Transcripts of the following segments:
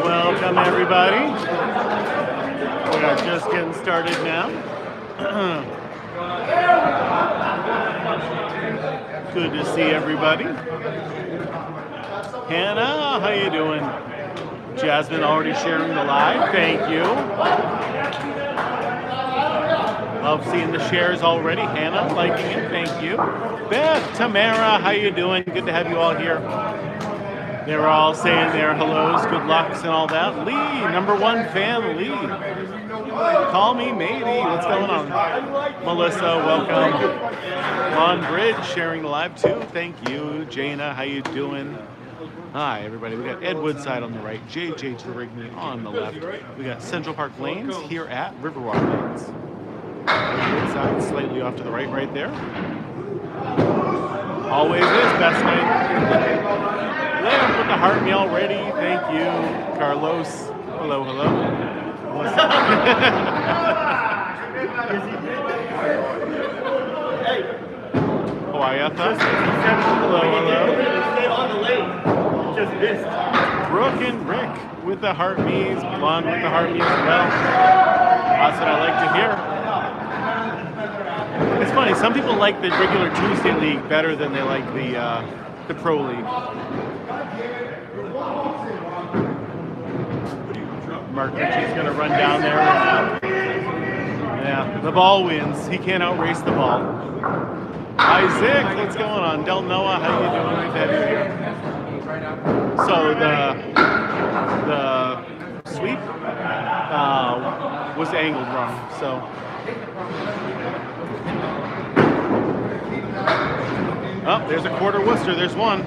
Welcome everybody. We are just getting started now. Good to see everybody. Hannah, how you doing? Jasmine already sharing the live. Thank you. Love seeing the shares already. Hannah liking it. Thank you. Beth, Tamara, how you doing? Good to have you all here. They were all saying their hellos, good lucks, and all that. Lee, #1 fan, Lee. Call me matey. What's going on? Melissa, welcome. Lon Bridge sharing the live too. Thank you. Jana, how you doing? Hi, everybody. We got Ed Woodside on the right, JJ Terrigny on the left. We got Central Park Lanes here at Riverwalk Lanes. Woodside slightly off to the right there. Always is best night. Lamb with the heart meal ready. Thank you. Carlos. Hello. Hawaiiatha. Hello. Stay on the lane. Just missed. Brooke and Rick with the heart me's. Blonde with the heart me as well. That's what I like to hear. It's funny. Some people like the regular Tuesday league better than they like the pro league. Mark Ritchie's going to run down there. Yeah, the ball wins. He can't outrace the ball. Isaac, what's going on? Del Noah, how you doing? Good to have you here. So the sweep was angled wrong. So oh, there's a quarter Worcester. There's one.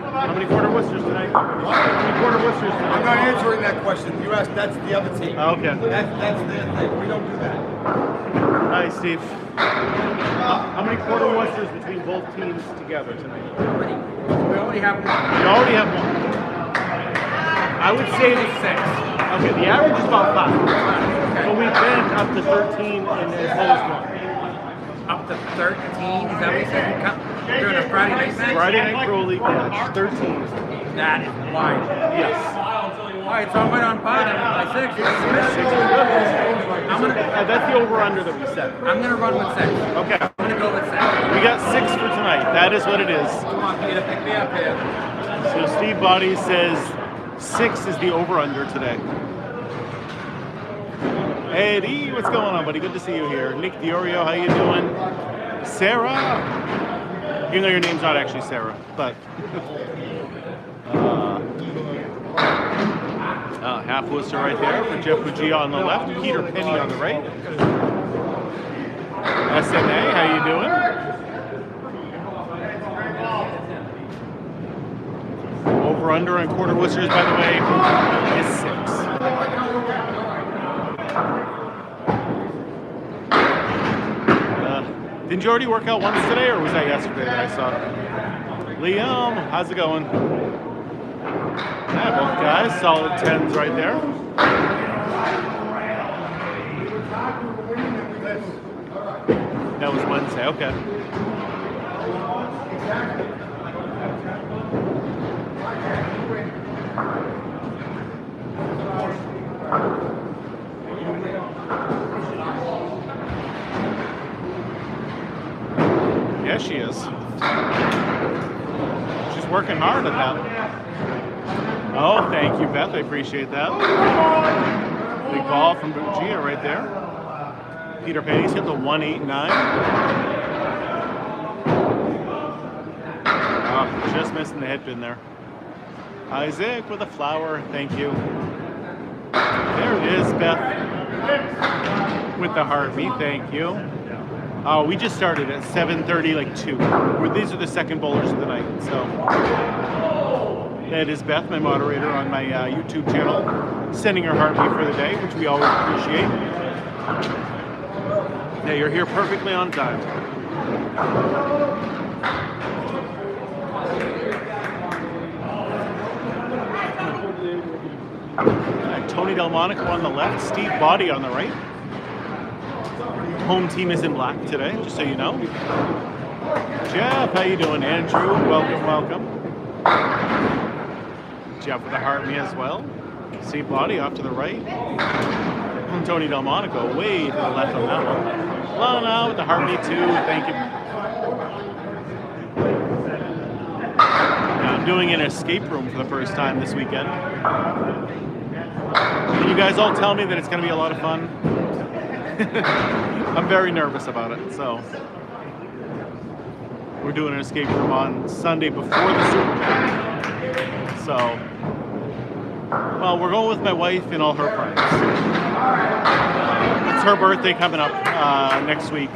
How many quarter Worcesters tonight? How many quarter Worcesters tonight? I'm not answering that question. You asked, that's the other team. Okay. That's their thing. We don't do that. Hi, Steve. How many quarter Worcesters between both teams together tonight? We already have one. You already have one. I would say it's 6. Okay, the average is about 5. Okay. So we've been up to 13 and as low as 1. Up to 13? Is that what you said? During a Friday night match? Friday night pro league match, 13. That is wide. Yes. Alright, so I'm right on bottom by 6. That's the over-under that we set. I'm going to run with 6. Okay. I'm going to go with 6. We got 6 for tonight. That is what it is. Come on, Peter, pick me up here. So Steve Body says 6 is the over-under today. Eddie, what's going on, buddy? Good to see you here. Nick Diorio, how you doing? Sarah. Even though your name's not actually Sarah, but half Worcester right there for Jeff Fugia on the left, Peter Penny on the right. SMA, how you doing? Over under and quarter Worcesters, by the way, is 6. Didn't you already work out once today, or was that yesterday that I saw? Liam, how's it going? Yeah, both guys, solid 10s right there. That was Wednesday, okay. Yes, she is. She's working hard at that. Oh, thank you, Beth. I appreciate that. Big ball from Bugia right there. Peter Penny's hit the 189. Oh, just missing the hit pin there. Isaac with a flower. Thank you. There it is, Beth. With the heart meat. Thank you. We just started at 7:30, like 2. These are the second bowlers of the night. So that is Beth, my moderator on my YouTube channel, sending her heartbeat for the day, which we always appreciate. Yeah, you're here perfectly on time. Tony Delmonico on the left, Steve Body on the right. home team is in black today, just so you know. Jeff, how you doing? Andrew, welcome, welcome. Jeff with the heart me as well. See body off to the right. Tony Delmonico way to the left on that one. Lana with the heart me too. Thank you. Now I'm doing an escape room for the first time this weekend. Can you guys all tell me that it's going to be a lot of fun? I'm very nervous about it, so. We're doing an escape room on Sunday before the Super Bowl. So, well, we're going with my wife and all her friends. It's her birthday coming up next week.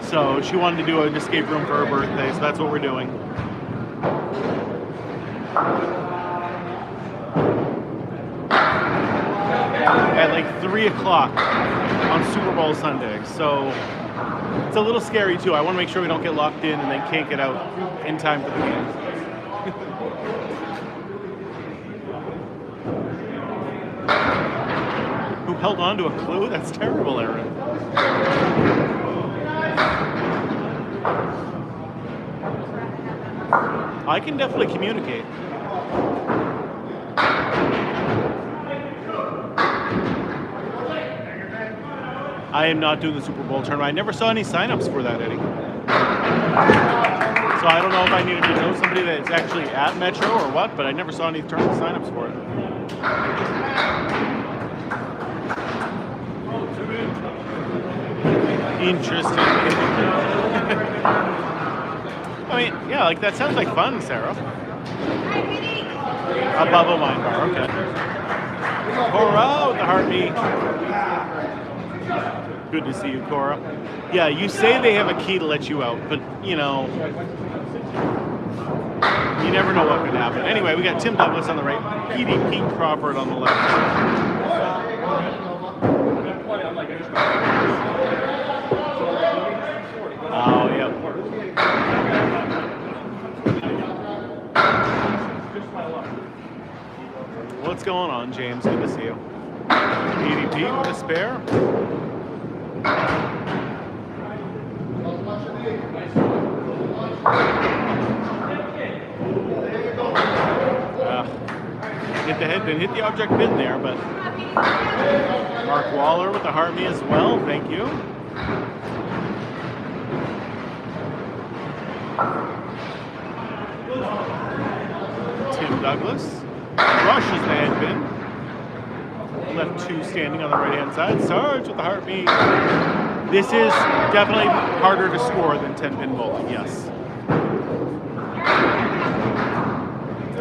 So she wanted to do an escape room for her birthday, so that's what we're doing. At like 3 o'clock on Super Bowl Sunday. So it's a little scary too. I want to make sure we don't get locked in and then can't get out in time for the game. Who held on to a clue? That's terrible, Aaron. I can definitely communicate. I am not doing the Super Bowl tournament. I never saw any signups for that, Eddie. So I don't know if I needed to know somebody that's actually at Metro or what, but I never saw any tournament signups for it. Interesting. I mean, yeah, like that sounds like fun, Sarah. A bubble wine bar, okay. Cora with the heartbeat. Good to see you, Cora. Yeah, you say they have a key to let you out, but you know, you never know what could happen. Anyway, we got Tim Douglas on the right, Pete Crawford on the left. Oh, yeah. What's going on, James? Good to see you. EDP with a spare. Hit the head pin, hit the object pin there, but Mark Waller with the heart me as well. Thank you. Tim Douglas rushes the head pin. Left 2 standing on the right hand side. Sarge with the heartbeat. This is definitely harder to score than 10-pin bowling, yes.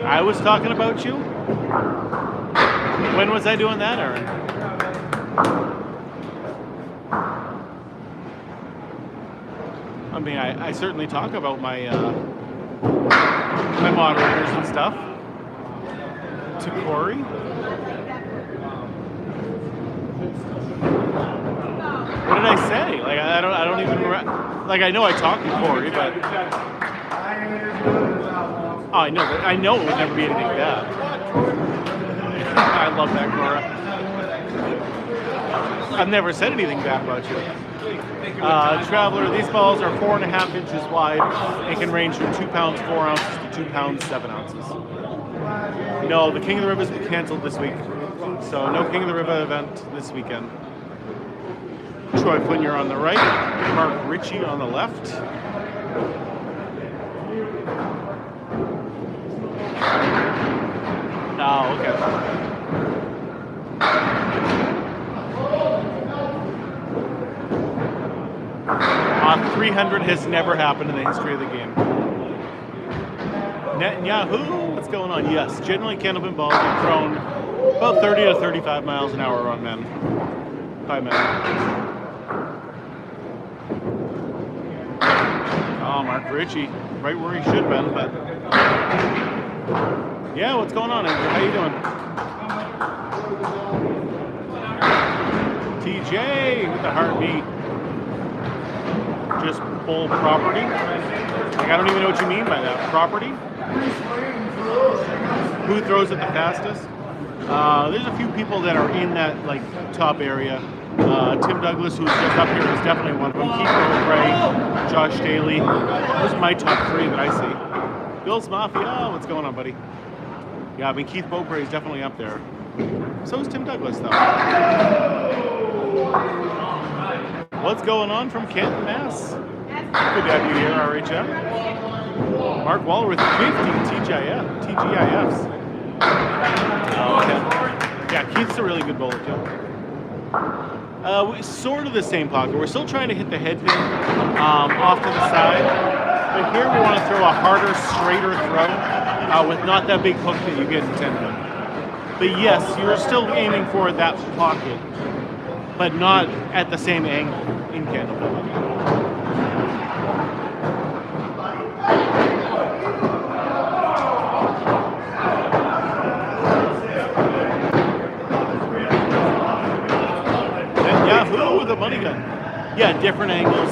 I was talking about you? When was I doing that, Aaron? I mean, I certainly talk about my my moderators and stuff. To Corey. What did I say? Like I don't even like I know I talked to Corey, but oh, I know it would never be anything bad. I love that, Cora. I've never said anything bad about you. Traveler, these balls are 4.5 inches wide and can range from 2 pounds 4 ounces to 2 pounds 7 ounces. No, the King of the River has been canceled this week, so no King of the River event this weekend. Troy Flinier on the right, Mark Ritchie on the left. Oh, okay. 300 has never happened in the history of the game. Netanyahu, what's going on? Yes, generally candlepin balls are thrown about 30 to 35 miles an hour on men. By men. Oh, Mark Ritchie, right where he should have been, but yeah, what's going on, Andrew? How you doing? TJ with the heartbeat. Just full property. Like, I don't even know what you mean by that. Property? Who throws it the fastest? There's a few people that are in that like top area. Tim Douglas, who's just up here, is definitely one of them. Keith Mowbray, Josh Daly. Those are my top 3 that I see. Bill's Mafia, oh, what's going on, buddy? Yeah, I mean, Keith Mowbray is definitely up there. So is Tim Douglas, though. What's going on from Canton, Mass? Good to have you here, RHM. Mark Waller with 50 TGIFs. Okay. Yeah, Keith's a really good bowler, too. Sort of the same pocket. We're still trying to hit the head pin off to the side. But here we want to throw a harder, straighter throw with not that big hook that you get in 10 pin. But yes, you're still aiming for that pocket, but not at the same angle in candlepin. Yahoo with a money gun. Yeah, different angles.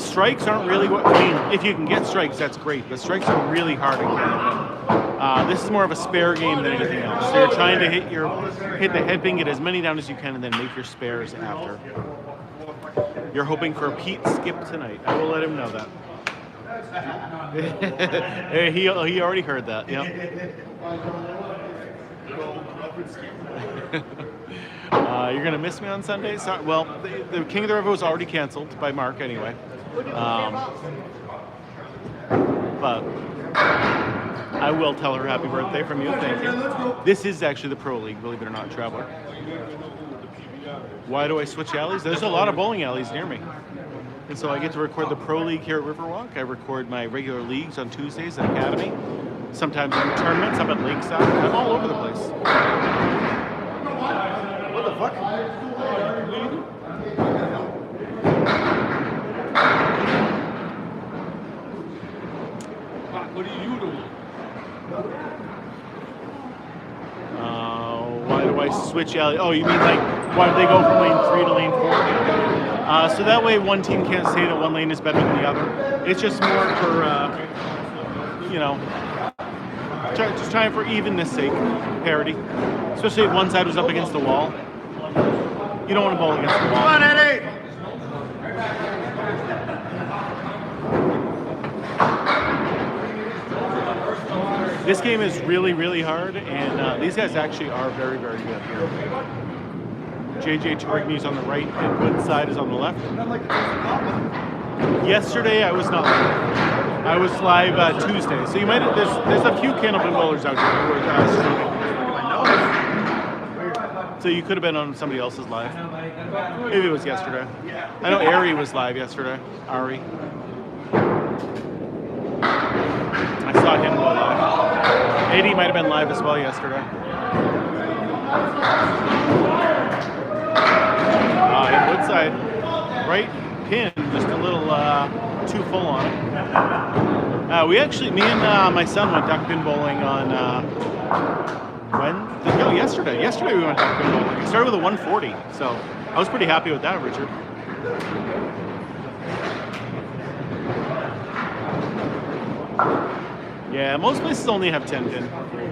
Strikes aren't really what, I mean, if you can get strikes, that's great, but strikes are really hard in candlepin. This is more of a spare game than anything else. So you're trying to hit the head pin, get as many down as you can, and then make your spares after. You're hoping for a Pete skip tonight. I will let him know that. he already heard that. Yep. You're gonna miss me on Sunday. So, well, the King of the River was already canceled by Mark anyway. But I will tell her happy birthday from you. Thank you. This is actually the Pro League, believe it or not, Traveler. Why do I switch alleys? There's a lot of bowling alleys near me. And so I get to record the Pro League here at Riverwalk. I record my regular leagues on Tuesdays at Academy. Sometimes in tournaments up at Lakeside. I'm all over the place. What the fuck? What are you doing? Why do I switch alley? Oh, you mean like, why do they go from lane 3 to lane 4? So that way one team can't say that one lane is better than the other. It's just more for, you know, just trying for evenness sake, parity. Especially if one side was up against the wall. You don't want to bowl against the wall. Come on, Eddie! This game is really, really hard, and these guys actually are very, very good here. JJ Torigny's on the right, and Woodside is on the left. Yesterday, I was not live. I was live Tuesday, so you might. There's a few candlepin bowlers out here who are streaming. So you could have been on somebody else's live. Maybe it was yesterday. I know Ari was live yesterday. Ari. I saw him go live. Eddie might have been live as well yesterday. In Woodside, right pin, just a little too full on it. We actually, me and my son went duck pin bowling on, when? No, yesterday. Yesterday we went duck pin bowling. It started with a 140, so I was pretty happy with that, Richard. Yeah, most places only have 10 pin.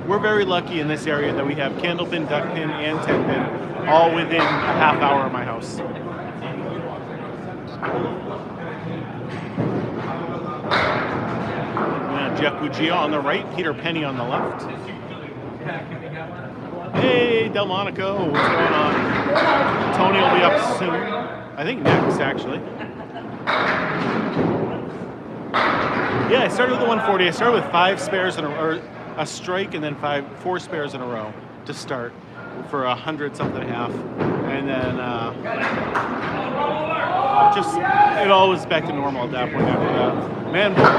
We're very lucky in this area that we have candle pin, duck pin, and 10 pin, all within a half hour of my house. Jeff Bugia on the right, Peter Penny on the left. Hey, Delmonico, what's going on? Tony will be up soon. I think next, actually. Yeah, I started with the 140. I started with 5 spares in a strike, and then 4 spares in a row to start for 100-something half, and then just it all was back to normal at that point after that. Man, boy,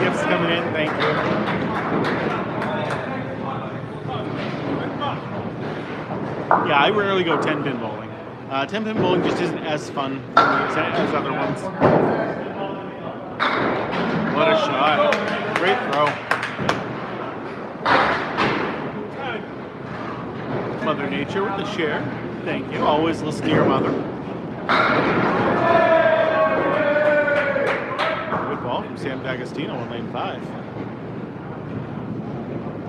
gifts coming in. Thank you. Yeah, I rarely go 10-pin bowling. 10-pin bowling just isn't as fun for me as other ones. What a shot. Great throw. Mother Nature with the share. Thank you. Always listen to your mother. Good ball from Sam D'Agostino on lane 5.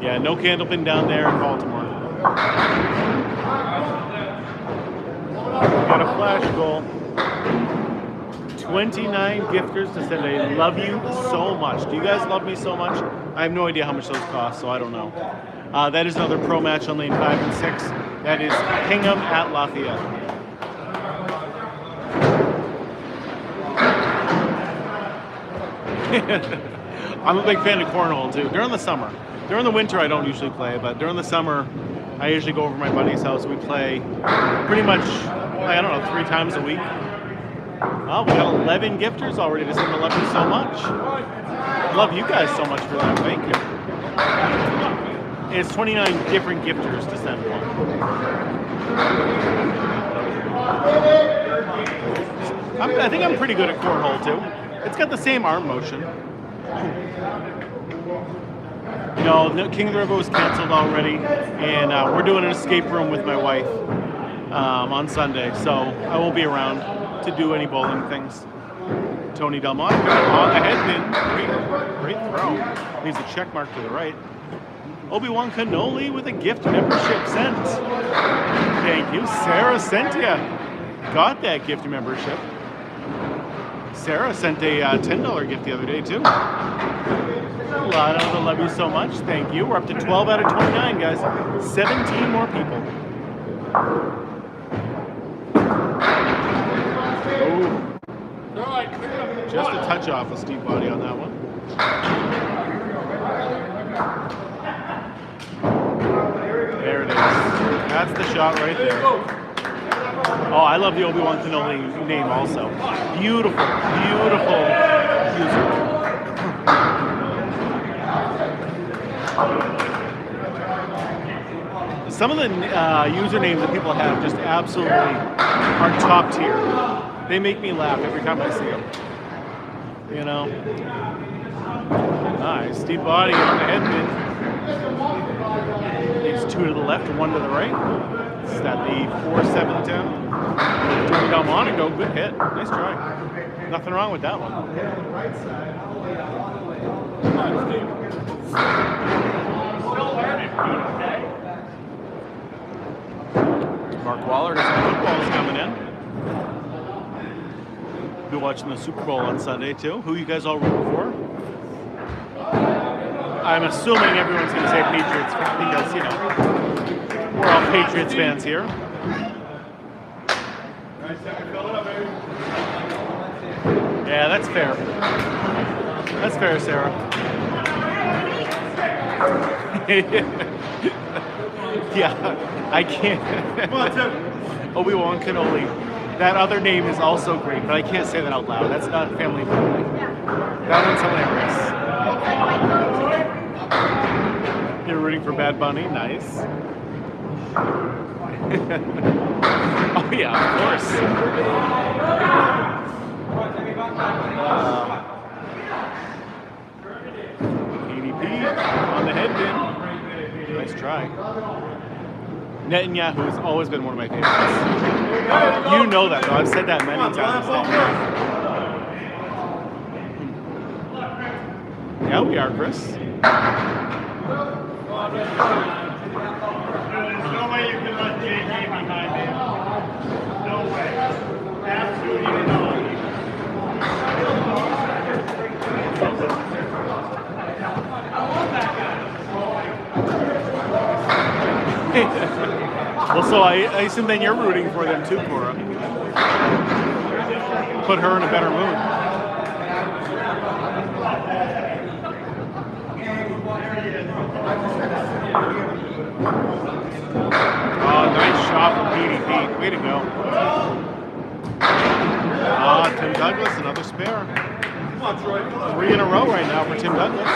Yeah, no candlepin down there in Baltimore. got a flash goal. 29 gifters to send. I love you so much. Do you guys love me so much? I have no idea how much those cost, so I don't know. That is another pro match on lane 5 and 6. That is Hingham at Lafayette. I'm a big fan of cornhole too. During the summer. During the winter I don't usually play, but during the summer I usually go over to my buddy's house. We play pretty much, I don't know, 3 times a week. Oh, we got 11 gifters already to send. I love you so much. Love you guys so much for that. Thank you. It's 29 different gifters to send one. I think I'm pretty good at cornhole too. It's got the same arm motion. No, King of the River was canceled already, and we're doing an escape room with my wife on Sunday, so I won't be around to do any bowling things. Tony Delmont on the head pin. Great throw. Leaves a check mark to the right. Obi-Wan Cannoli with a gift membership sent. Thank you. Sarah sent ya. Got that gift membership. Sarah sent a $10 gift the other day too. Lotto, love you so much. Thank you. We're up to 12 out of 29, guys. 17 more people. Ooh. Just a touch off a steep body on that one. There it is. That's the shot right there. Oh, I love the Obi-Wan Kenobi name also. Beautiful, beautiful user. Some of the usernames that people have just absolutely are top tier. They make me laugh every time I see them. You know? Nice. Steep body on the head pin. It's 2 to the left and 1 to the right. Is that the 4-7-10? Tony Delmonico, good hit. Nice try. Nothing wrong with that one. Mark Waller, some football is coming in. Be watching the Super Bowl on Sunday too. Who you guys all rooting for? I'm assuming everyone's going to say Patriots because, you know, we're all Patriots fans here. Yeah, that's fair. That's fair, Sarah. Yeah, I can't. Obi-Wan Kenobi. That other name is also great, but I can't say that out loud. That's not family friendly. That one's hilarious. You're rooting for Bad Bunny? Nice. Oh yeah, of course. ADP on the head pin. Nice try. Netanyahu has always been one of my favorites. You know that, though. I've said that many times. Yeah, we are, Chris. There's no way you can let JJ behind me. No way. Absolutely not. Well, so I assume then you're rooting for them too, Cora. Put her in a better mood. Oh, nice shot from PDP. Way to go. Tim Douglas, another spare. 3 in a row right now for Tim Douglas.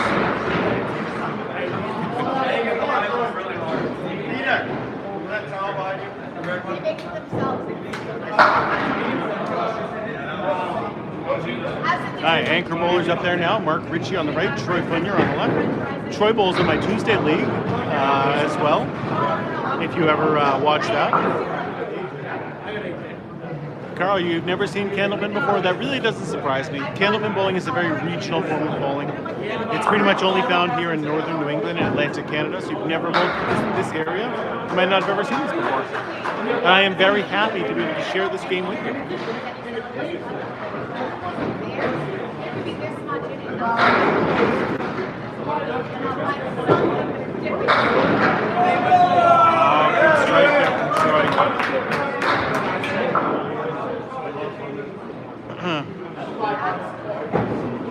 Hi, anchor bowlers up there now. Mark Ritchie on the right, Troy Funyer on the left. Troy bowls in my Tuesday league as well, if you ever watch that. Carl, you've never seen candlepin before? That really doesn't surprise me. Candlepin bowling is a very regional form of bowling. It's pretty much only found here in northern New England and Atlantic Canada, so you've never bowled this area. You might not have ever seen this before. And I am very happy to be able to share this game with you. Good strike there from Troy.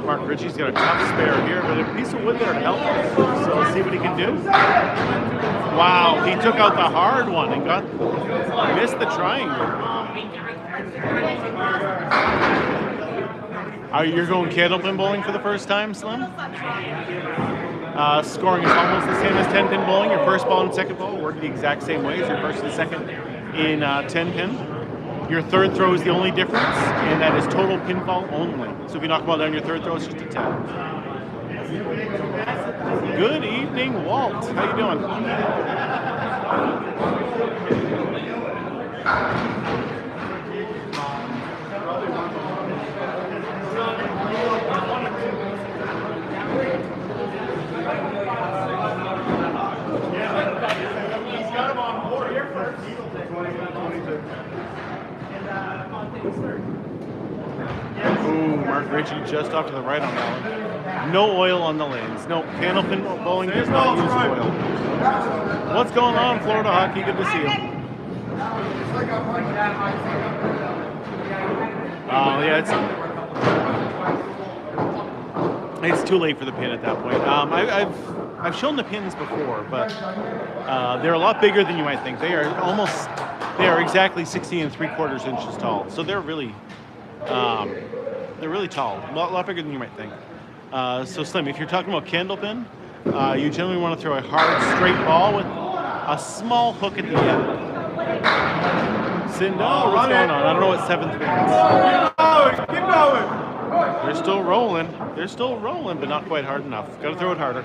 Mark Ritchie's got a tough spare here, but a piece of wood there to help him. So let's see what he can do. Wow, he took out the hard one and missed the triangle. You're going candlepin bowling for the first time, Slim? Scoring is almost the same as 10-pin bowling. Your first ball and second ball work the exact same way as your first and second in 10-pin. Your third throw is the only difference, and that is total pinfall only. So if you knock the ball down, your third throw is just a 10. Good evening, Walt. How you doing? He's got him on board here first. Ooh, Mark Ritchie just off to the right on that one. No oil on the lanes. No, candlepin bowling does not use oil. What's going on, Florida Hockey? Good to see you. Oh, yeah, it's too late for the pin at that point. I've shown the pins before, but they're a lot bigger than you might think. They are exactly 16 3/4 inches tall. So they're really tall, a lot bigger than you might think. So Slim, if you're talking about candlepin, you generally want to throw a hard straight ball with a small hook at the end. Cindo, what's going on? I don't know what 7th means. Keep going. They're still rolling. They're still rolling, but not quite hard enough. Got to throw it harder.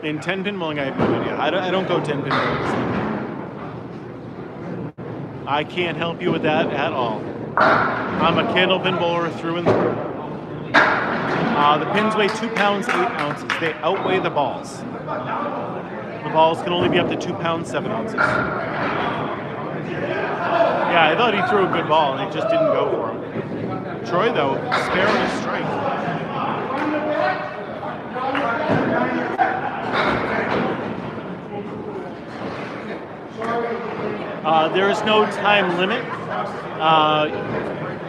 In 10-pin bowling, I have no idea. I don't go 10-pin bowling. I can't help you with that at all. I'm a candlepin bowler through and through. The pins weigh 2 pounds 8 ounces. They outweigh the balls. The balls can only be up to 2 pounds 7 ounces. Yeah, I thought he threw a good ball and it just didn't go for him. Troy, though, sparing his strike. There is no time limit.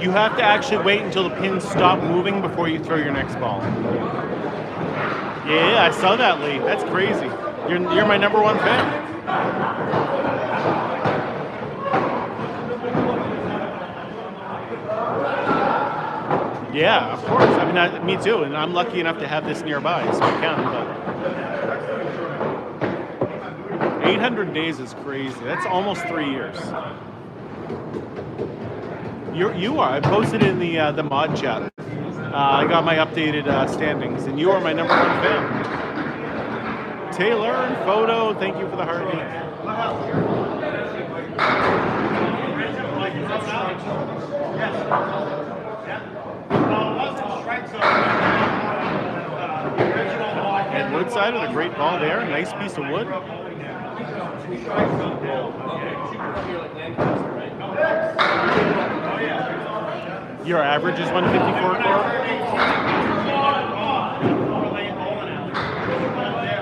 You have to actually wait until the pins stop moving before you throw your next ball. Yeah, I saw that, Lee. That's crazy. You're my number one fan. Yeah, of course. I mean, me too. And I'm lucky enough to have this nearby, so I can. But 800 days is crazy. That's almost 3 years. You are. I posted in the mod chat. I got my updated standings, and you are my number one fan. Taylor and Photo, thank you for the heartbeat. And Woodside with a great ball there. Nice piece of wood. Your average is 154, Carl?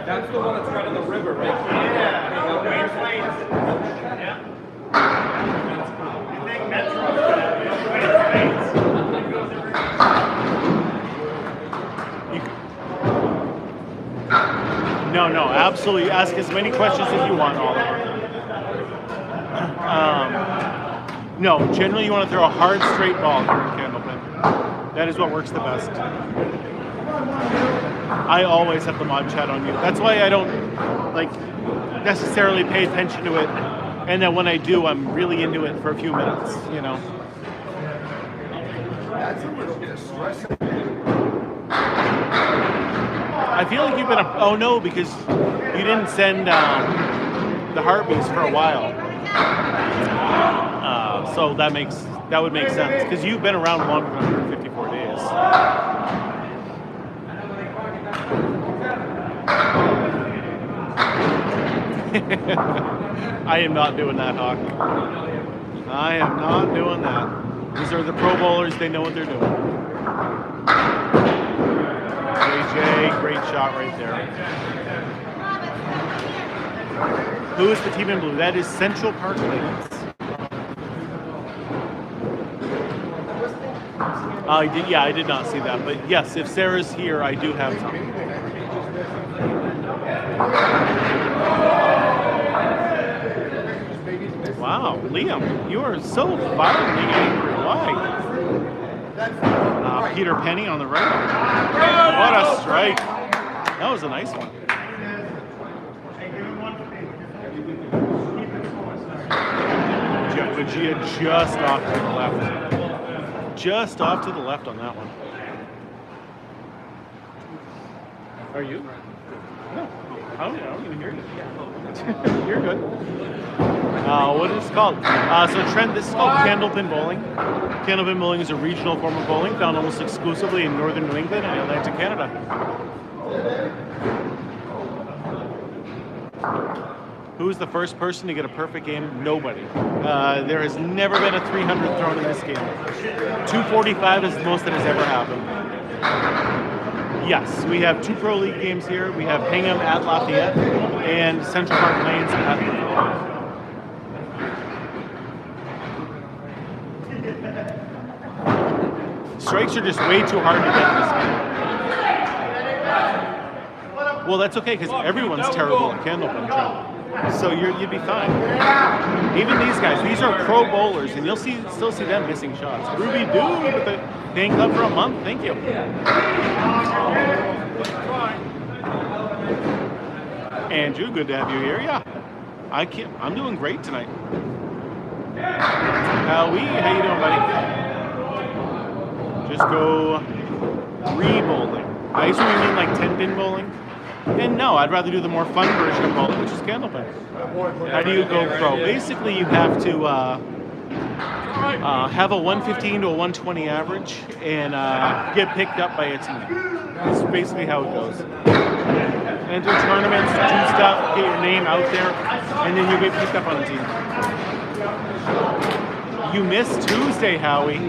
That's the one that's right on the river, right? No, absolutely. Ask as many questions as you want, Oliver. No, generally you want to throw a hard, straight ball here in Candlepin. That is what works the best. I always have the mod chat on you. That's why I don't necessarily pay attention to it, and then when I do, I'm really into it for a few minutes. That's a little distressing. I feel like you've been oh no, because you didn't send the Harpies for a while. So that would make sense because you've been around longer than 154 days. I am not doing that, Hawk. I am not doing that. These are the Pro Bowlers. They know what they're doing. JJ, great shot right there. Who is the team in blue? That is Central Park Lanes. I did not see that, but yes, if Sarah's here, I do have some. Wow, Liam, you are so violently angry. Why? Peter Penny on the right. What a strike. That was a nice one. Gia just off to the left. Just off to the left on that one. Are you? No. I don't even hear you. You're good. What is it called? So Trent, this is called candlepin bowling. Candlepin bowling is a regional form of bowling found almost exclusively in northern New England and Atlantic Canada. Who's the first person to get a perfect game? Nobody. There has never been a 300 thrown in this game. 245 is the most that has ever happened. Yes, we have 2 Pro League games here. We have Hingham at Lafayette and Central Park Lanes at Lafayette. Strikes are just way too hard to get in this game. Well, that's okay because everyone's terrible at candlepin. So you'd be fine. Even these guys, these are pro bowlers, and you'll still see them missing shots. Ruby Doo with the paying club for a month. Thank you. Andrew, good to have you here. Yeah, I'm doing great tonight. How you doing, buddy? Just go re-bowling. I assume you mean like 10-pin bowling? And no, I'd rather do the more fun version of bowling, which is candlepin. How do you go pro? Basically, you have to have a 115 to a 120 average and get picked up by a team. That's basically how it goes. Enter tournaments, do stuff, get your name out there, and then you get picked up on a team. You missed Tuesday, Howie.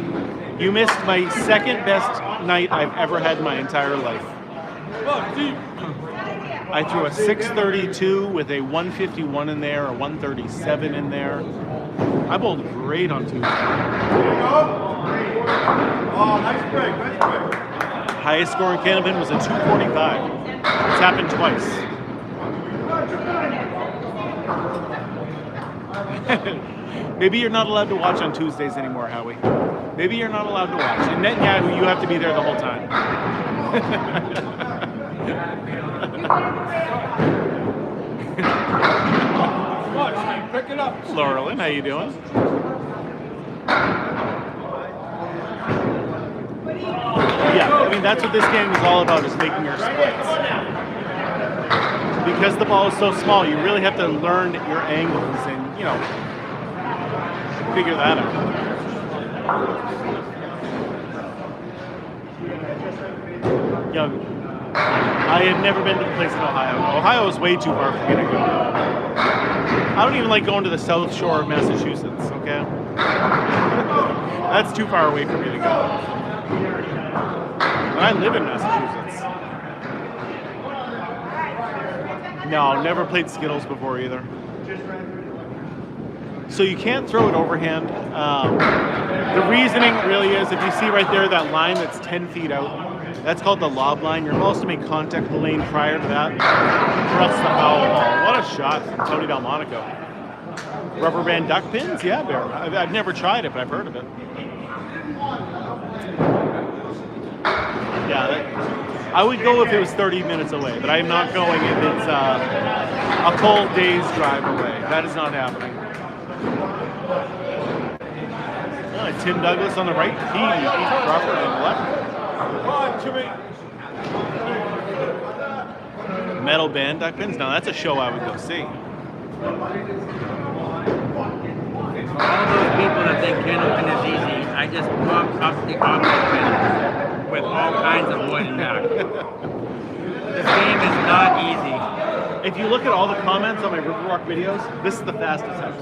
You missed my second best night I've ever had in my entire life. I threw a 632 with a 151 in there, a 137 in there. I bowled great on Tuesday. There you go. Oh, nice break, nice break. Highest score in candlepin was a 245. It's happened twice. Maybe you're not allowed to watch on Tuesdays anymore, Howie. Maybe you're not allowed to watch. In Netanyahu, you have to be there the whole time. Pick it up. Laurelyn, how you doing? Yeah, I mean, that's what this game is all about, is making your splits. Because the ball is so small, you really have to learn your angles and, figure that out. Yeah, I have never been to the place in Ohio. Ohio is way too far for me to go. I don't even like going to the South Shore of Massachusetts, okay? That's too far away for me to go. And I live in Massachusetts. No, never played Skittles before either. So you can't throw it overhand. The reasoning really is, if you see right there that line that's 10 feet out, that's called the lob line. You're supposed to make contact with the lane prior to that, or else the foul ball. What a shot from Tony Delmonico. Rubber band duck pins? Yeah, Bear. I've never tried it, but I've heard of it. Yeah, I would go if it was 30 minutes away, but I'm not going if it's a full day's drive away. That is not happening. Tim Douglas on the right, Keith Crawford on the left. Metal band duck pins? Now that's a show I would go see. All those people that think Candlepin is easy, I just pump up the octopin with all kinds of wood and back. This game is not easy. If you look at all the comments on my River Rock videos, this is the fastest house.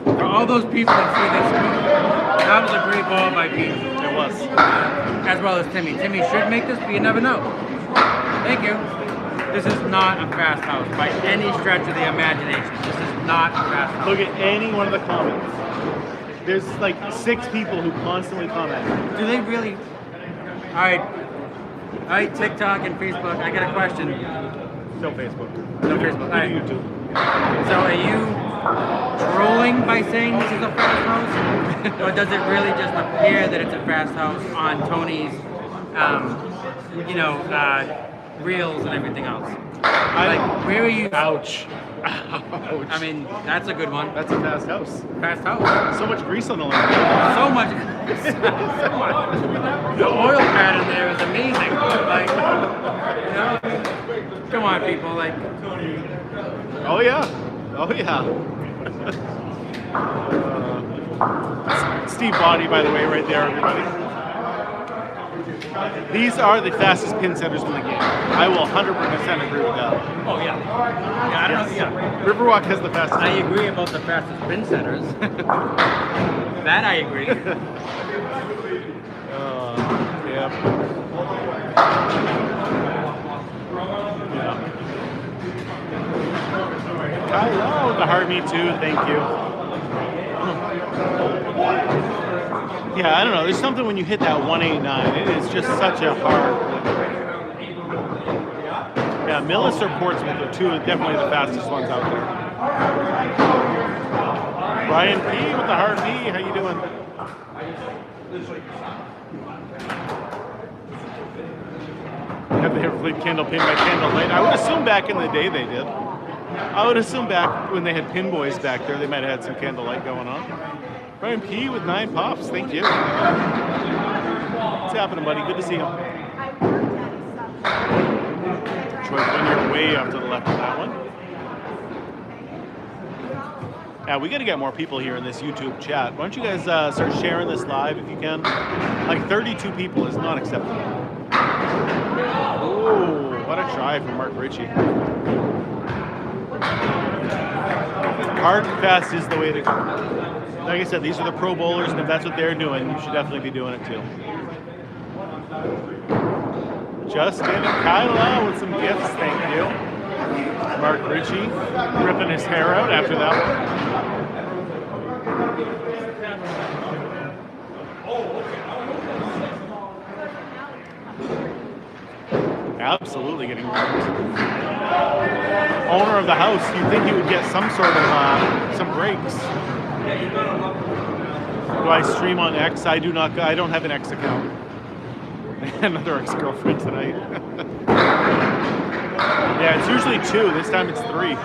For all those people that see this move, that was a great ball by Pete. It was. As well as Timmy. Timmy should make this, but you never know. Thank you. This is not a fast house by any stretch of the imagination. This is not a fast house. Look at any one of the comments. There's like 6 people who constantly comment. Do they really? Alright, TikTok and Facebook, I got a question. No Facebook. No Facebook. All right. YouTube. So are you trolling by saying this is a fast house? Or does it really just appear that it's a fast house on Tony's, reels and everything else? Like, where are you? Ouch. Ouch. I mean, that's a good one. That's a fast house. Fast house. So much grease on the line. So much. So much. The oil pattern there is amazing. Like, come on, people. Like, Oh yeah. Oh yeah. Steve Body, by the way, right there, everybody. These are the fastest pin setters in the game. I will 100% agree with that. oh yeah. Yeah, I don't know. Yeah. Riverwalk has the fastest. I agree about the fastest pin setters. That I agree. Yeah. Kylo with the heart me too, thank you. Yeah, I don't know. There's something when you hit that 189. It is just such a hard. Yeah, Millis or Portsmouth are definitely the fastest ones out there. Ryan P with the heart P. How you doing? Have they ever played Candlepin by Candlelight? I would assume back in the day they did. I would assume back when they had pin boys back there, they might have had some Candlelight going on. Brian P with 9 pops, thank you. What's happening, buddy? Good to see you. Troy Jr. way off to the left of that one. Yeah, we got to get more people here in this YouTube chat. Why don't you guys start sharing this live if you can? Like 32 people is not acceptable. Oh, what a try from Mark Ritchie. Hard and fast is the way to go. Like I said, these are the pro bowlers, and if that's what they're doing, you should definitely be doing it too. Justin and Kyla with some gifts, thank you. Mark Ritchie ripping his hair out after that one. Absolutely getting ripped. Owner of the house, you'd think he would get some sort of some breaks. Do I stream on X? I do not. I don't have an X account. Another ex-girlfriend tonight. Yeah, it's usually 2. This time it's 3.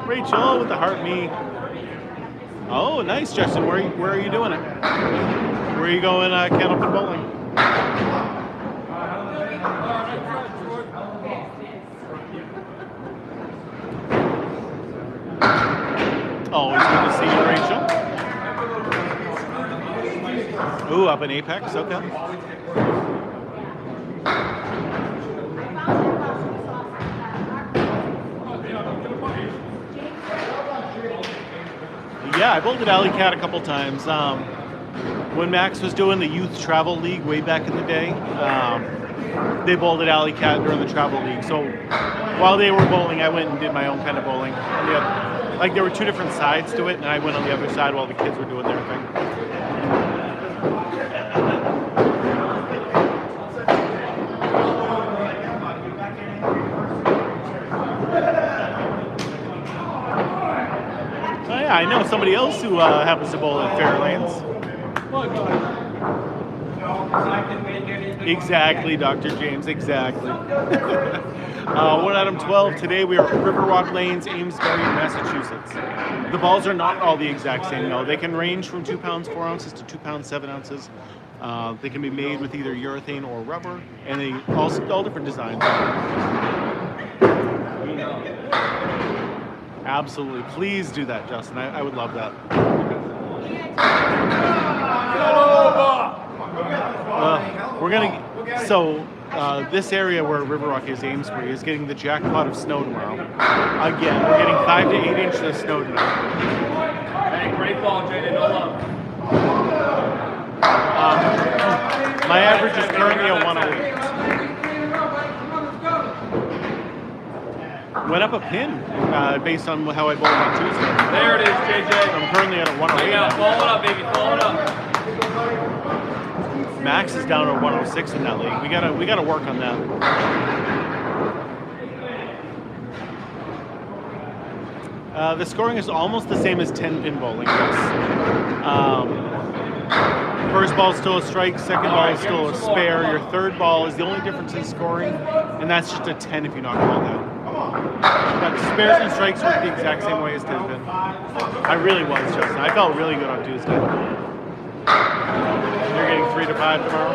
Rachel with the heart me. Oh, nice, Justin. Where are you doing it? Where are you going, Candlepin bowling? Always good to see you, Rachel. Ooh, up in Apex, okay. Yeah, I bowled at Alley Cat a couple times. When Max was doing the Youth Travel League way back in the day, they bowled at Alley Cat during the Travel League. So while they were bowling, I went and did my own kind of bowling. Yeah, like there were 2 different sides to it, and I went on the other side while the kids were doing their thing. Oh yeah, I know somebody else who happens to bowl at Fairlanes. Exactly, Dr. James, exactly. 1 Adam 12, today we are at Riverwalk Lanes, Amesbury, Massachusetts. The balls are not all the exact same, no. They can range from 2 pounds 4 ounces to 2 pounds 7 ounces. They can be made with either urethane or rubber, and they all different designs. Absolutely, please do that, Justin. I would love that. We're gonna. So this area where River Rock is, Amesbury, is getting the jackpot of snow tomorrow. Again, we're getting 5 to 8 inches of snow tonight. Hey, great ball, Jaden. No love. My average is currently a 108. Went up a pin based on how I bowled on Tuesday. There it is, JJ. I'm currently at a 108. Hang out. Follow it up, baby. Follow it up. Max is down to 106 in that league. We gotta work on that. The scoring is almost the same as 10-pin bowling. First ball is still a strike, second ball is still a spare. Your third ball is the only difference in scoring, and that's just a 10 if you knock it all down. But spares and strikes work the exact same way as 10-pin. I really was, Justin. I felt really good on Tuesday. You're getting 3 to 5 tomorrow.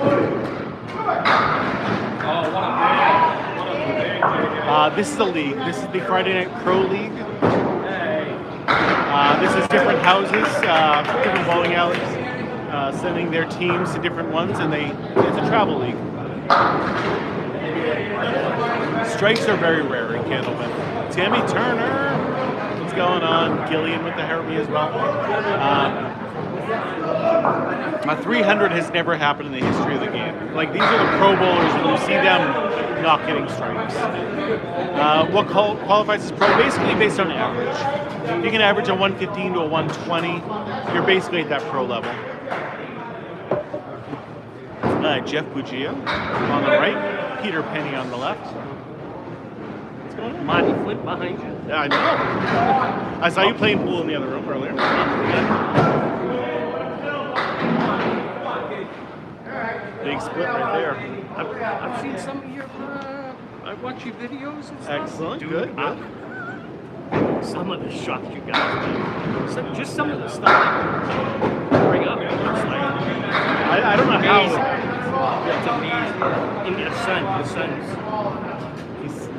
This is the league. This is the Friday Night Pro League. This is different houses, different bowling alleys, sending their teams to different ones, and it's a travel league. Strikes are very rare in Candleman. Tammy Turner, what's going on? Gillian with the Harvey as well. A 300 has never happened in the history of the game. Like, these are the pro bowlers, and you see them not getting strikes. What qualifies as pro? Basically based on average. If you can average a 115 to a 120, you're basically at that pro level. Jeff Bugia on the right, Peter Penny on the left. What's going on? Monty Flint behind you. Yeah, I know. I saw you playing pool in the other room earlier. Big split right there. I've seen some of your. I watch your videos. And stuff. Excellent. Dude, Good. Some of the shots you guys do. Just some of the stuff that bring up. It's like I don't know how. it's amazing. And your son's.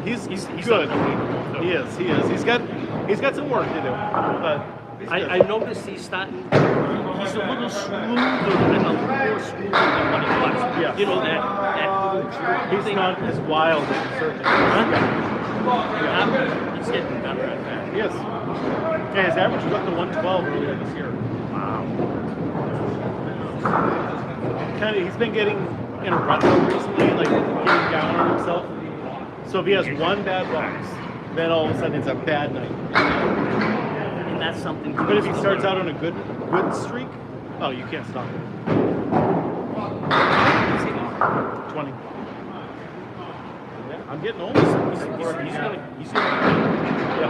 He's He's good. unbelievable. He is. He's got some work to do. But I noticed he's starting. He's a little smoother and a little more smoother than what he was. Yeah. You know that he's not as wild as certain. He's getting better at that. He is. Yeah, his average was up to 112 earlier this year. Wow. He's been getting in a rut recently, like getting down on himself. So if he has one bad box, then all of a sudden it's a bad night. And that's something. But if he starts out on a good streak, oh, you can't stop him. 20. Yeah, I'm getting old. He's gonna. Yeah.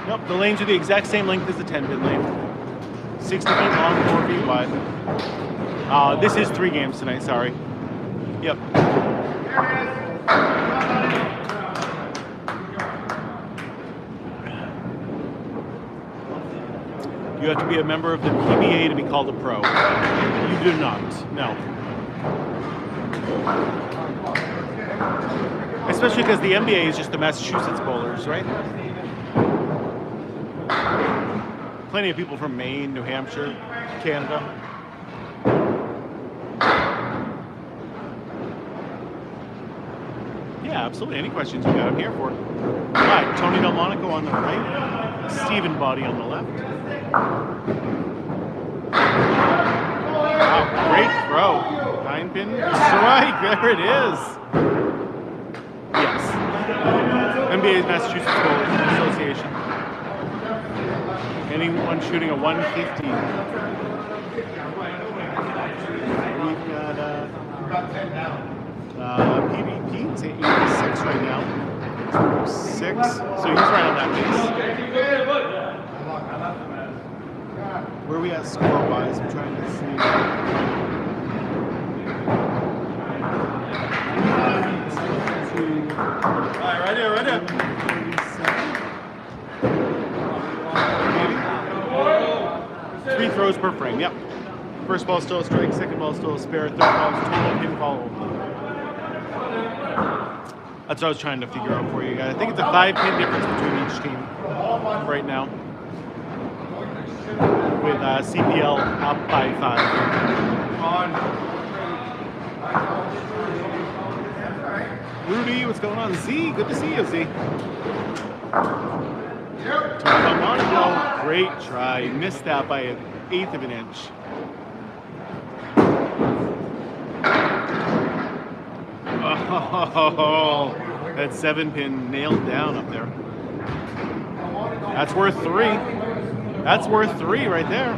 Nope, the lanes are the exact same length as the 10-pin lane. 60 feet long, 4 feet wide. This is 3 games tonight, sorry. Yep. You have to be a member of the PBA to be called a pro. You do not, no. Especially because the NBA is just the Massachusetts bowlers, right? Plenty of people from Maine, New Hampshire, Canada. Yeah, absolutely. Any questions you got, I'm here for. All right, Tony Delmonico on the right, Stephen Body on the left. Wow, great throw. 9-pin strike, there it is. Yes. NBA Massachusetts Bowlers Association. Anyone shooting a 150. We've got PvP, it's at 86 right now. 6, so he's right on that base. Where are we at score-wise? I'm trying to see. All right, right here. throws per frame. Yep. First ball still a strike, second ball still a spare, third ball is total pinfall. That's what I was trying to figure out for you guys. I think it's a 5-pin difference between each team right now, with CPL up by 5. Rudy, what's going on? Z, good to see you, Z. Come on, go. Great try. Missed that by 1/8 of an inch. Oh, that 7-pin nailed down up there. That's worth 3. That's worth 3 right there.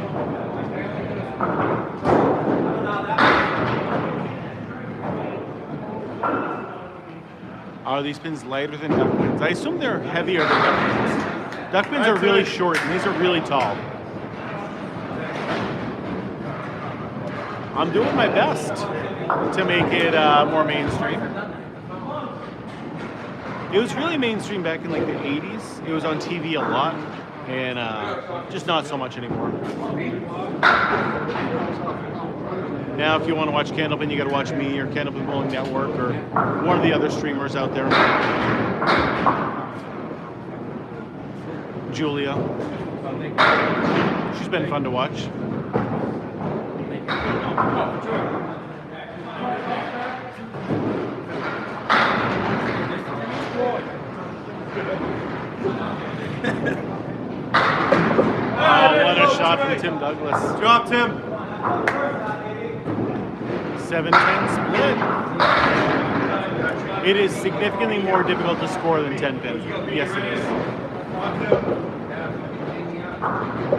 Are these pins lighter than duck pins? I assume they're heavier than duck pins. Duck pins are really short, and these are really tall. I'm doing my best to make it more mainstream. It was really mainstream back in like the 80s. It was on TV a lot, and just not so much anymore. Now, if you want to watch Candlepin, you got to watch me or Candlepin Bowling Network or one of the other streamers out there. Julia. She's been fun to watch. Oh, what a shot from Tim Douglas. Drop, Tim. 7-10 split. It is significantly more difficult to score than 10-pin. Yes, it is.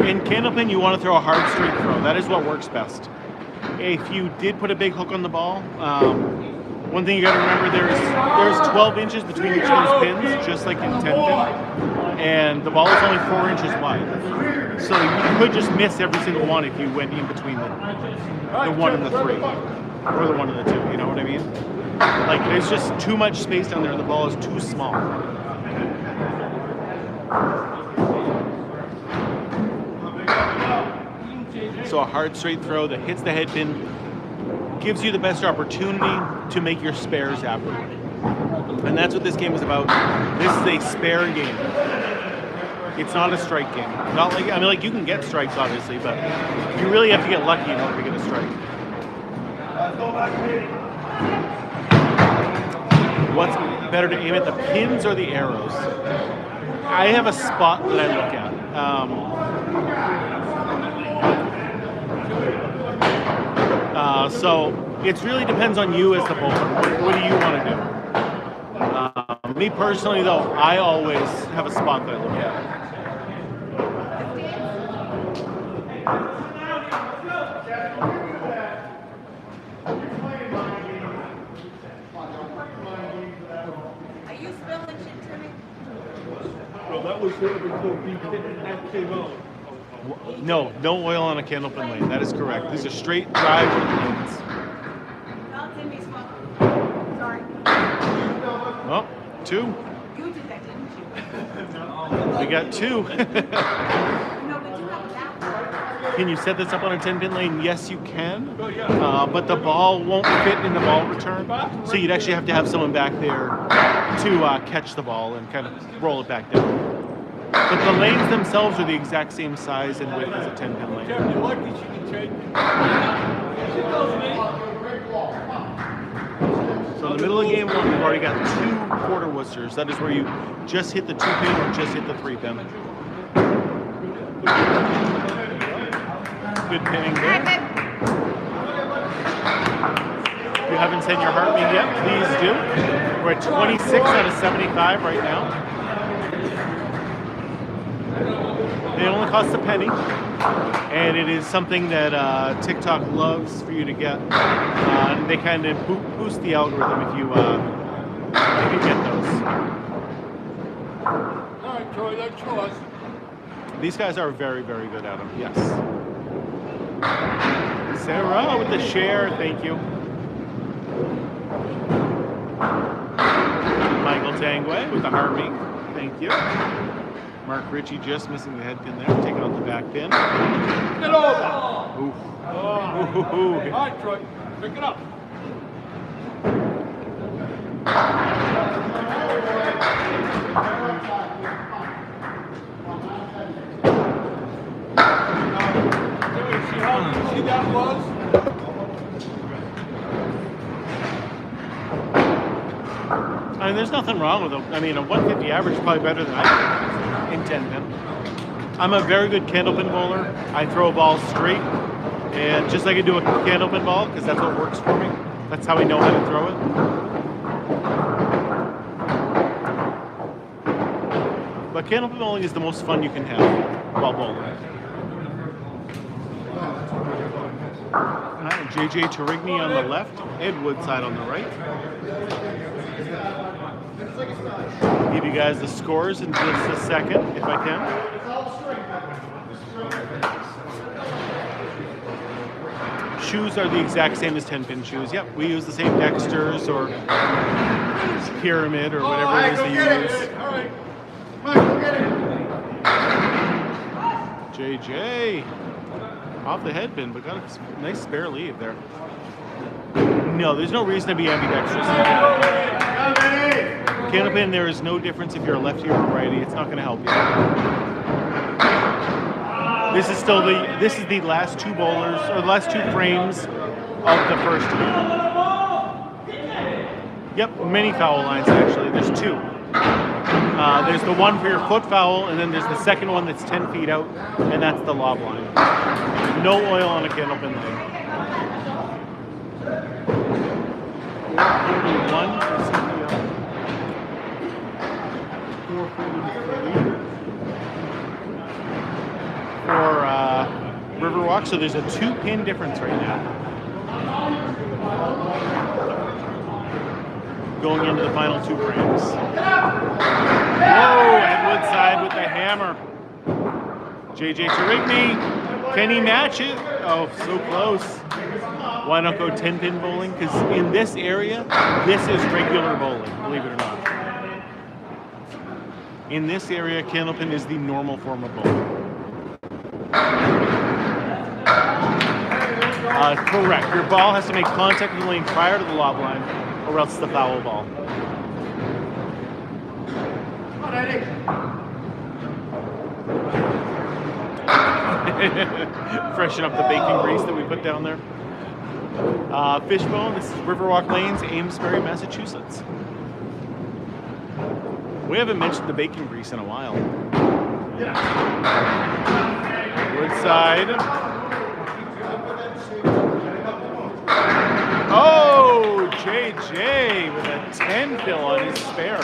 In Candlepin, you want to throw a hard straight throw. That is what works best. If you did put a big hook on the ball, one thing you got to remember, there's 12 inches between each of those pins, just like in 10-pin, and the ball is only 4 inches wide. So you could just miss every single one if you went in between the 1 and the 3, or the 1 and the 2. You know what I mean? Like, there's just too much space down there, and the ball is too small. So a hard straight throw that hits the head pin gives you the best opportunity to make your spares happen. And that's what this game is about. This is a spare game. It's not a strike game. Not like, I mean, like, you can get strikes obviously, but you really have to get lucky in order to get a strike. What's better to aim at, the pins or the arrows? I have a spot that I look at. So it really depends on you as the bowler. What do you want to do? Me personally, though, I always have a spot that I look at. Are you spilling shit to me? Well, that was sort of before that came out. No oil on a Candlepin lane. That is correct. These are straight dry wood lanes. Not Timmy's fault. Sorry. Oh, 2. You did that, didn't you? We got 2. No, but you have that one. Can you set this up on a 10-pin lane? Yes, you can. But the ball won't fit in the ball return. So you'd actually have to have someone back there to catch the ball and kind of roll it back down. But the lanes themselves are the exact same size and width as a 10-pin lane. You like this, you can change it. So in the middle of game 1, we've already got 2 quarter Worcesters. That is where you just hit the 2-pin or just hit the 3-pin. Good pinning there. If you haven't sent your heartbeat yet, please do. We're at 26 out of 75 right now. They only cost a penny, and it is something that TikTok loves for you to get. And they kind of boost the algorithm if you get those. All right, Troy, that's yours. These guys are very, very good at them. Yes. Sarah with the share, thank you. Michael Tangway with the heartbeat, thank you. Mark Ritchie just missing the head pin there, taking out the back pin. Get over. Oof. All Ooh. right, Troy. Pick it up. See how easy that was? I mean, there's nothing wrong with them. I mean, a 150 average is probably better than I do in 10 pin. I'm a very good candlepin bowler. I throw a ball straight, and just like I do a candlepin ball, because that's what works for me. That's how I know how to throw it. But candlepin bowling is the most fun you can have while bowling. JJ Torigny on the left, Ed Woodside on the right. Give you guys the scores in just a second, if I can. Shoes are the exact same as 10-pin shoes. Yep, we use the same Dexters or Pyramid or whatever it is they use. All right. Come on, go get it. JJ off the head pin, but got a nice spare lead there. No, there's no reason to be ambidextrous. Candlepin, there is no difference if you're a lefty or a righty. It's not going to help you. This is the last two bowlers, or the last two frames of the first game. Yep, many foul lines actually. There's two. There's the one for your foot foul, and then there's the second one that's 10 feet out, and that's the lob line. No oil on a candlepin line. 441 for CPL. 443 for Riverwalk. So there's a 2-pin difference right now. Going into the final two frames. Whoa, Ed Woodside with the hammer. JJ Torigny, can he match it? Oh, so close. Why not go 10-pin bowling? Because in this area, this is regular bowling, believe it or not. In this area, candlepin is the normal form of bowling. Correct. Your ball has to make contact with the lane prior to the lob line, or else it's the foul ball. Come on, Eddie. Freshen up the bacon grease that we put down there. Fishbone, this is Riverwalk Lanes, Amesbury, Massachusetts. We haven't mentioned the bacon grease in a while. Woodside. Oh, JJ with a 10 fill on his spare.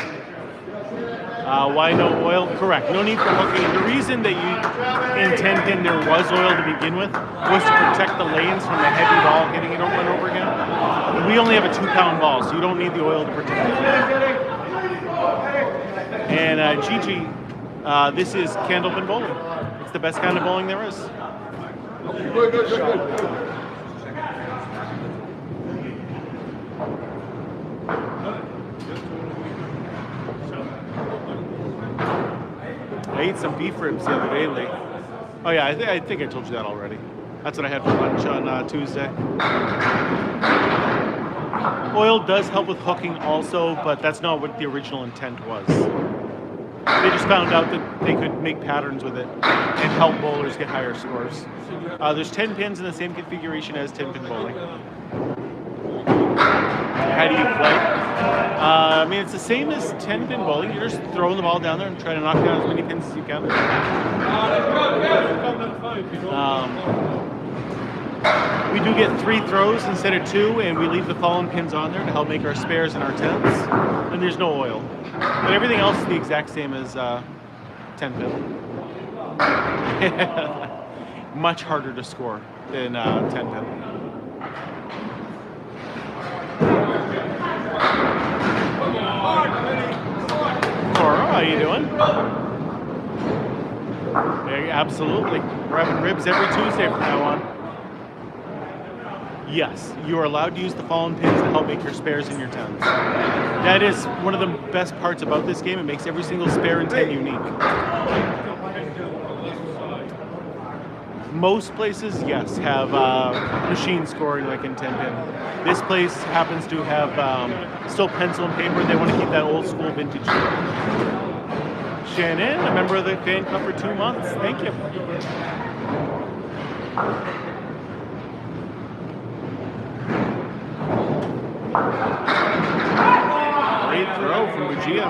Why no oil? Correct. No need for hooking. The reason that in 10-pin there was oil to begin with was to protect the lanes from the heavy ball hitting it over and over again. We only have a 2-pound ball, so you don't need the oil to protect it. And Gigi, this is candlepin bowling. It's the best kind of bowling there is. Good. I ate some beef ribs the other day, Lee. Oh yeah, I think I told you that already. That's what I had for lunch on Tuesday. Oil does help with hooking also, but that's not what the original intent was. They just found out that they could make patterns with it and help bowlers get higher scores. There's 10 pins in the same configuration as 10-pin bowling. How do you play? I mean, it's the same as 10-pin bowling. You're just throwing the ball down there and trying to knock down as many pins as you can. We do get 3 throws instead of 2, and we leave the fallen pins on there to help make our spares and our 10s. And there's no oil. But everything else is the exact same as 10-pin. Much harder to score than 10-pin. Cora, how you doing? Yeah, absolutely. We're having ribs every Tuesday from now on. Yes, you are allowed to use the fallen pins to help make your spares and your 10s. That is one of the best parts about this game. It makes every single spare and 10 unique. Most places, yes, have machine scoring like in 10-pin. This place happens to have still pencil and paper. They want to keep that old school vintage feel. Shannon, a member of the fan club for 2 months. Thank you. Great throw from Bugia.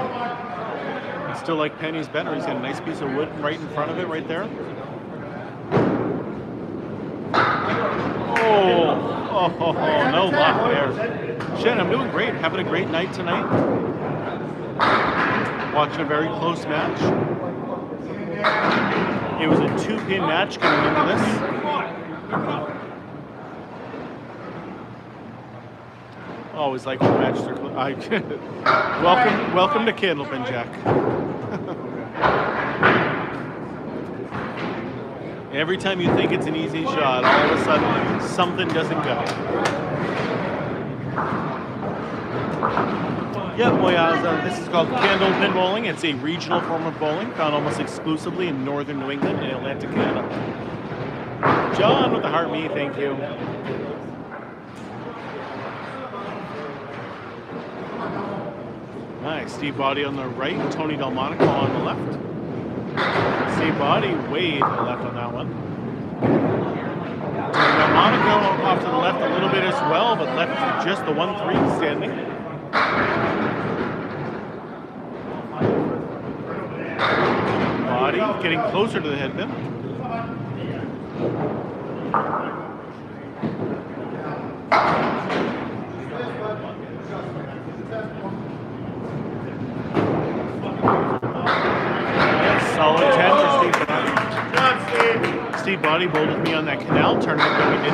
I still like Penny's better. He's got a nice piece of wood right in front of it, right there. Oh, no luck there. Shen, I'm doing great. Having a great night tonight. Watching a very close match. It was a 2-pin match coming into this. Always like when matches are close. Welcome to Candlepin Jack. Every time you think it's an easy shot, all of a sudden something doesn't go. Yeah, Moyaza, this is called Candlepin bowling. It's a regional form of bowling found almost exclusively in northern New England and Atlantic Canada. John with the heart me, thank you. Nice, Steve Body on the right, Tony Delmonico on the left. Steve Body way to the left on that one. Delmonico off to the left a little bit as well, but left just the 1-3 standing. Body getting closer to the headband. Solid 10 for Steve Body. Steve Body bowled with me on that canal tournament that we did.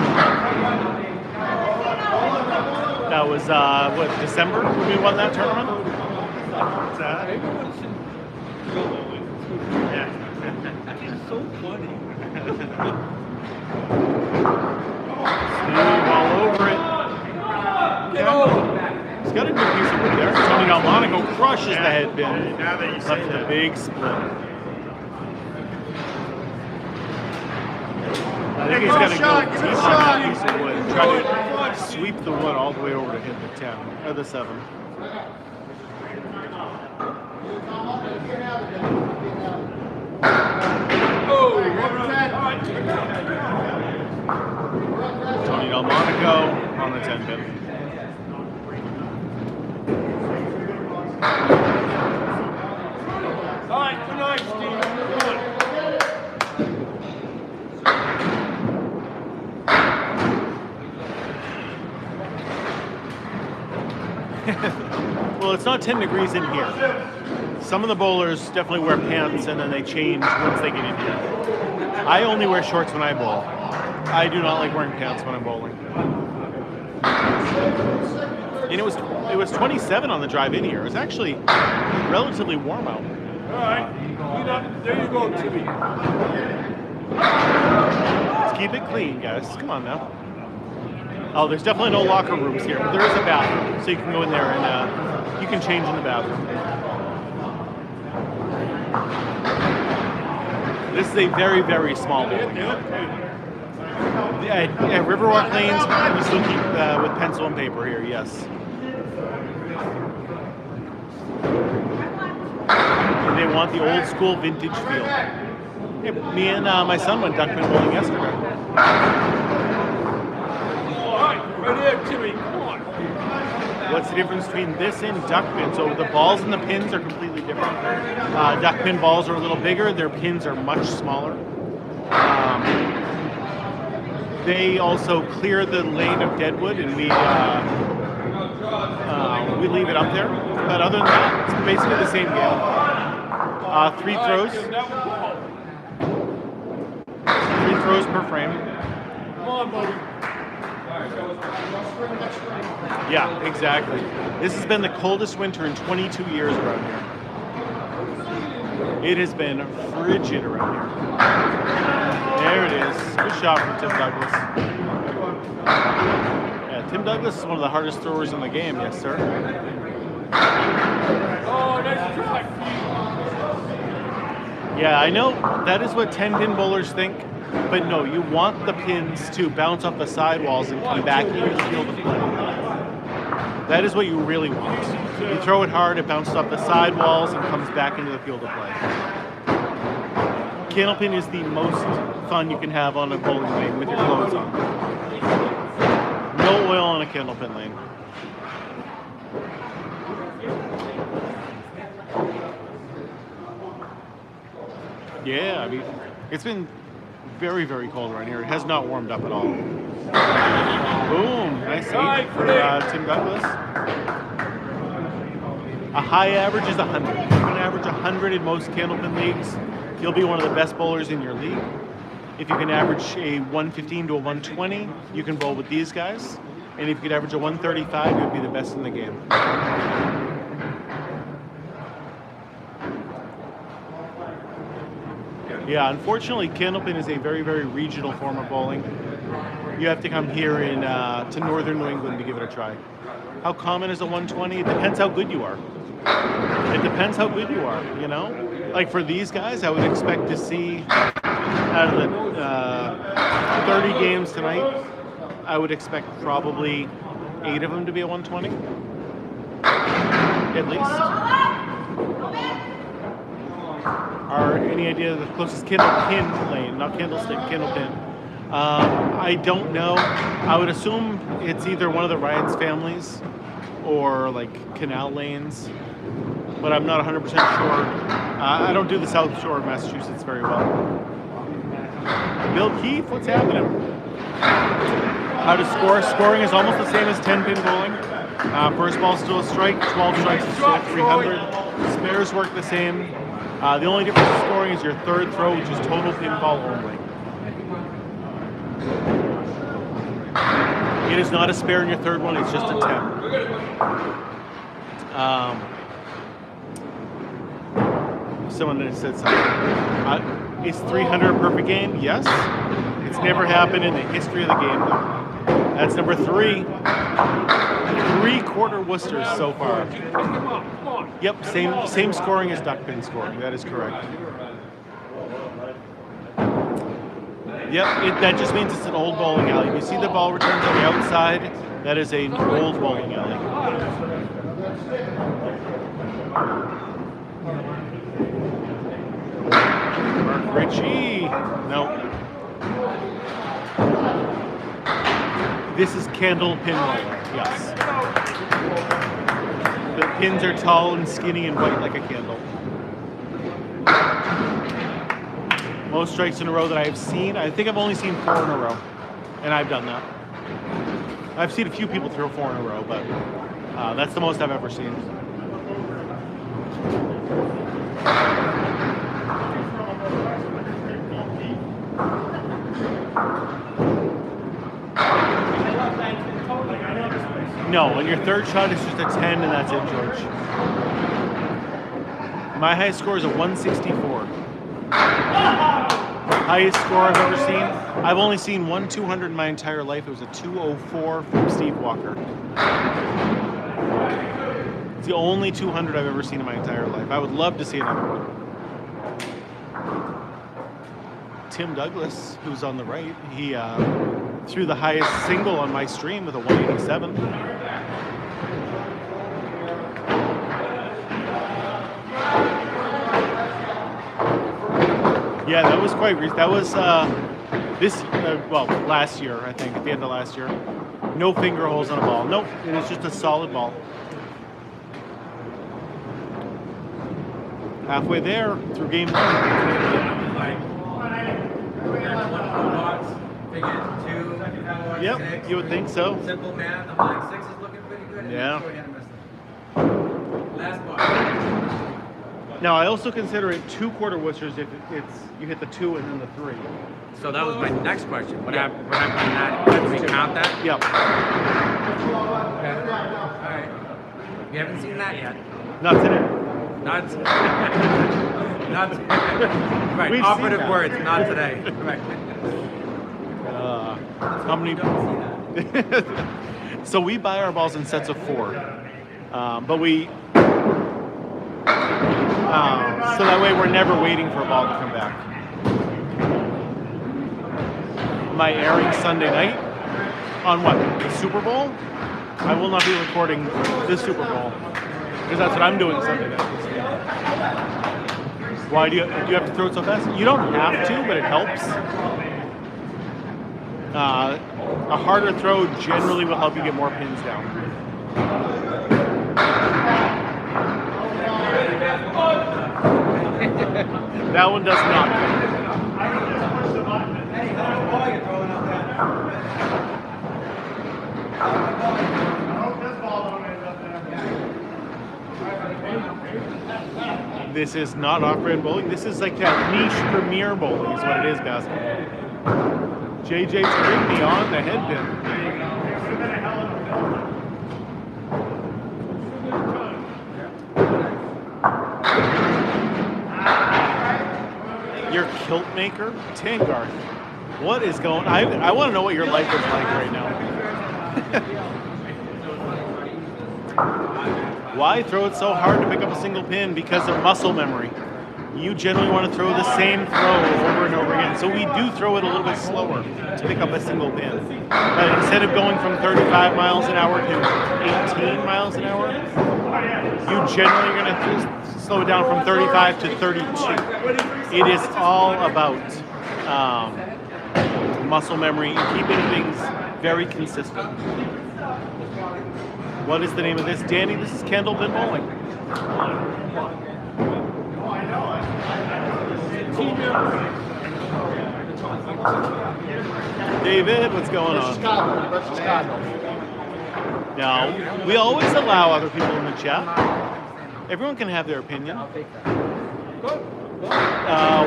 That was, what, December when we won that tournament? What's that? It's so funny. Steve all over it. He's got a good piece of wood there. Tony Delmonico crushes the headband. Left with a big split. I think he's got to go deep on that piece of wood and try to sweep the wood all the way over to hit the 10 or the 7. Tony Delmonico on the 10 pin. All right, good night, Steve. Well, it's not 10 degrees in here. Some of the bowlers definitely wear pants and then they change once they get in here. I only wear shorts when I bowl. I do not like wearing pants when I'm bowling. And it was 27 on the drive in here. It was actually relatively warm out. All right, there you go, Timmy. Let's keep it clean, guys. Come on now. Oh, there's definitely no locker rooms here, but there is a bathroom, so you can go in there and you can change in the bathroom. This is a very, very small bowling alley. At Riverwalk Lanes, we still keep with pencil and paper here, yes. And they want the old school vintage feel. Hey, me and my son went duckpin bowling yesterday. Right here, Timmy, come on. What's the difference between this and duckpin? So the balls and the pins are completely different. Duckpin balls are a little bigger. Their pins are much smaller. They also clear the lane of deadwood, and we leave it up there. But other than that, it's basically the same game. 3 throws. 3 throws per frame. Come on, buddy. Yeah, exactly. This has been the coldest winter in 22 years around here. It has been frigid around here. There it is. Good shot from Tim Douglas. Yeah, Tim Douglas is one of the hardest throwers in the game, yes, sir. Oh, nice try. Yeah, I know that is what 10-pin bowlers think. But no, you want the pins to bounce off the sidewalls and come back into the field of play. That is what you really want. You throw it hard, it bounces off the sidewalls and comes back into the field of play. Candlepin is the most fun you can have on a bowling lane with your clothes on. No oil on a candlepin lane. Yeah, I mean, it's been very, very cold around here. It has not warmed up at all. Boom, nice save for Tim Douglas. A high average is 100. You can average 100 in most candlepin leagues. You'll be one of the best bowlers in your league. If you can average a 115 to a 120, you can bowl with these guys. And if you could average a 135, you would be the best in the game. Yeah, unfortunately, candlepin is a very, very regional form of bowling. You have to come here to northern New England to give it a try. How common is a 120? It depends how good you are. It depends how good you are, you know? Like for these guys, I would expect to see out of the 30 games tonight, I would expect probably 8 of them to be a 120, at least. Are any idea of the closest candlepin lane? Not candlestick, candlepin. I don't know. I would assume it's either one of the Ryan's families or like canal lanes, but I'm not 100% sure. I don't do the South Shore of Massachusetts very well. Bill Keefe, what's happening? How to score? Scoring is almost the same as 10-pin bowling. First ball still a strike, 12 strikes is still 300. Spares work the same. The only difference in scoring is your third throw, which is total pinball only. It is not a spare in your third one, it's just a 10. Someone that said something. Is 300 a perfect game? Yes. It's never happened in the history of the game, though. That's number 3. 3/4 Worcesters so far. Yep, same scoring as duckpin scoring. That is correct. Yep, that just means it's an old bowling alley. If you see the ball returns on the outside, that is an old bowling alley. Mark Ritchie. No. This is candle pin roller. Yes. The pins are tall and skinny and white like a candle. Most strikes in a row that I have seen, I think I've only seen 4 in a row, and I've done that. I've seen a few people throw 4 in a row, but that's the most I've ever seen. No, on your third shot, it's just a 10, and that's it, George. My highest score is a 164. Highest score I've ever seen. I've only seen one 200 in my entire life. It was a 204 from Steve Walker. It's the only 200 I've ever seen in my entire life. I would love to see another one. Tim Douglas, who's on the right, he threw the highest single on my stream with a 187. Yeah, that was quite recent. That was last year, I think, at the end of last year. No finger holes on a ball. Nope, it was just a solid ball. Halfway there through game 1. Yep, you would think so. Simple math. I'm like, 6 is looking pretty good. Yeah. Last ball. Now, I also consider it 2/4 Worcesters if you hit the 2 and then the 3. So that was my next question. What happened in that? Do we count that? Yep. Okay. All right. You haven't seen that yet. Not today. Not right. We've Operative seen that. words. Not today. Right. How many? So we buy our balls in sets of 4, but we. So that way we're never waiting for a ball to come back. am I airing Sunday night on what? The Super Bowl? I will not be recording the Super Bowl because that's what I'm doing Sunday night. Why do you have to throw it so fast? You don't have to, but it helps. A harder throw generally will help you get more pins down. That one does not. This is not off-brand bowling. This is like that niche premier bowling is what it is, basketball. JJ Tarigny on the headpin. Your kilt maker, Tangarth. What is going? I want to know what your life is like right now. Why throw it so hard to pick up a single pin? Because of muscle memory. You generally want to throw the same throw over and over again. So we do throw it a little bit slower to pick up a single pin. But instead of going from 35 miles an hour to 18 miles an hour, you generally are going to slow it down from 35 to 32. It is all about muscle memory and keeping things very consistent. What is the name of this? Danny, this is Candlepin Bowling. David, what's going on? Now, we always allow other people in the chat. Everyone can have their opinion.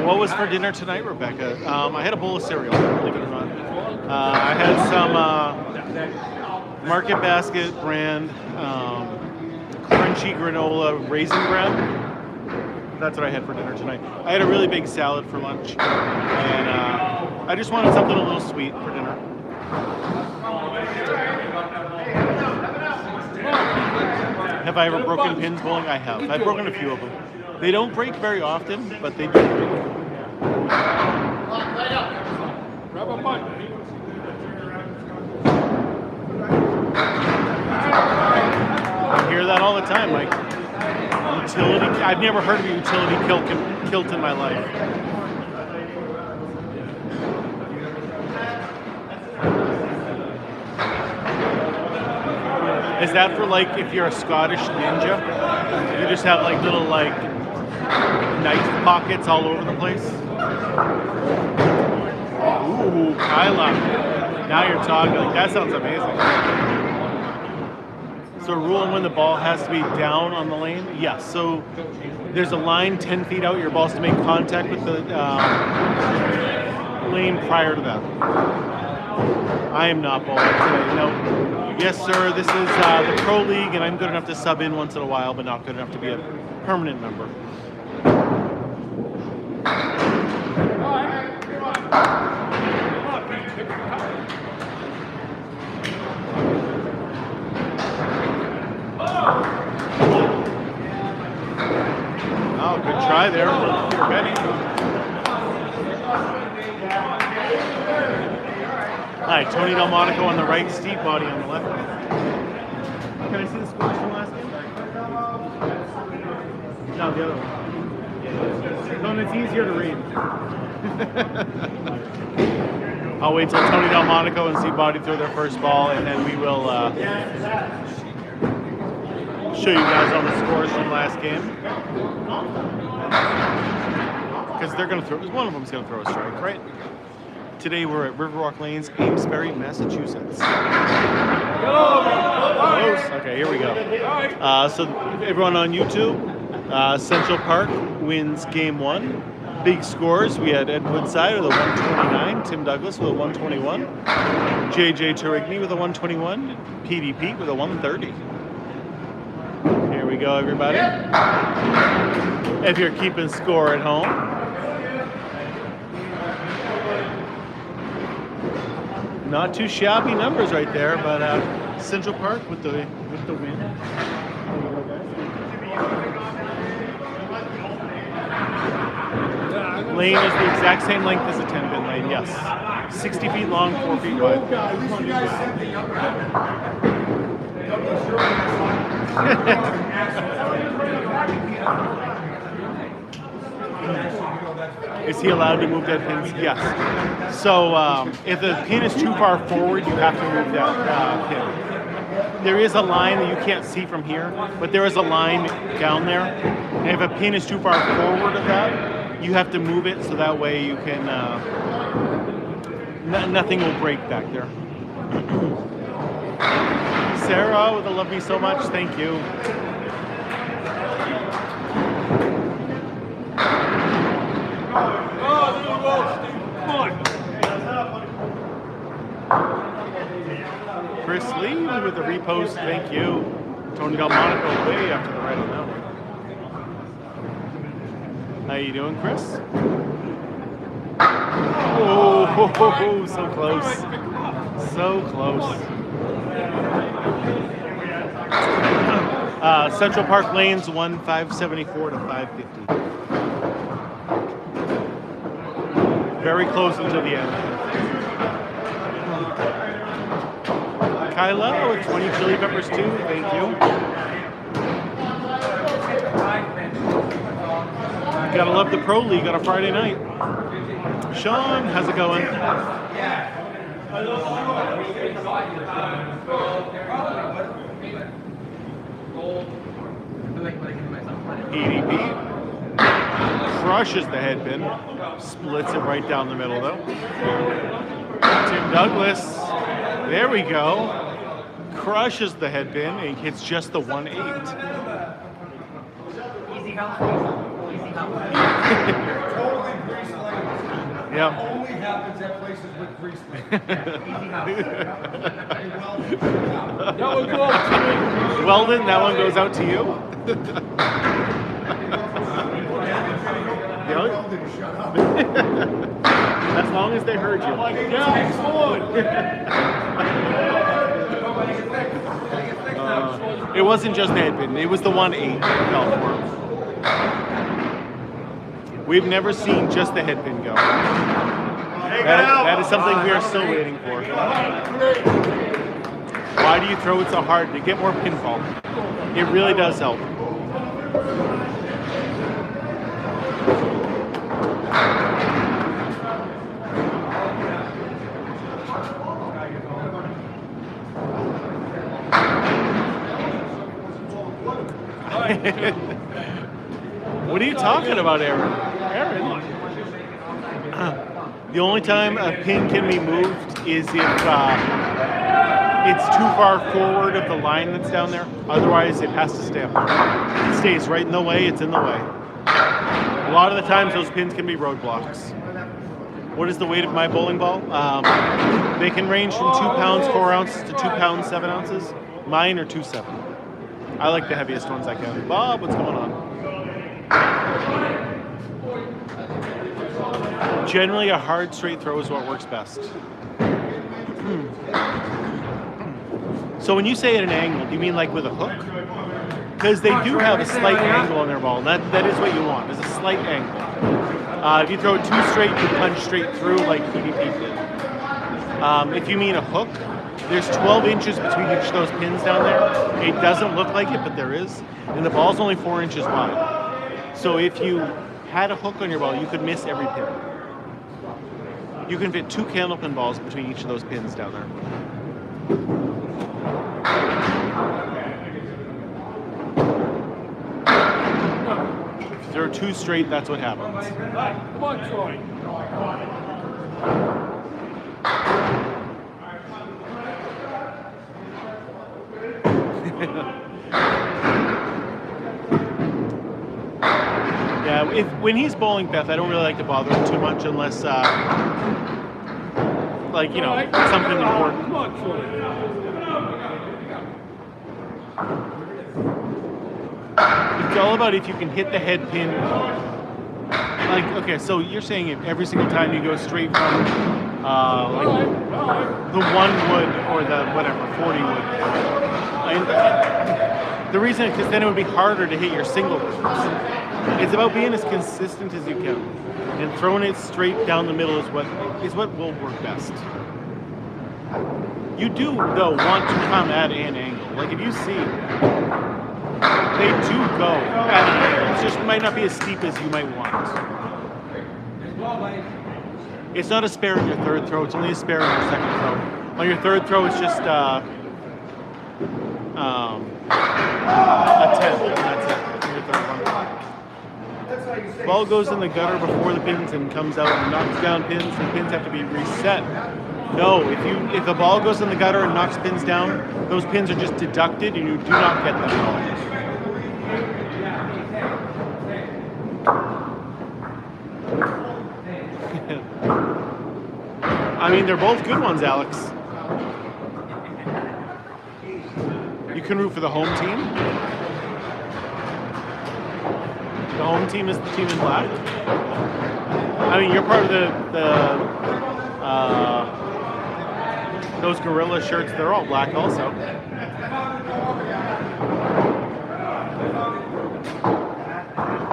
What was for dinner tonight, Rebecca? I had a bowl of cereal, believe it or not. I had some Market Basket brand crunchy granola raisin bread. That's what I had for dinner tonight. I had a really big salad for lunch, and I just wanted something a little sweet for dinner. Have I ever broken pins bowling? I have. I've broken a few of them. They don't break very often, but they do break. I hear that all the time, Mike. Utility. I've never heard of a utility kilt in my life. Is that for like if you're a Scottish ninja? You just have like little like knife pockets all over the place? Ooh, Kyla. Now you're talking. That sounds amazing. So rule when the ball has to be down on the lane? Yes. So there's a line 10 feet out. Your ball's to make contact with the lane prior to that. I am not bowling today. No. Yes, sir. This is the Pro League, and I'm good enough to sub in once in a while, but not good enough to be a permanent member. Oh, good try there for Benny. All right, Tony Delmonico on the right, Steve Body on the left. Can I see the scores from last game? No, the other one. No, it's easier to read. I'll wait till Tony Delmonico and Steve Body throw their first ball, and then we will show you guys all the scores from last game. Because they're going to throw, one of them's going to throw a strike, right? Today we're at Riverwalk Lanes, Amesbury, Massachusetts. Close. Okay, here we go. So everyone on YouTube, Central Park wins game 1. Big scores, we had Ed Woodside with a 129, Tim Douglas with a 121, JJ Tarigny with a 121, PD Pete with a 130. Here we go, everybody. If you're keeping score at home. Not too shabby numbers right there, but Central Park with the win. There you go, guys. Lane is the exact same length as a 10-pin lane, yes. 60 feet long, 4 feet wide. At least you guys sent the younger Is he allowed to move dead pins? Yes. So if the pin is too far forward, you have to move that pin. There is a line that you can't see from here, but there is a line down there. And if a pin is too far forward of that, you have to move it so that way you can, nothing will break back there. Sarah with a love me so much, thank you. Chris Lee with the repost, thank you. Tony Delmonico way after the right now. How you doing, Chris? Oh, so close. So close. Central Park Lanes, 574 to 550. Very close until the end. Kyla with 20 chili peppers too, thank you. Gotta love the Pro League on a Friday night. Sean, how's it going? EDP crushes the headpin, splits it right down the middle though. Tim Douglas, there we go. Crushes the headpin and hits just the 1/8. Easy help. Easy help. Totally grease lightning. Yeah. Only happens at places with grease Weldon, that one goes out to you. Shut up. As long as they heard you. It wasn't just the headpin, it was the 1/8 that fell for him. We've never seen just the headpin go. That is something we are still waiting for. Why do you throw it so hard? To get more pinfall. It really does help. What are you talking about, Aaron? Aaron? The only time a pin can be moved is if it's too far forward of the line that's down there. Otherwise, it has to stay up there. It stays right in the way, it's in the way. A lot of the times, those pins can be roadblocks. What is the weight of my bowling ball? They can range from 2 pounds, 4 ounces to 2 pounds, 7 ounces. Mine are 2.7. I like the heaviest ones I can. Bob, what's going on? Generally, a hard straight throw is what works best. So when you say at an angle, do you mean like with a hook? Because they do have a slight angle on their ball. That is what you want, is a slight angle. If you throw it too straight, you punch straight through like PvP did. If you mean a hook, there's 12 inches between each of those pins down there. It doesn't look like it, but there is. And the ball's only 4 inches wide. So if you had a hook on your ball, you could miss every pin. You can fit 2 candlepin balls between each of those pins down there. If you throw 2 straight, that's what happens. Come on, Troy. Yeah, when he's bowling Beth, I don't really like to bother him too much unless, like, you know, something important. Come on, Troy. It's all about if you can hit the head pin. Like, okay, so you're saying if every single time you go straight from, like, the 1 wood or the whatever, 40 wood. And the reason is because then it would be harder to hit your single woods. It's about being as consistent as you can, and throwing it straight down the middle is what will work best. You do though want to come at an angle. Like if you see, they do go at an angle. It just might not be as steep as you might want. It's not a spare in your third throw. It's only a spare in your second throw. On your third throw, it's just a 10, and that's it. Your third one. Ball goes in the gutter before the pins and comes out and knocks down pins. The pins have to be reset. No, if the ball goes in the gutter and knocks pins down, those pins are just deducted and you do not get them at all. I mean, they're both good ones, Alex. You can root for the home team. The home team is the team in black. I mean, you're part of those gorilla shirts. They're all black also.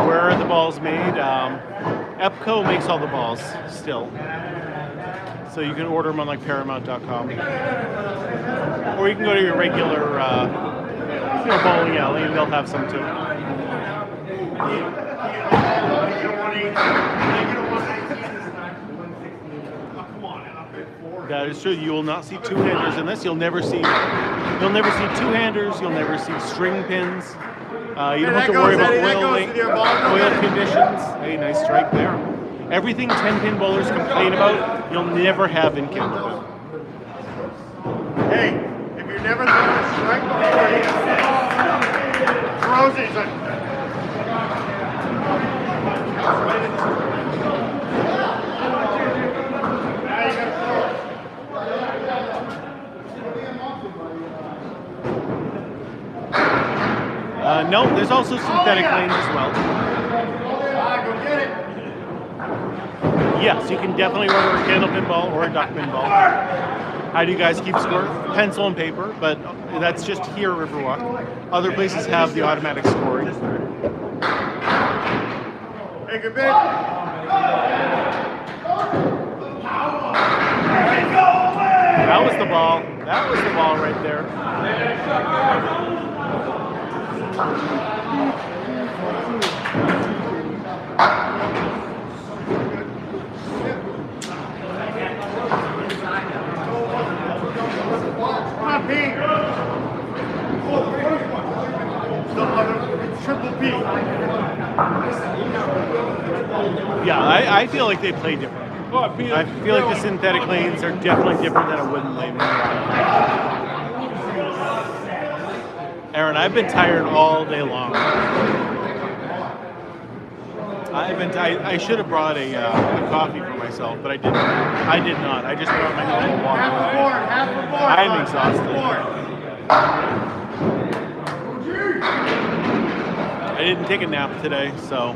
Where are the balls made? Epco makes all the balls still. So you can order them on like Paramount.com. Or you can go to your regular bowling alley and they'll have some too. That is true. You will not see two-handers in this. You'll never see two-handers. You'll never see string pins. You don't have to worry about oil conditions. Hey, nice strike there. Everything 10-pin bowlers complain about, you'll never have in Canada. Hey, if you're never throwing a strike before he throws it, he's like, now you gotta throw it. No, there's also synthetic lanes as well. Go get it. Yes, you can definitely order a candle pin ball or a duck pin ball. How do you guys keep score? Pencil and paper, but that's just here at Riverwalk. Other places have the automatic scoring. Hey, good bit. That was the ball. That was the ball right there. Come on, Pete. Oh, the first one. It's triple P. Yeah, I feel like they play different. I feel like the synthetic lanes are definitely different than a wooden lane. Aaron, I've been tired all day long. I should have brought a coffee for myself, but I didn't. I did not. I just brought my normal water. Half a board. I'm exhausted. I didn't take a nap today, so.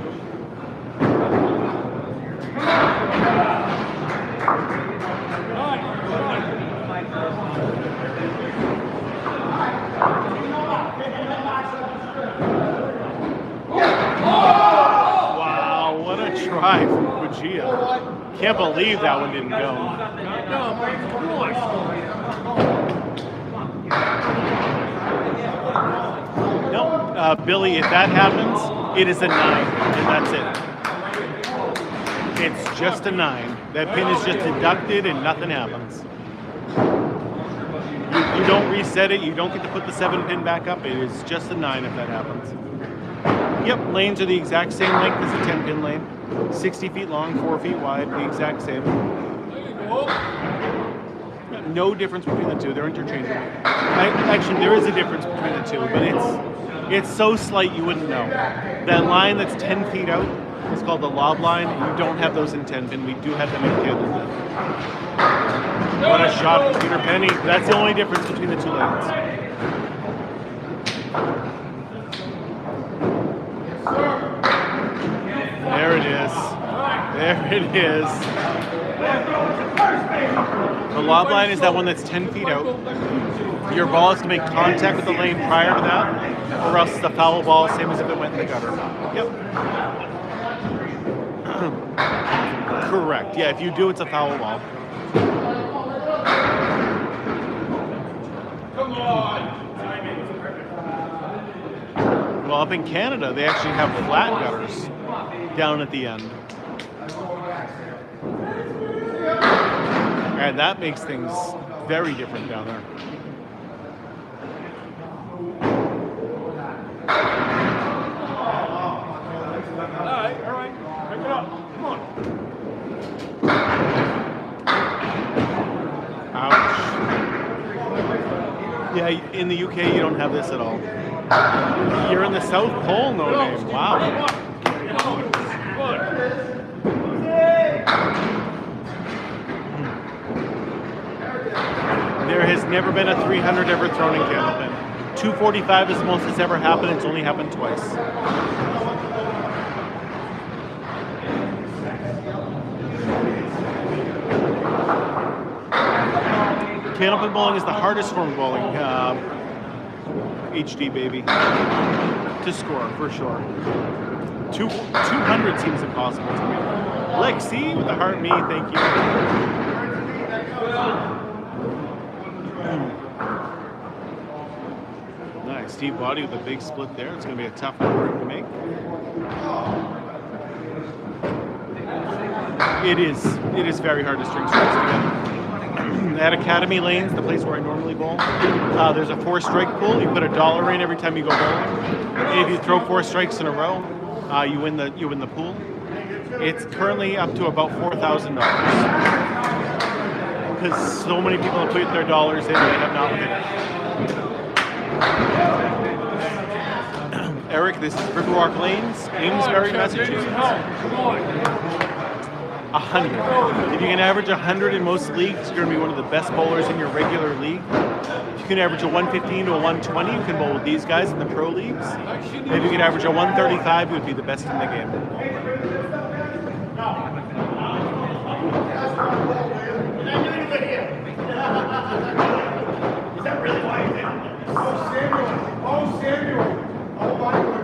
Wow, what a try from Bujia. Can't believe that one didn't go. No, Billy, if that happens, it is a 9, and that's it. It's just a 9. That pin is just deducted and nothing happens. You don't reset it, you don't get to put the 7 pin back up, it is just a 9 if that happens. Yep, lanes are the exact same length as a 10 pin lane. 60 feet long, 4 feet wide, the exact same. No difference between the two, they're interchangeable. Actually, there is a difference between the two, but it's so slight you wouldn't know. That line that's 10 feet out is called the lob line. You don't have those in 10 pin, we do have them in candle pin. What a shot from Peter Penny. That's the only difference between the two lanes. There it is. There it is. The lob line is that one that's 10 feet out. Your ball is to make contact with the lane prior to that, or else it's a foul ball, same as if it went in the gutter. Yep. Correct. Yeah, if you do, it's a foul ball. Well, up in Canada, they actually have flat gutters down at the end. And that makes things very different down there. All right. Pick it up. Come on. Ouch. Yeah, in the UK, you don't have this at all. You're in the South Pole, no name. Wow. There has never been a 300 ever thrown in Candlepin. 245 is the most that's ever happened. It's only happened twice. Candlepin bowling is the hardest form of bowling. HD baby. To score, for sure. 200 seems impossible to me. Lexi with the heart me, thank you. Nice, deep body with a big split there. It's going to be a tough one to make. It is very hard to string strikes together. At Academy Lanes, the place where I normally bowl, there's a 4-strike pool. You put $1 in every time you go bowling. And if you throw 4 strikes in a row, you win the pool. It's currently up to about $4,000 because so many people have put their dollars in and they have not won. Eric, this is Riverwalk Lanes, Amesbury, Massachusetts. 100. If you can average 100 in most leagues, you're going to be one of the best bowlers in your regular league. If you can average a 115 to a 120, you can bowl with these guys in the pro leagues. If you can average a 135, you would be the best in the game. Is that really why you did it? Oh, Samuel. Oh, Samuel. Oh, my goodness.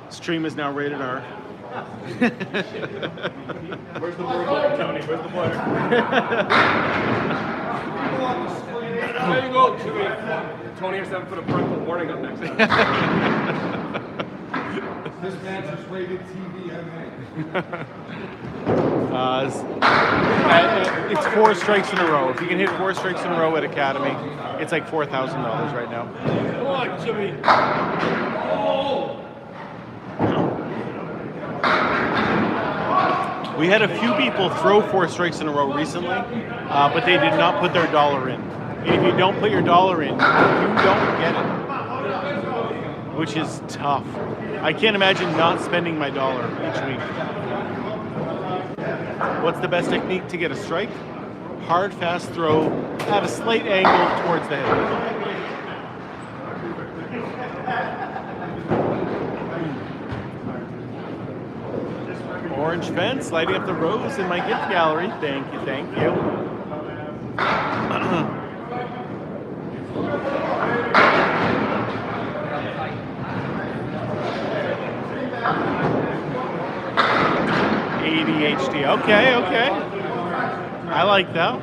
Stream is now rated R. Where's the word, Tony? Where's the word? There you go, Jimmy. Tony has to put a parental warning up next time. This match is rated TV, It's 4 strikes in a row. If you can hit 4 strikes in a row at Academy, it's like $4,000 right now. Come on, Jimmy. We had a few people throw 4 strikes in a row recently, but they did not put their dollar in. And if you don't put your dollar in, you don't get it, which is tough. I can't imagine not spending my dollar each week. What's the best technique to get a strike? Hard, fast throw at a slight angle towards the head. Orange fence, lighting up the rows in my gift gallery. Thank you, thank you. ADHD. Okay, okay. I like that.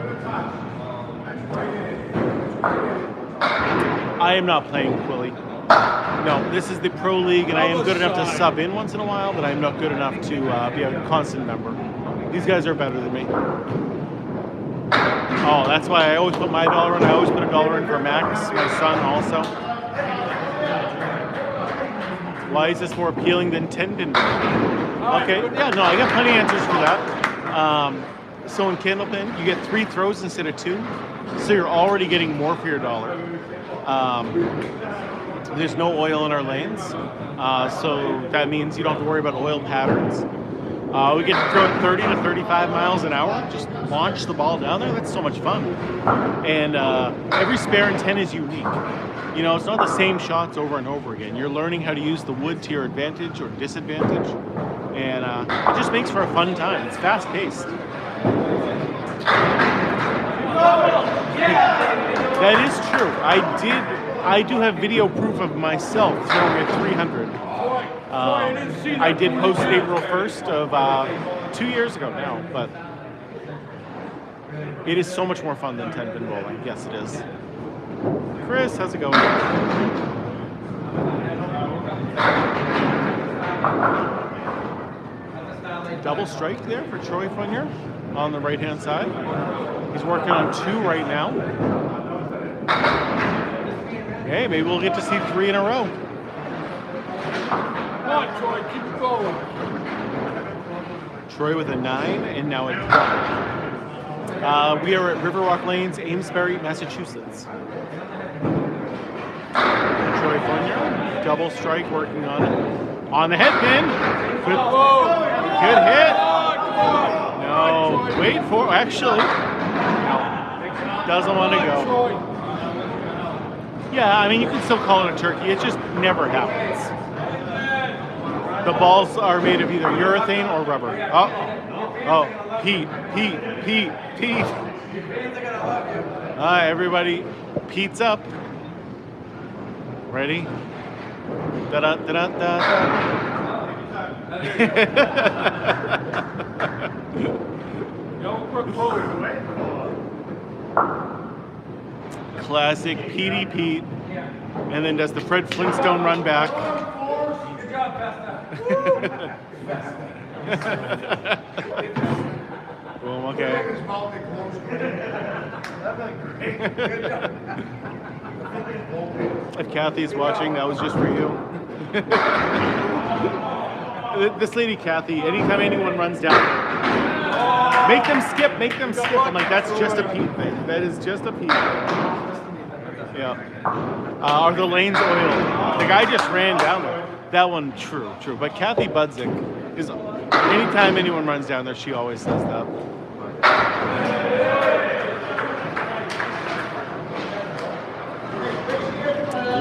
I am not playing Quilly. No, this is the pro league, and I am good enough to sub in once in a while, but I'm not good enough to be a constant member. These guys are better than me. Oh, that's why I always put my dollar in. I always put $1 in for Max, my son also. Why is this more appealing than Tendon? Okay, yeah, no, I got plenty of answers for that. So in Candlepin, you get 3 throws instead of 2, so you're already getting more for your dollar. There's no oil in our lanes, so that means you don't have to worry about oil patterns. We get to throw it 30 to 35 miles an hour, just launch the ball down there. That's so much fun. And every spare and 10 is unique. You know, it's not the same shots over and over again. You're learning how to use the wood to your advantage or disadvantage, and it just makes for a fun time. It's fast-paced. That is true. I do have video proof of myself throwing a 300. I did post April 1st of 2 years ago now, but it is so much more fun than 10-pin bowling. Yes, it is. Chris, how's it going? Double strike there for Troy Funnier on the right-hand side. He's working on 2 right now. Hey, maybe we'll get to see 3 in a row. Come on, Troy, keep it going. Troy with a 9 and now a 12. We are at Riverwalk Lanes, Amesbury, Massachusetts. Troy Funnier, double strike, working on it. On the head pin. Good hit. No, wait for, actually. Doesn't want to go. Yeah, I mean, you can still call it a turkey. It just never happens. The balls are made of either urethane or rubber. Oh, Pete. Everybody, Pete's up. Ready? Da-da-da-da-da. Classic Petey Pete, and then does the Fred Flintstone run back. Good job, Boom, okay. If Kathy's watching, that was just for you. This lady Kathy, anytime anyone runs down, make them skip. I'm like, that's just a Pete thing. That is just a Pete thing. Yeah. Are the lanes oiled? The guy just ran down there. That one, true. But Kathy Budzik is, anytime anyone runs down there, she always says that.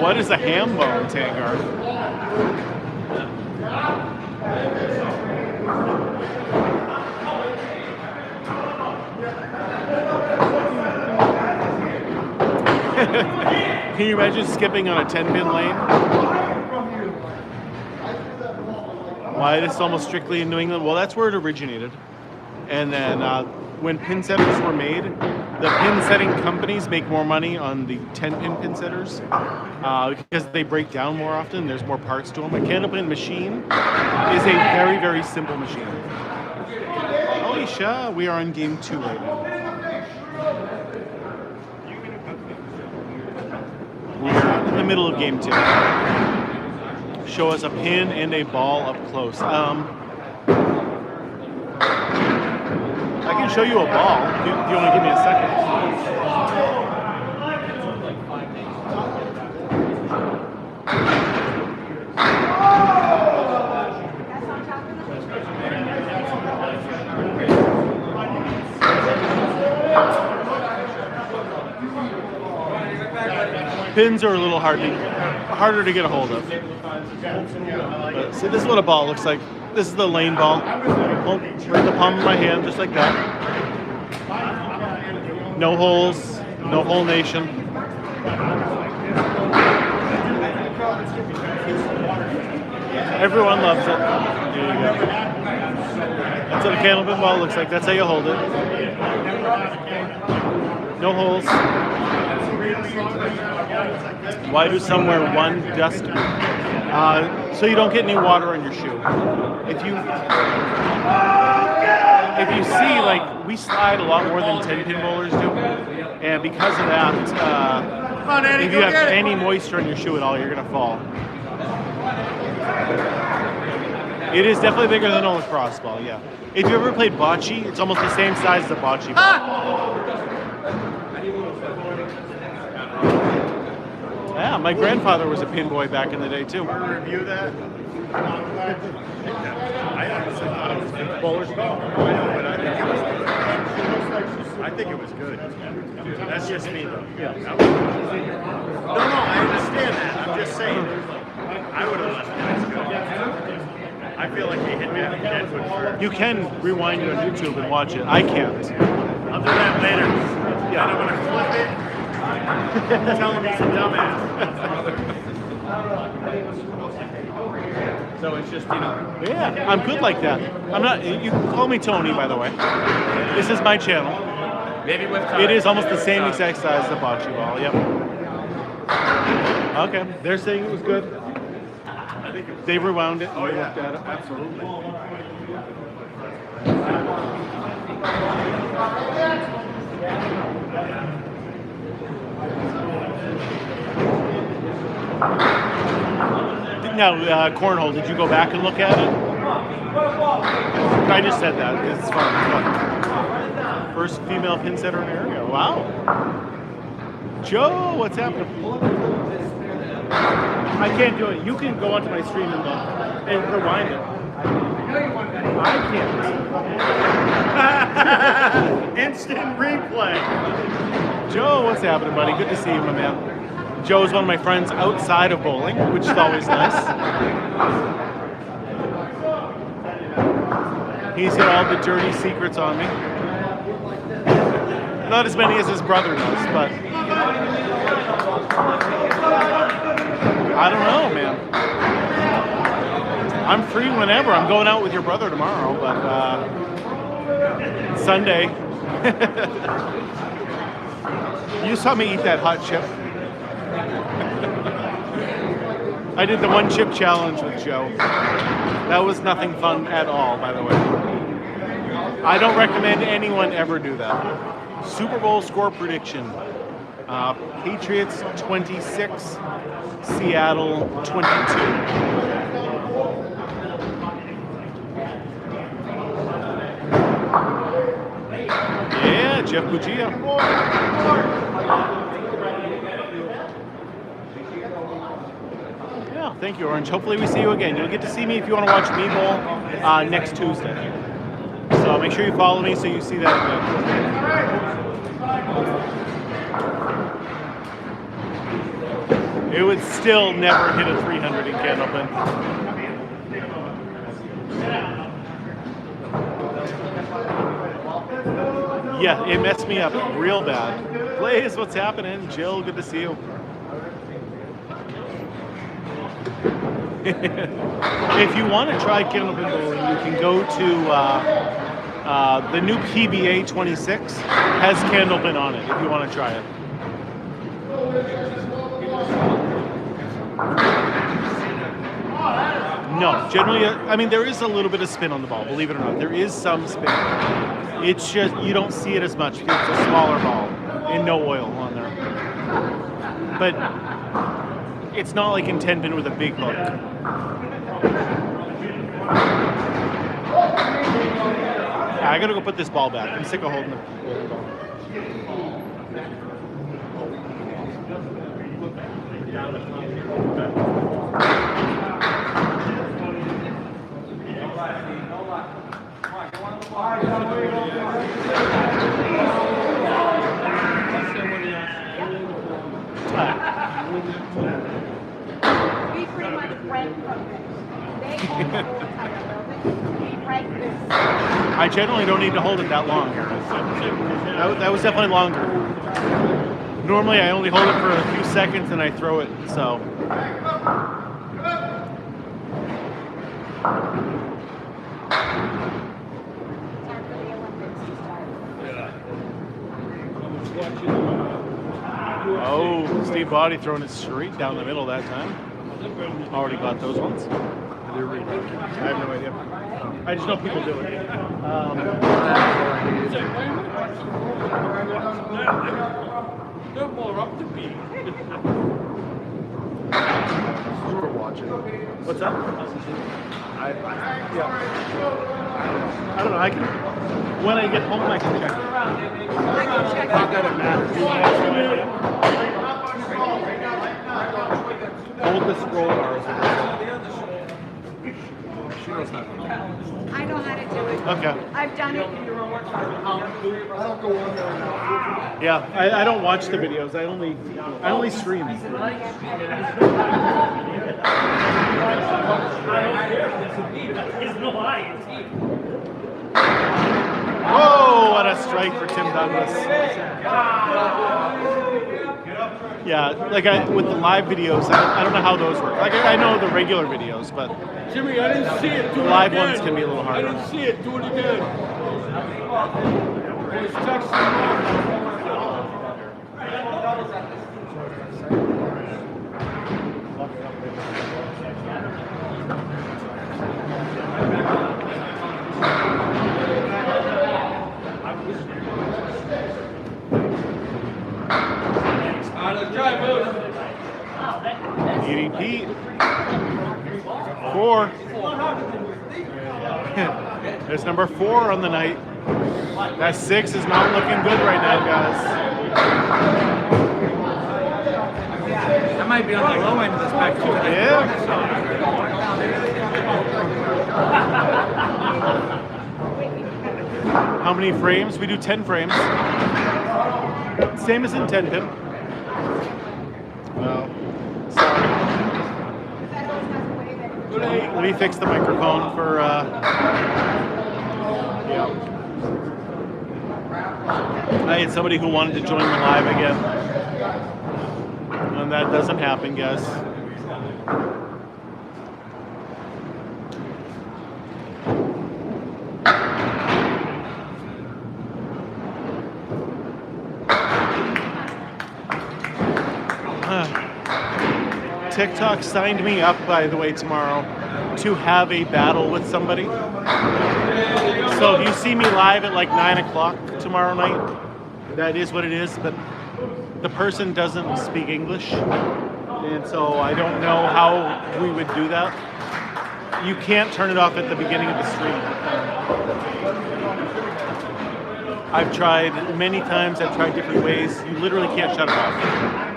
What is a ham bone, Tangar? Can you imagine skipping on a 10-pin lane? Why is this almost strictly in New England? Well, that's where it originated. And then when pin setters were made, the pin setting companies make more money on the 10-pin pin setters because they break down more often. There's more parts to them. A candlepin machine is a very, very simple machine. Alicia, we are on game 2 right now. We're in the middle of game 2. Show us a pin and a ball up close. I can show you a ball. Do you want to give me a second? Pins are a little harder to get a hold of. But see, this is what a ball looks like. This is the lane ball. Hold right in the palm of my hand, just like that. No holes, no hole nation. Everyone loves it. There you go. That's what a candlepin ball looks like. That's how you hold it. No holes. Why do some wear one dust? So you don't get any water on your shoe. If you see, like, we slide a lot more than 10-pin bowlers do, and because of that, if you have any moisture on your shoe at all, you're gonna fall. It is definitely bigger than a lacrosse ball, yeah. If you ever played bocce, it's almost the same size as a bocce ball. Yeah, my grandfather was a pin boy back in the day too. Want to review that? I honestly thought it was good. Bowler's ball. I know, but I think it was good. That's just me though. Yeah. No, I understand that. I'm just saying. I would have left it as good. I I feel like they hit me on the head with first. You can rewind it on YouTube and watch it. I can't. I'll do that later. Yeah. And I'm gonna flip it. Tell him he's a dumbass. So it's just, Yeah, I'm good like that. I'm not. You can call me Tony, by the way. This is my channel. Maybe with time. It is almost the same exact size as the bocce ball. Yep. Okay, they're saying it was good. They rewound it and they looked at it. Absolutely. Now, cornhole, did you go back and look at it? I just said that because it's fun. First female pin setter in the area. Wow. Joe, what's happening? I can't do it. You can go onto my stream and look and rewind it. I can't. Instant replay. Joe, what's happening, buddy? Good to see you, my man. Joe's one of my friends outside of bowling, which is always nice. He's got all the dirty secrets on me. Not as many as his brother does, but I don't know, man. I'm free whenever. I'm going out with your brother tomorrow, but Sunday. You saw me eat that hot chip. I did the one chip challenge with Joe. That was nothing fun at all, by the way. I don't recommend anyone ever do that. Super Bowl score prediction. Patriots 26, Seattle 22. Yeah, Jeff Bugia. Yeah, thank you, Orange. Hopefully we see you again. You'll get to see me if you want to watch me bowl next Tuesday. So make sure you follow me so you see that again. It would still never hit a 300 in Candlepin. Yeah, it messed me up real bad. Blaze, what's happening? Jill, good to see you. If you want to try Candlepin bowling, you can go to the new PBA 26 has Candlepin on it if you want to try it. No, generally, I mean, there is a little bit of spin on the ball, believe it or not. There is some spin. It's just, you don't see it as much because it's a smaller ball and no oil on there. But it's not like in 10 pin with a big hook. I gotta go put this ball back. I'm sick of holding the ball. We pretty much went from this. They hold the whole entire building. We break this. I generally don't need to hold it that long. That was definitely longer. Normally I only hold it for a few seconds and I throw it, so. Time for the Olympics to start. Oh, Steve Body throwing it straight down the middle that time. Already got those ones. I have no idea. I just know people do it. They're more up to beat. We're watching. What's up? Yeah. I don't know. I can. When I get home, I can check. I can check Not that it matters. Hold the scroll bars. She knows how to do it. I know how to do it. Okay. I've done it. I don't go on there now. Yeah, I don't watch the videos. I only stream. I don't care if it's a beat. There's no eye. It's heat. Whoa, what a strike for Tim Douglas. Yeah, like with the live videos, I don't know how those work. Like I know the regular videos, but Jimmy, I didn't see it. Do the it live again. ones can be a little I harder. didn't see it. Do it again. It's texting let's try it, EDP. 4. There's number 4 on the night. That 6 is not looking good right now, guys. That might be on the low end of the spectrum. Yeah. How many frames? We do 10 frames. Same as in 10 pip. Well, sorry. Let me fix the microphone for, yeah. I had somebody who wanted to join the live again. And that doesn't happen, guys. TikTok signed me up, by the way, tomorrow to have a battle with somebody. So if you see me live at like 9 o'clock tomorrow night, that is what it is, but the person doesn't speak English, and so I don't know how we would do that. You can't turn it off at the beginning of the stream. I've tried many times, I've tried different ways. You literally can't shut it off.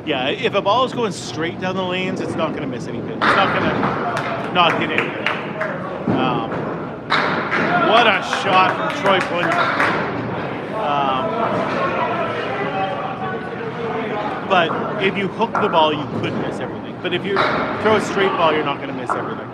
Yeah, if a ball is going straight down the lanes, it's not going to miss anything. It's not going to not hit anything. What a shot from Troy Bunyan. But if you hook the ball, you could miss everything. But if you throw a straight ball, you're not going to miss everything.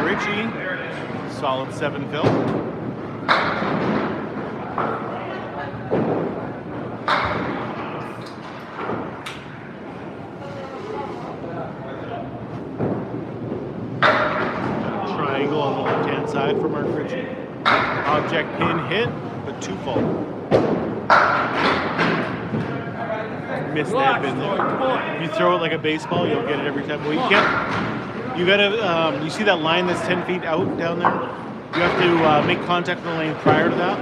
Richie, solid 7 fill. Triangle on the left-hand side for Mark Richie. Object pin hit, but 2 full. Missed that pin there. If you throw it like a baseball, you'll get it every time. Well, you can't. You gotta, you see that line that's 10 feet out down there? You have to make contact with the lane prior to that,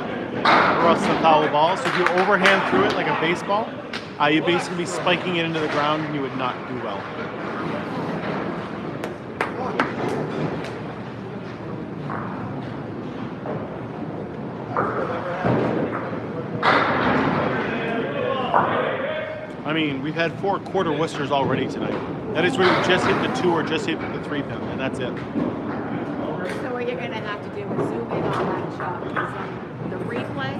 or else it's a foul ball. So if you overhand through it like a baseball, you'd basically be spiking it into the ground and you would not do well. I mean, we've had 4 quarter Worcesters already tonight. That is where you just hit the 2 or just hit the 3 pin, and that's it. So what you're gonna have to do is zoom in on that shot, because the replay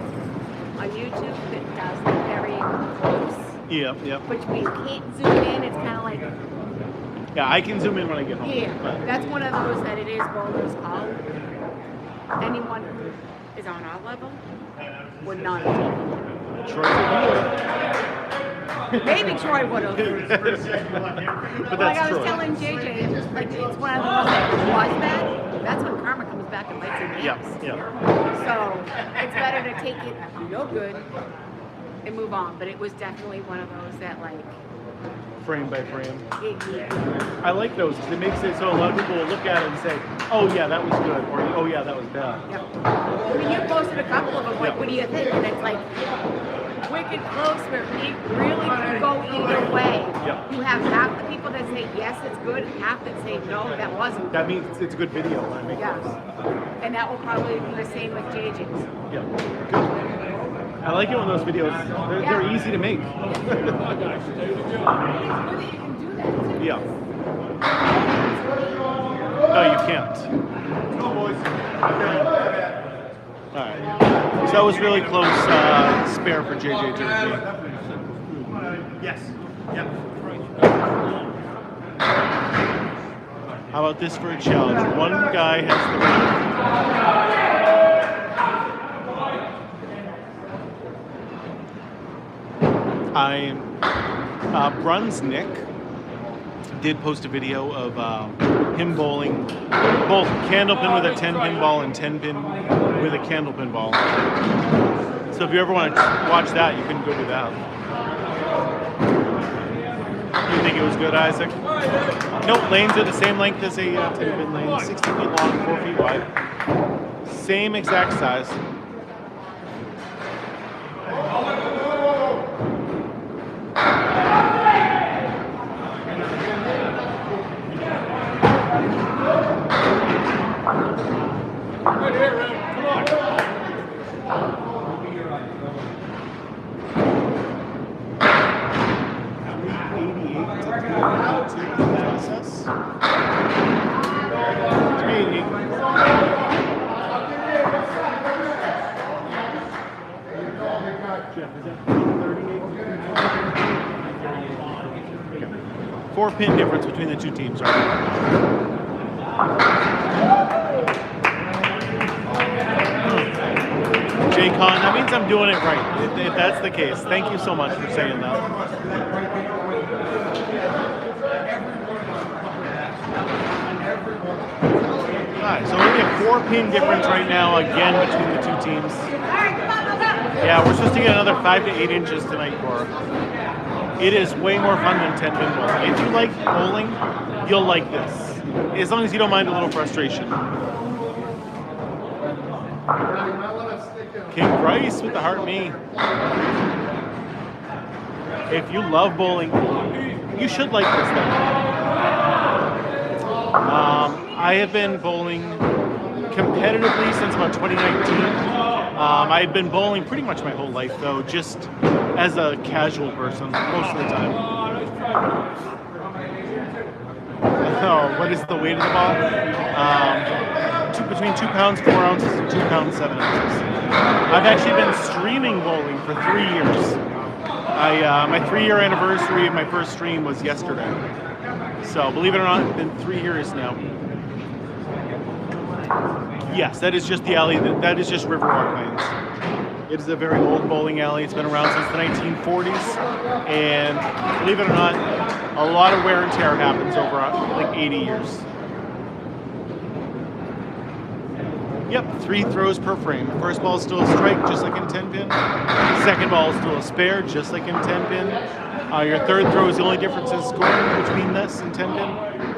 on YouTube that does look very close. Yeah. Which we can't zoom in. It's kind of like, Yeah, I can zoom in when I get home. yeah, but- that's one of those that it is bowler's call. Anyone who is on our level would not have taken it. Troy would Maybe Troy would have. But Like that's I was Troy. telling JJ, like it's one of the ones that was bad. That's when karma comes back and bites you in the ass. Yeah. So it's better to take it no good and move on. But it was definitely one of those that like Frame by frame. it I like those because it makes it so a lot of people will look at it and say, oh yeah, that was good, or oh yeah, that was bad. Yep. I mean, you posted a couple of them. Like, what do you think? And it's like wicked close, where it really could go either way. Yep. You have half the people that say yes, it's good, and half that say no, that wasn't. That means it's a good video when I make Yes. those. And that will probably be the same with JJ's. Yeah. Good. I like it when those videos, they're easy to make. It's good that you can do that too. Yeah. No, you can't. Go, boys. All right. So that was really close spare for JJ Turkey. Yes. Yep. How about this for a challenge? One guy has the Brunsnick did post a video of him bowling both candlepin with a 10-pin ball and 10-pin with a candlepin ball. So if you ever want to watch that, you can go do that. You think it was good, Isaac? Nope, lanes are the same length as a 10-pin lane, 60 feet long, 4 feet wide. Same exact size. Four-pin difference between the two teams right now. J-Con, that means I'm doing it right, if that's the case. Thank you so much for saying that. Alright, so only a 4-pin difference right now, again, between the two teams. Yeah, we're supposed to get another 5 to 8 inches tonight, Cora. It is way more fun than 10-pin bowling. If you like bowling, you'll like this. As long as you don't mind a little frustration. King Bryce with the heart me. If you love bowling, you should like this thing. I have been bowling competitively since about 2019. I've been bowling pretty much my whole life, though, just as a casual person most of the time. Oh, what is the weight of the ball? Between 2 pounds 4 ounces and 2 pounds 7 ounces. I've actually been streaming bowling for 3 years. My 3-year anniversary of my first stream was yesterday. So believe it or not, it's been 3 years now. Yes, that is just the alley. That is just Riverwalk Lanes. It is a very old bowling alley. It's been around since the 1940s, and believe it or not, a lot of wear and tear happens over like 80 years. Yep, 3 throws per frame. First ball is still a strike, just like in 10-pin. Second ball is still a spare, just like in 10-pin. Your third throw is the only difference in scoring between this and 10-pin,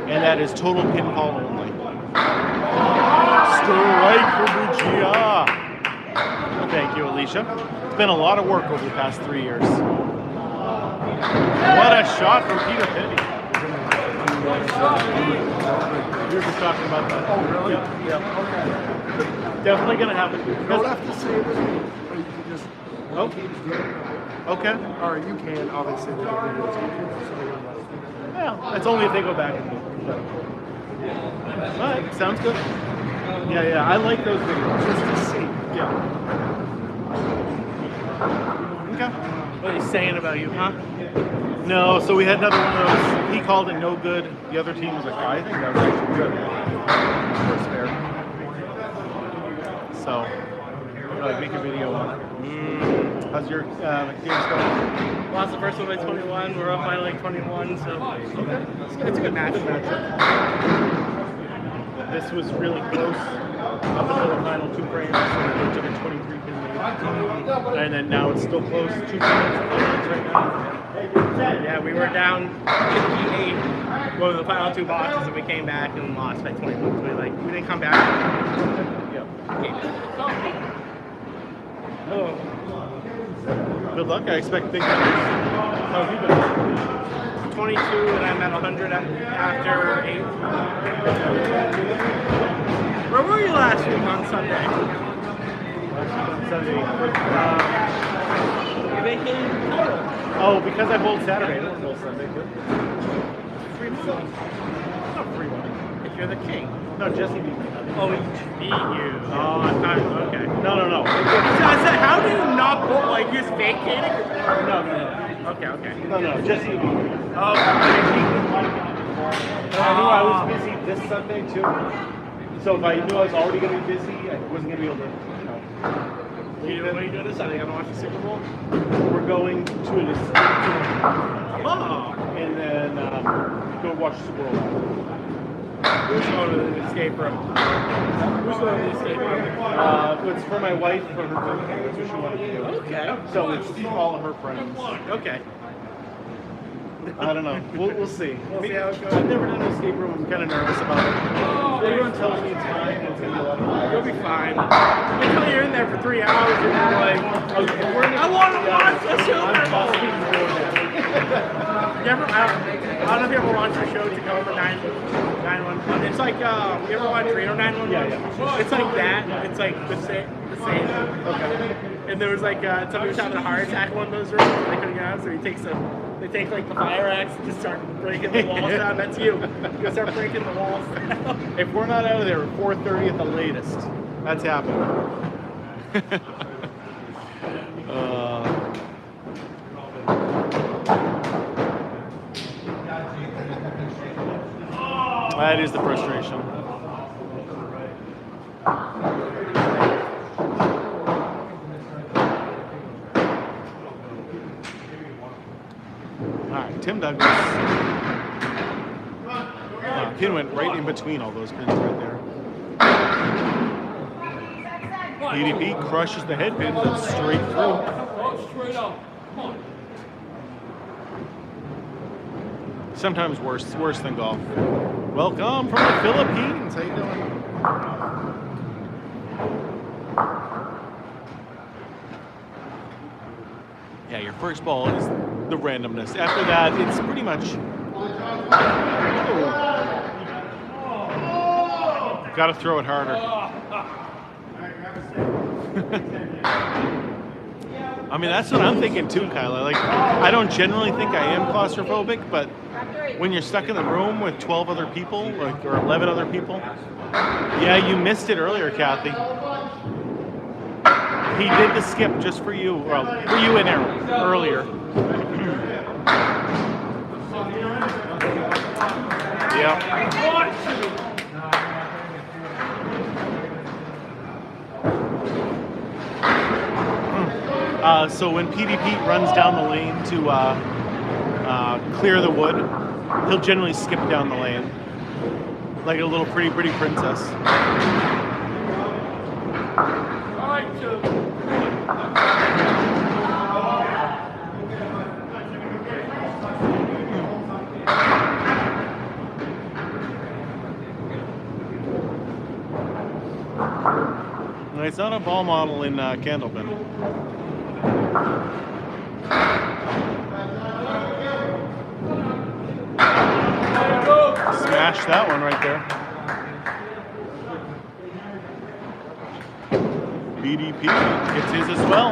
and that is total pinfall only. Strike for Bugia. Thank you, Alicia. It's been a lot of work over the past 3 years. What a shot from Peter Petty. You were just talking about that. Oh, really? Yep. Okay. Definitely going to happen. You don't have to say it with me, but you can just... Oh. Okay. Or you can, obviously, the videos. Well, that's only if they go back and look. All right, sounds good. Yeah, I like those videos. Just to see. Yeah. Okay. What are you saying about you, huh? No, so we had another one of those. He called it no good. The other team was like, I think that was actually good. First fair. So, like, make a video on it. How's your games going? Lost the first one by 21. We're up by like 21, so it's a good match. This was really close up until the final 2 frames. So they took a 23-pin lead. And then now it's still close. 2 frames right now. Yeah, we were down 58 going to the final 2 boxes, and we came back and lost by 20 points. We didn't come back. Oh. Good luck. I expect big numbers. How have you been? 22, and I'm at 100 after 8. Where were you last week on Sunday? Sunday. You vacated the title. Oh, because I bowled Saturday. I don't bowl Sunday. Good. Free money. Not free money. If you're the king. No, Jesse beat me. Oh, he beat you. Oh, I thought, okay. No. So I said, how do you not bowl, like, you just vacated? No. Okay. No, Jesse beat me. Oh, I knew I was busy this Sunday too. So if I knew I was already going to be busy, I wasn't going to be able to, what are you doing this Sunday? Gonna watch the Super Bowl? We're going to an escape room. Oh. And then go watch Super Bowl. Who's going to the escape room? Who's going to the escape room? It's for my wife for her birthday. That's what she wanted to do. Okay. So it's all of her friends. Okay. I don't know. We'll see. We'll see how it goes. I've never done an escape room. I'm kind of nervous about it. Everyone tells me it's fine and it's going to be a lot of fun. You'll be fine. Until you're in there for 3 hours and you're like, I want to watch the Super Bowl. You ever, I don't know if you ever watched the show Tacoma 911. It's like, you ever watch Reno 911? Yeah. It's like that. It's like the same. Okay. And there was like, somebody was having a heart attack in one of those rooms and they couldn't get out, so they take like the fire axe and just start breaking the walls down. That's you. You start breaking the walls down. If we're not out of there at 4:30 at the latest, that's happening. That is the frustration. All right, Tim Douglas. Pin went right in between all those pins right there. PDP crushes the head pin straight through. Straight up. Come on. Sometimes worse than golf. Welcome from the Philippines. How you doing? Yeah, your first ball is the randomness. After that, it's pretty much. Got to throw it harder. I mean, that's what I'm thinking too, Kyla. Like, I don't generally think I am claustrophobic, but when you're stuck in the room with 12 other people, or 11 other people, yeah, you missed it earlier, Kathy. He did the skip just for you, well, for you and Aaron earlier. Yeah. So when PDP runs down the lane to clear the wood, he'll generally skip down the lane like a little pretty princess. No, it's not a ball model in Candlepin. Smash that one right there. BDP gets his as well.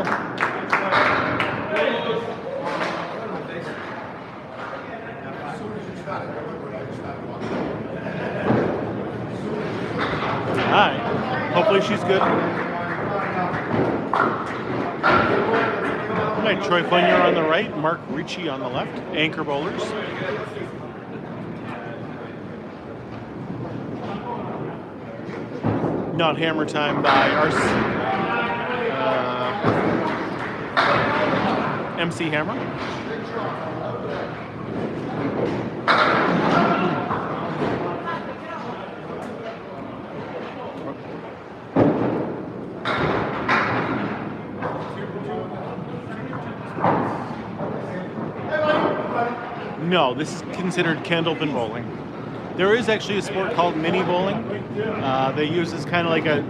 Alright. Hopefully she's good. Right, Troy Funnier on the right, Mark Ricci on the left, anchor bowlers. Not hammer time by our MC Hammer. No, this is considered Candlepin bowling. There is actually a sport called mini bowling. They use this kind of like a,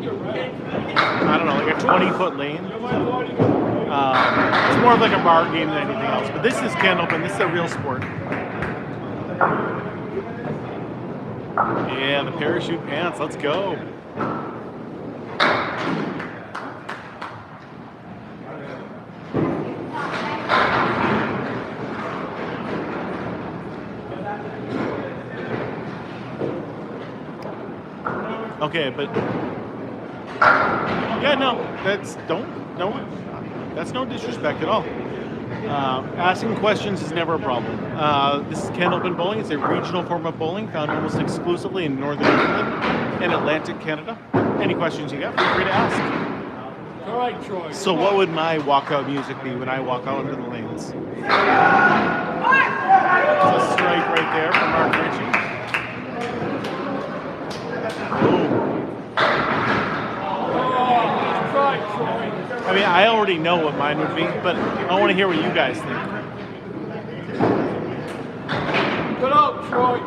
I don't know, like a 20-foot lane. It's more of like a bar game than anything else. But this is Candlepin. This is a real sport. Yeah, the parachute pants. Let's go. Okay, but yeah, no, that's no disrespect at all. Asking questions is never a problem. This is Candlepin Bowling. It's a regional form of bowling found almost exclusively in northern England and Atlantic Canada. Any questions you got, feel free to ask. All right, Troy. So what would my walkout music be when I walk out into the lanes? It's a strike right there from Mark Ritchie. Try, Troy. I mean, I already know what mine would be, but I want to hear what you guys think. Get out, Troy.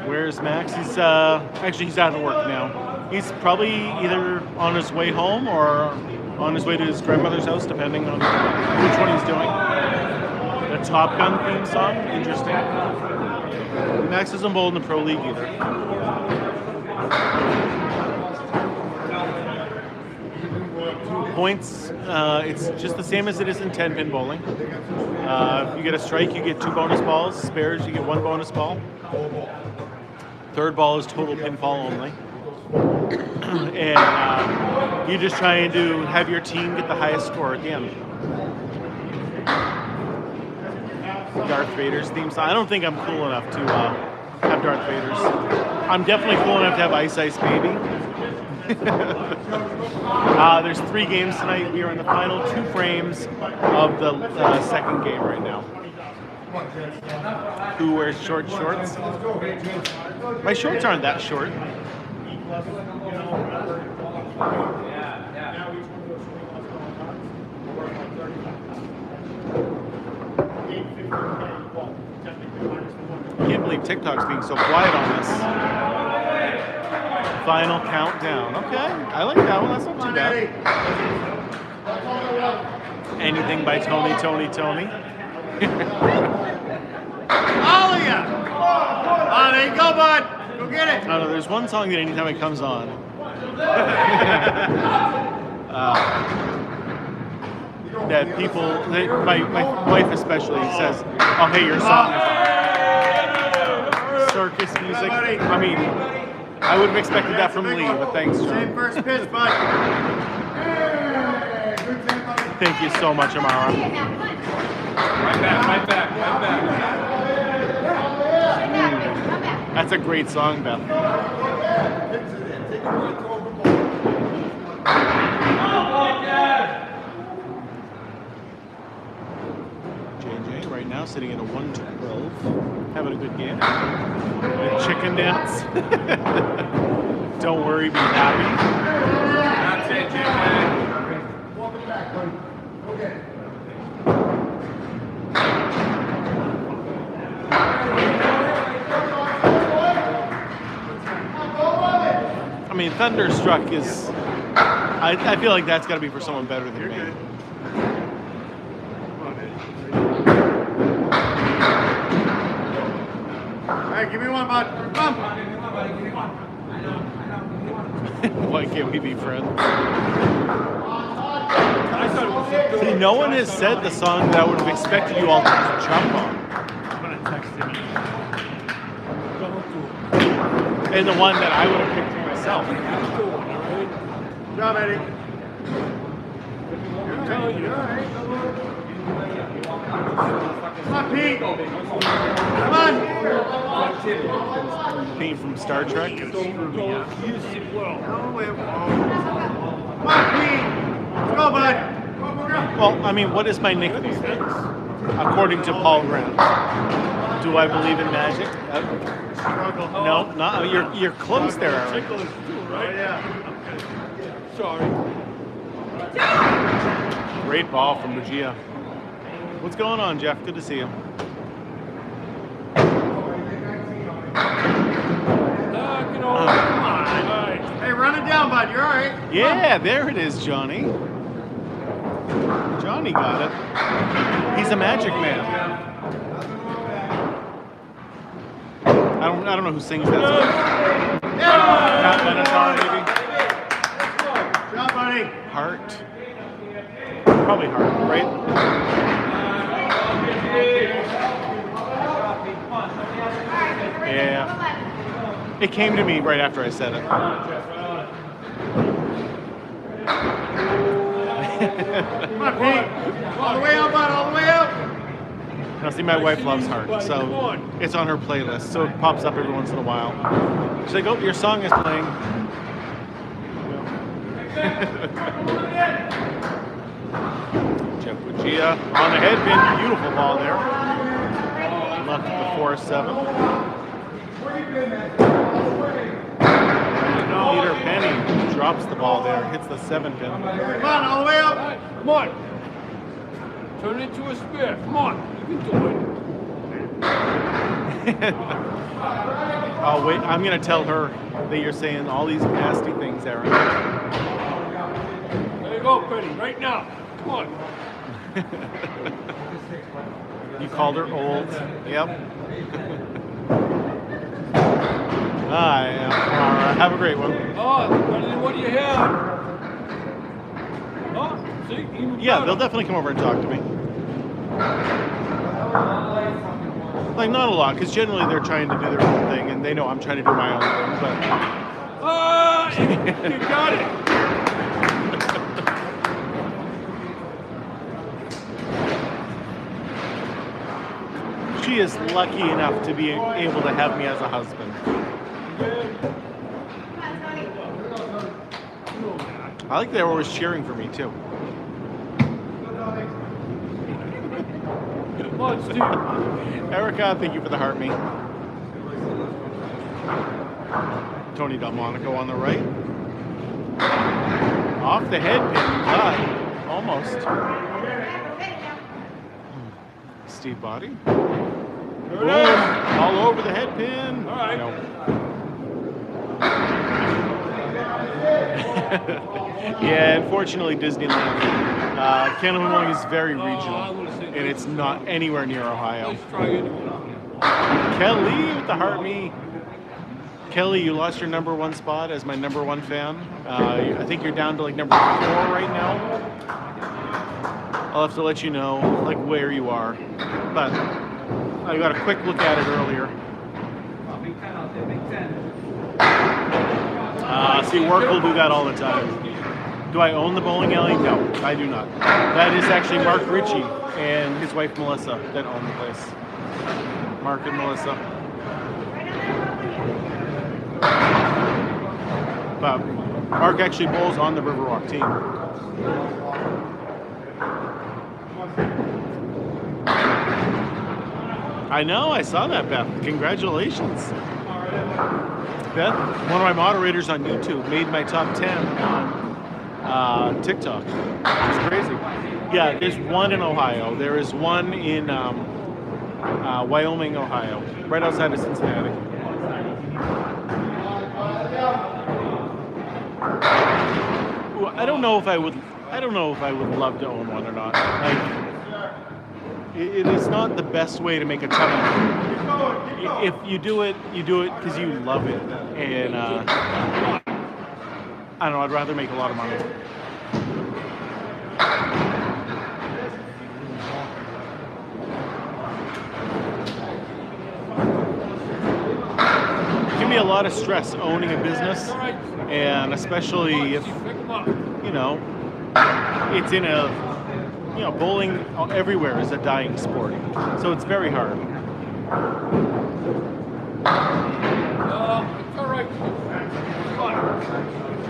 Where's Max? He's actually he's out of work now. He's probably either on his way home or on his way to his grandmother's house, depending on which one he's doing. The Top Gun theme song, interesting. Max isn't bowl in the Pro League either. Points, it's just the same as it is in 10-pin bowling. If you get a strike, you get 2 bonus balls. Spares, you get 1 bonus ball. Third ball is total pinfall only. And you're just trying to have your team get the highest score again. Darth Vader's theme song. I don't think I'm cool enough to have Darth Vader's. I'm definitely cool enough to have Ice Ice Baby. There's 3 games tonight. We are in the final 2 frames of the second game right now. Who wears short shorts? My shorts aren't that short. I can't believe TikTok's being so quiet on this. Final countdown. Okay, I like that one. That's not too bad. Anything by Tony. Alia! Oh, there you go, bud. Go get it. I don't know, there's one song that anytime it comes on. That people, my wife especially says, oh, hey, your song is circus music. I mean, I would have expected that from Lee, but thanks, Same John. first pitch, bud. Thank you so much, Amara. Right back. That's a great song, Beth. JJ right now sitting at a 112, having a good game. A chicken dance. Don't worry, be happy. That's it, JJ. Welcome back, buddy. Okay. I mean, Thunderstruck is. I feel like that's got to be for someone better than me. All right, give me one, bud. Come. Why can't we be friends? See, no one has said the song that I would have expected you all to just jump on. I'm gonna text him. And the one that I would have picked for myself. Good job, Eddie. You're all right. Come on, Pete. Come on. Theme from Star Trek. Come on, Pete. Let's go, bud. Well, I mean, what is my nickname? According to Paul Graham. Do I believe in magic? No, not you're close there, Eric. Sorry. Great ball from Bugia. What's going on, Jeff? Good to see you. Hey, run it down, bud. You're all right. Yeah, there it is, Johnny. Johnny got it. He's a magic man. I don't know who sings that song. Pat Benatar, maybe. Good job, buddy. Heart. Probably Heart, right? Yeah. It came to me right after I said it. Come on, Pete. All the way out, bud. All the way out. Now, see, my wife loves Heart, so it's on her playlist, so it pops up every once in a while. She's like, oh, your song is playing. Jeff Bugia on the headpin. Beautiful ball there. Left at the 4-7. Peter Penny drops the ball there, hits the 7-pin. Come on, all the way up. Come on. Turn it into a spear. Come on. You can do it. Oh, wait, I'm going to tell her that you're saying all these nasty things, Aaron. There you go, Penny. Right now. Come on. You called her old. Yep. Yeah. Have a great one. Oh, what do you have? Oh, see? Even Yeah, better. they'll definitely come over and talk to me. Like, not a lot, because generally they're trying to do their own thing, and they know I'm trying to do my own thing, but... Ah, you got it. She is lucky enough to be able to have me as a husband. I like they're always cheering for me, too. Come on, Steve. Erica, thank you for the heart me. Tony Delmonico on the right. Off the head pin, but almost. Steve Body. Boom, all over the head pin. All right. No. Yeah, unfortunately, Disneyland. Canada is very regional, and it's not anywhere near Ohio. Let's try it. Kelly with the heart me. Kelly, you lost your number 1 spot as my number 1 fan. I think you're down to like number 4 right now. I'll have to let you know like where you are. But I got a quick look at it earlier. See, work will do that all the time. Do I own the bowling alley? No, I do not. That is actually Mark Ritchie and his wife Melissa that own the place. Mark and Melissa. But Mark actually bowls on the Riverwalk team. I know, I saw that, Beth. Congratulations. Beth, one of my moderators on YouTube, made my top 10 on TikTok. It's crazy. Yeah, there's one in Ohio. There is one in Wyoming, Ohio, right outside of Cincinnati. Ooh, I don't know if I would love to own one or not. Like, it is not the best way to make a ton of money. If you do it because you love it. And I don't know, I'd rather make a lot of money. It can be a lot of stress owning a business, and especially if, you know, it's in a, you know, bowling everywhere is a dying sport, so it's very hard. It's all right. Come on.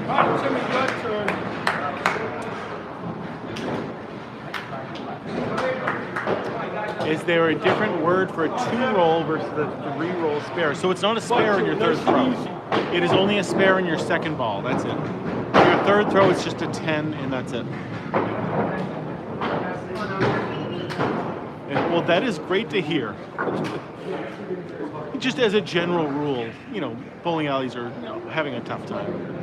All right, Timmy, your turn. Is there a different word for a 2-roll versus a 3-roll spare? So it's not a spare in your third throw. It is only a spare in your second ball. That's it. Your third throw is just a 10, and that's it. And, well, that is great to hear. Just as a general rule, you know, bowling alleys are, you know, having a tough time.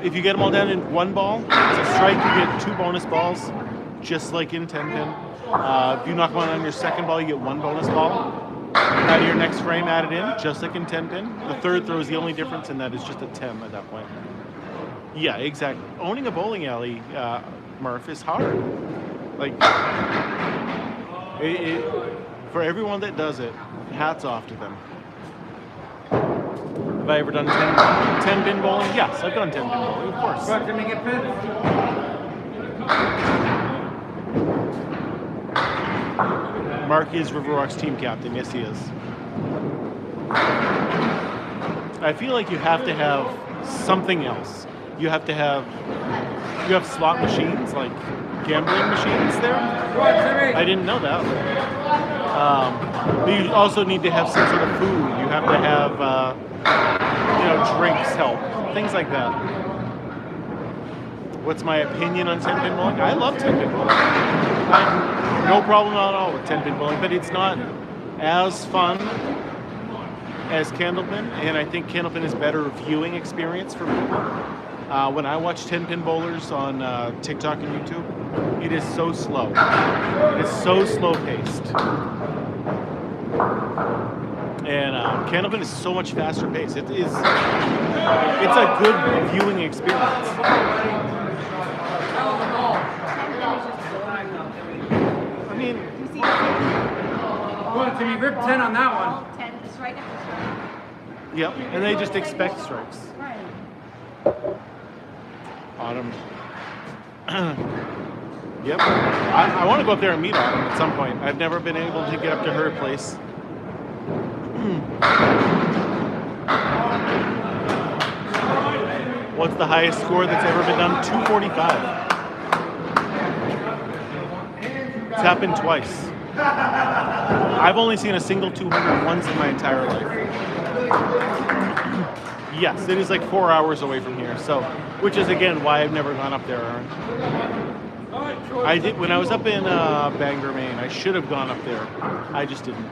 If you get them all down in 1 ball, it's a strike. You get 2 bonus balls, just like in 10-pin. If you knock one on your second ball, you get 1 bonus ball. Out of your next frame, add it in, just like in 10 pin. The third throw is the only difference, and that is just a 10 at that point. Yeah, exactly. Owning a bowling alley, Murph, is hard. Like, for everyone that does it, hats off to them. Have I ever done 10 pin bowling? Yes, I've done 10 pin bowling, of course. What, can we get pins? Mark is Riverwalk's team captain. Yes, he is. I feel like you have to have something else. You have slot machines, like gambling machines there. I didn't know that. But you also need to have some sort of food. You have to have, drinks help, things like that. What's my opinion on 10 pin bowling? I love 10 pin bowling. No problem at all with 10 pin bowling, but it's not as fun as candlepin, and I think candlepin is better viewing experience for people. When I watch 10 pin bowlers on TikTok and YouTube, it is so slow. It is so slow paced. And candlepin is so much faster paced. It's a good viewing experience. I mean, You see What, can we rip 10 on that one? 10 strike after strike. yep, and they just expect strikes. Right. Autumn. Yep. I want to go up there and meet Autumn at some point. I've never been able to get up to her place. What's the highest score that's ever been done? 245. It's happened twice. I've only seen a single 200 once in my entire life. Yes, it is like 4 hours away from here. So, which is again why I've never gone up there. I did when I was up in Bangor, Maine. I should have gone up there. I just didn't.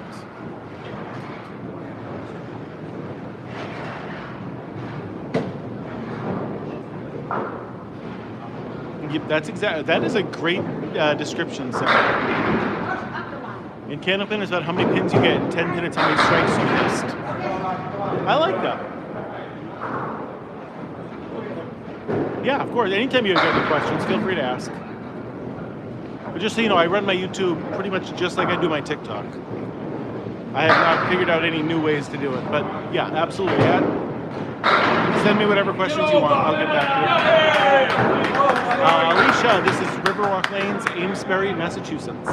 Yep, that is a great description. So. In candlepin is about how many pins you get. 10 pin, it's how many strikes you missed. I like that. Yeah, of course. Anytime you have any questions, feel free to ask. But just so you know, I run my YouTube pretty much just like I do my TikTok. I have not figured out any new ways to do it. But yeah, absolutely. Send me whatever questions you want. I'll get back to you. Alicia, this is Riverwalk Lanes, Amesbury, Massachusetts.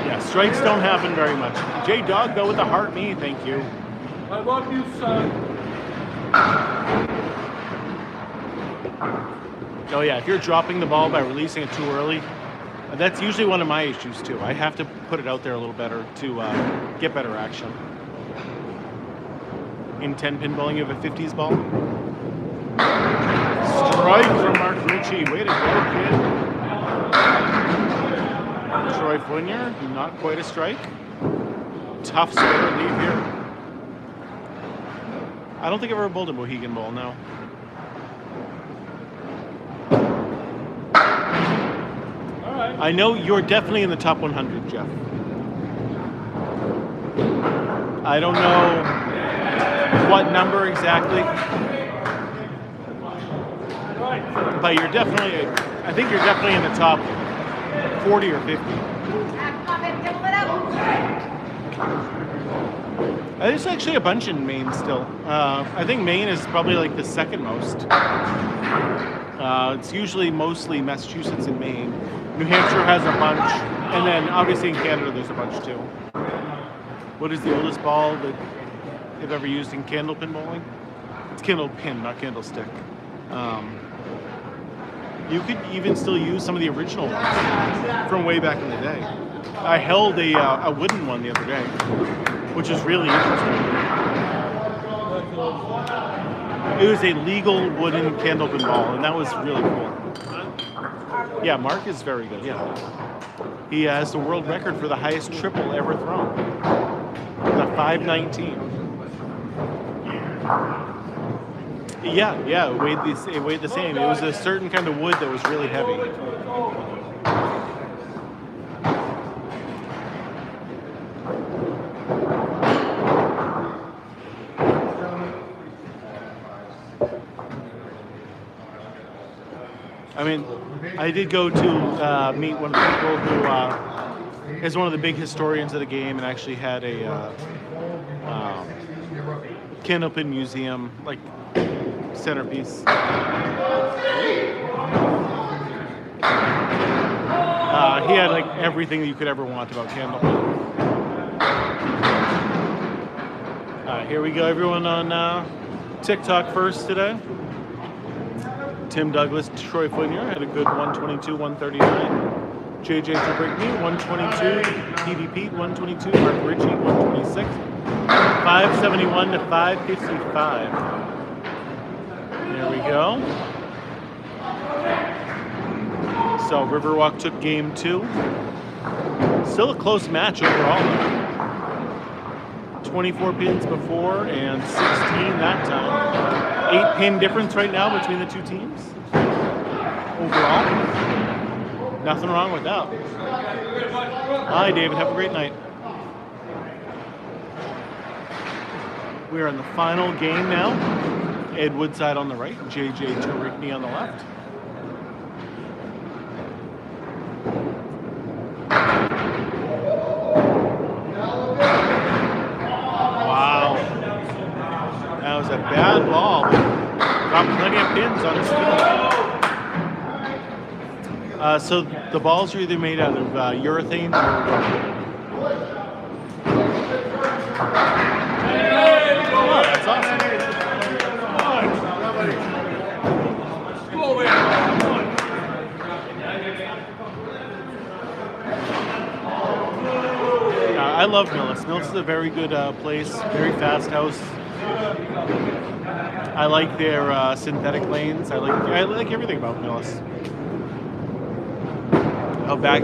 Yeah, strikes don't happen very much. J Dog, go with the heart me, thank you. I love you, son. Oh yeah, if you're dropping the ball by releasing it too early, that's usually one of my issues too. I have to put it out there a little better to get better action. In 10 pin bowling, you have a 50s ball. Strike from Mark Ritchie. Way to go, kid. Troy Fournier, not quite a strike. Tough spare lead here. I don't think I've ever bowled a Mohegan bowl, no. I know you're definitely in the top 100, Jeff. I don't know what number exactly, but you're definitely, I think you're definitely in the top 40 or 50. There's actually a bunch in Maine still. I think Maine is probably like the second most. It's usually mostly Massachusetts and Maine. New Hampshire has a bunch, and then obviously in Canada there's a bunch too. What is the oldest ball that you've ever used in candlepin bowling? It's candlepin, not candlestick. You could even still use some of the original ones from way back in the day. I held a wooden one the other day, which is really interesting. It was a legal wooden candlepin ball, and that was really cool. Yeah, Mark is very good, yeah. He has the world record for the highest triple ever thrown. The 519. Yeah, it weighed the same. It was a certain kind of wood that was really heavy. I mean, I did go to meet one of the people who is one of the big historians of the game and actually had a Candlepin Museum like centerpiece. He had like everything that you could ever want about Candlepin. Here we go, everyone on TikTok first today. Tim Douglas, Troy Fournier had a good 122, 139. JJ Trabrickney, 122. PvP, 122. Mark Ritchie, 126. 571 to 555. There we go. So Riverwalk took game 2. Still a close match overall, though. 24 pins before and 16 that time. 8 pin difference right now between the two teams. Overall, nothing wrong with that. Hi, David. Have a great night. We are in the final game now. Ed Woodside on the right, JJ Turrickney on the left. Wow. That was a bad ball. Got plenty of pins on his field. So the balls are either made out of urethane or rubber. Oh, that's awesome. I love Millis. Millis is a very good place, very fast house. I like their synthetic lanes. I like everything about Millis. Oh, back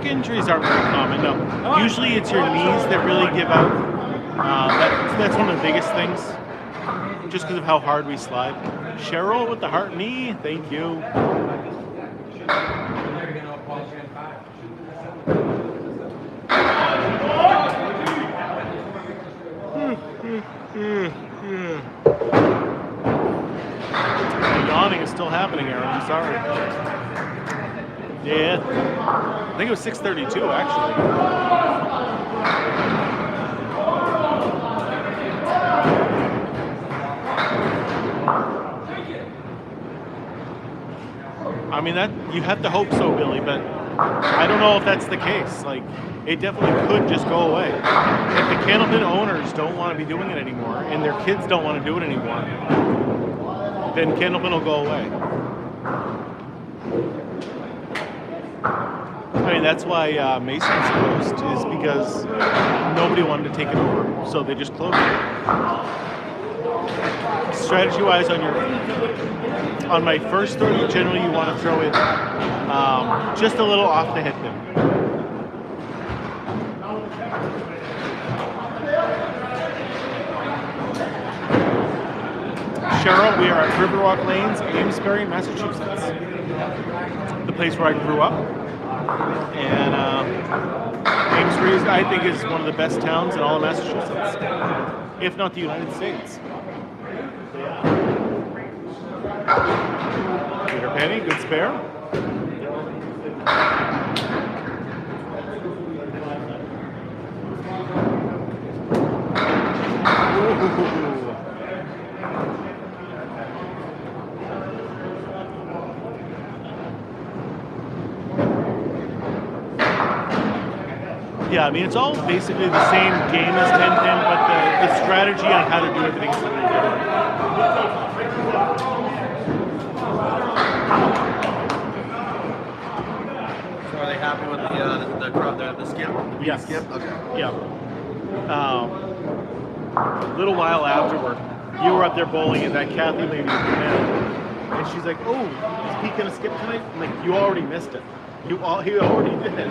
injuries aren't very common. No, usually it's your knees that really give out. That's one of the biggest things, just because of how hard we slide. Cheryl with the heart knee. Thank you. The yawning is still happening, Aaron. I'm sorry. Yeah. I think it was 6:32 actually. I mean, that you have to hope so, Billy, but I don't know if that's the case. Like, it definitely could just go away. If the Candlepin owners don't want to be doing it anymore, and their kids don't want to do it anymore, then Candlepin will go away. I mean, that's why Mason's closed, is because nobody wanted to take it over, so they just closed it. Strategy-wise, on my first throw, generally you want to throw it just a little off the hit pin. Cheryl, we are at Riverwalk Lanes, Amesbury, Massachusetts. The place where I grew up. And Amesbury, I think, is one of the best towns in all of Massachusetts, if not the United States. Peter Penny, good spare. Ooh. Yeah, I mean, it's all basically the same game as 10-10, but the strategy on how to do everything is a little different. So are they happy with the skip? Yes. Skip? Okay. Yeah. A little while afterward, you were up there bowling, and that Kathy lady came in, and she's like, "Oh, is Pete gonna skip tonight?" I'm like, "You already missed it. He already did it."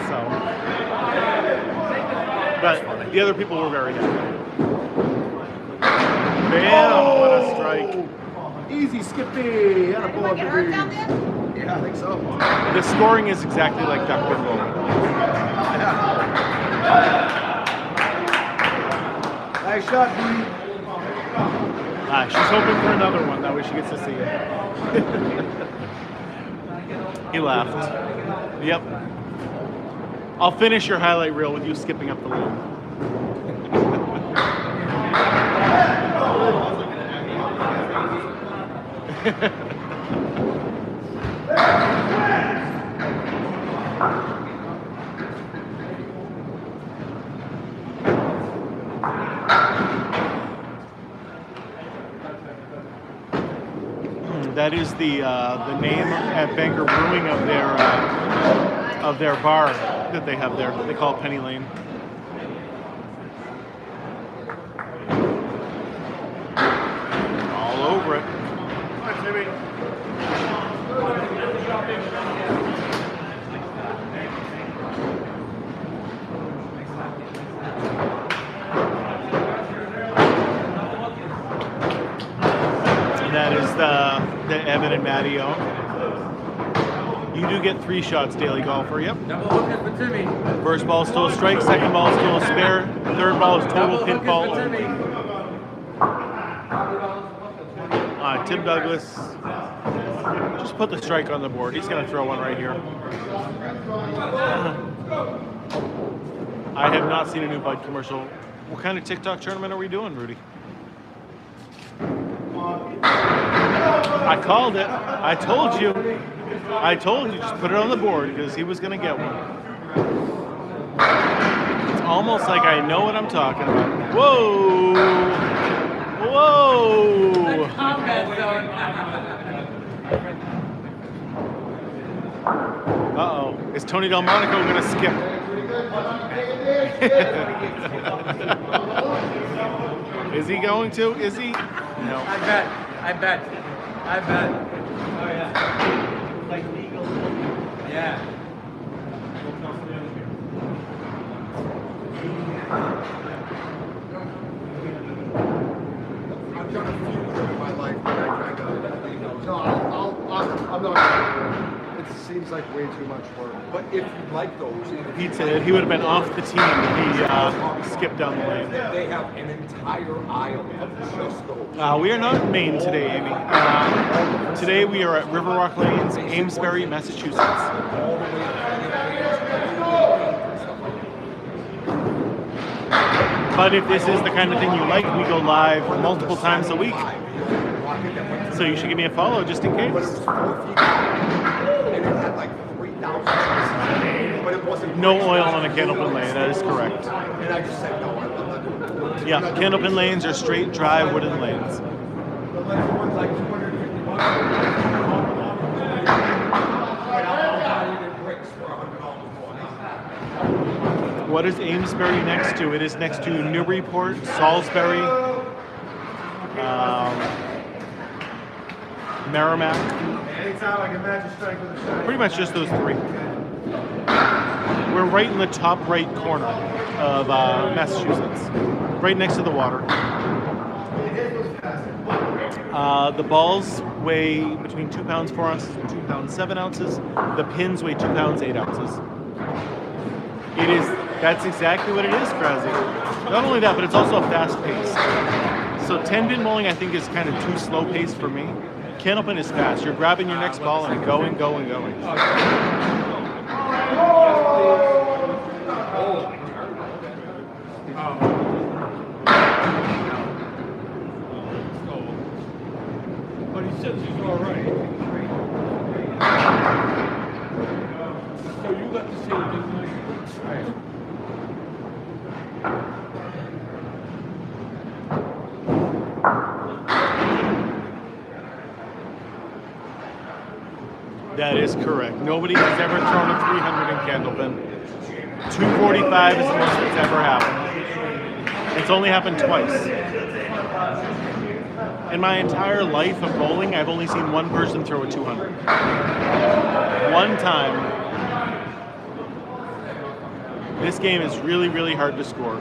So, but the other people were very happy. Bam! What a strike. Easy, Skippy. Anyone get hurt down there? Yeah, I think so. The scoring is exactly like duck and roll. Nice shot, B. She's hoping for another one. That way she gets to see it. He laughed. Yep. I'll finish your highlight reel with you skipping up the lane. That is the name at Banker Brewing of their bar that they have there. They call it Penny Lane. All over it. Come on, Timmy. And that is the Evan and Matteo. You do get 3 shots, Daily Golfer. Yep. Double hookers for Timmy. First ball is still a strike. Second ball is still a spare. Third ball is total Double hookers pinfall. for Timmy. Tim Douglas just put the strike on the board. He's going to throw one right here. I have not seen a new Bud commercial. What kind of TikTok tournament are we doing, Rudy? I called it. I told you. Just put it on the board because he was going to get one. It's almost like I know what I'm talking about. Whoa! Whoa! Uh-oh. Is Tony Delmonico going to skip? Is he going to? Is he? No. I bet. Oh yeah. Like legal. Yeah. I've done a few in my life that I kind of, no, I'm not. It seems like way too much work. But if you like those, He said he would have been off the team if he skipped down the lane. they have an entire aisle of just those. We are not in Maine today, Amy. Today we are at River Rock Lanes, Amesbury, Massachusetts. But if this is the kind of thing you like, we go live multiple times a week. So you should give me a follow just in But it case. was 4 feet and it had like 3,000 choices. But it wasn't. No oil on a Candlepin lane, that is correct. And I just said, no, I'm not doing it. Yeah, Candlepin lanes are straight, dry, wooden lanes. The left one's like 250 bucks. What is Amesbury next to? It is next to Newburyport, Salisbury, Merrimack. Anytime I can match a strike with a shot. Pretty much just those 3. We're right in the top right corner of Massachusetts, right next to the water. The balls weigh between 2 pounds 4 ounces and 2 pounds 7 ounces. The pins weigh 2 pounds 8 ounces. That's exactly what it is, Krause. Not only that, but it's also fast paced. So 10-pin bowling, I think, is kind of too slow paced for me. Candlepin is fast. You're grabbing your next ball and going. But he says he's all right. So you got the same thing. Right. That is correct. Nobody has ever thrown a 300 in Candlepin. 245 is the most that's ever happened. It's only happened twice. In my entire life of bowling, I've only seen one person throw a 200. One time. This game is really, really hard to score.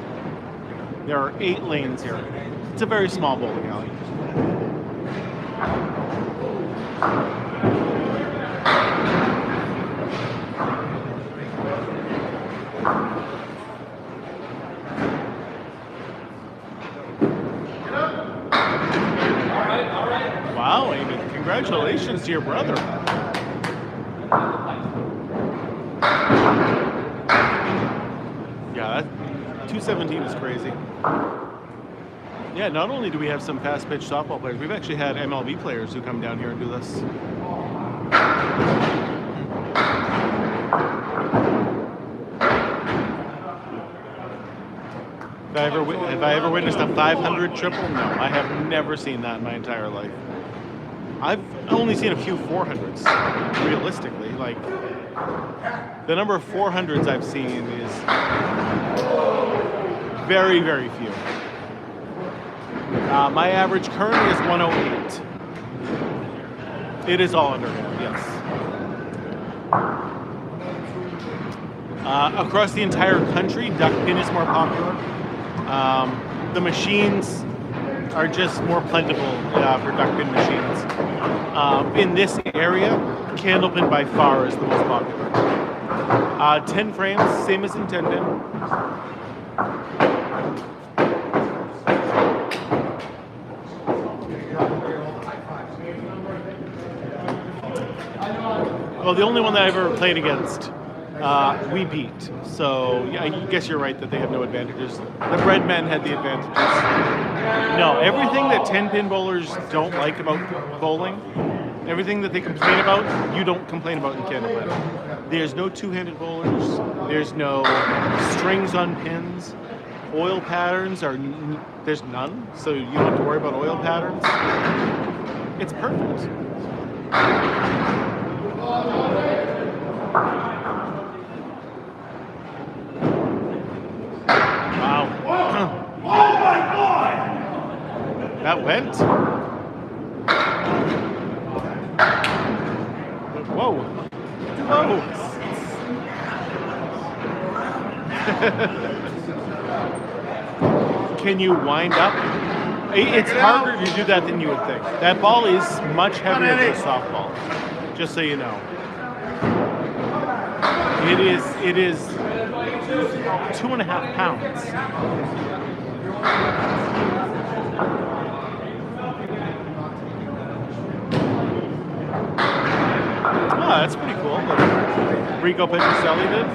There are 8 lanes here. It's a very small bowling alley. Wow, Amy, congratulations to your brother. Yeah, that 217 is crazy. Yeah, not only do we have some fast pitch softball players, we've actually had MLB players who come down here and do this. Have I ever witnessed a 500 triple? No, I have never seen that in my entire life. I've only seen a few 400s, realistically. Like, the number of 400s I've seen is very, very few. My average currently is 108. It is all underhand, yes. Across the entire country, duck pin is more popular. The machines are just more plentiful for duck pin machines. In this area, candlepin by far is the most popular. 10 frames, same as in 10 pin. Well, the only one that I've ever played against, we beat. So yeah, I guess you're right that they have no advantages. The bread men had the advantages. No, everything that 10-pin bowlers don't like about bowling, everything that they complain about, you don't complain about in candlepin. There's no two-handed bowlers. There's no strings on pins. Oil patterns there's none, so you don't have to worry about oil patterns. It's perfect. Wow. Oh my God! That went. Whoa. Whoa. Can you wind up? It's harder to do that than you would think. That ball is much heavier than a softball, just so you know. It is 2.5 pounds. Oh, that's pretty cool. What Rico Petrocelli did.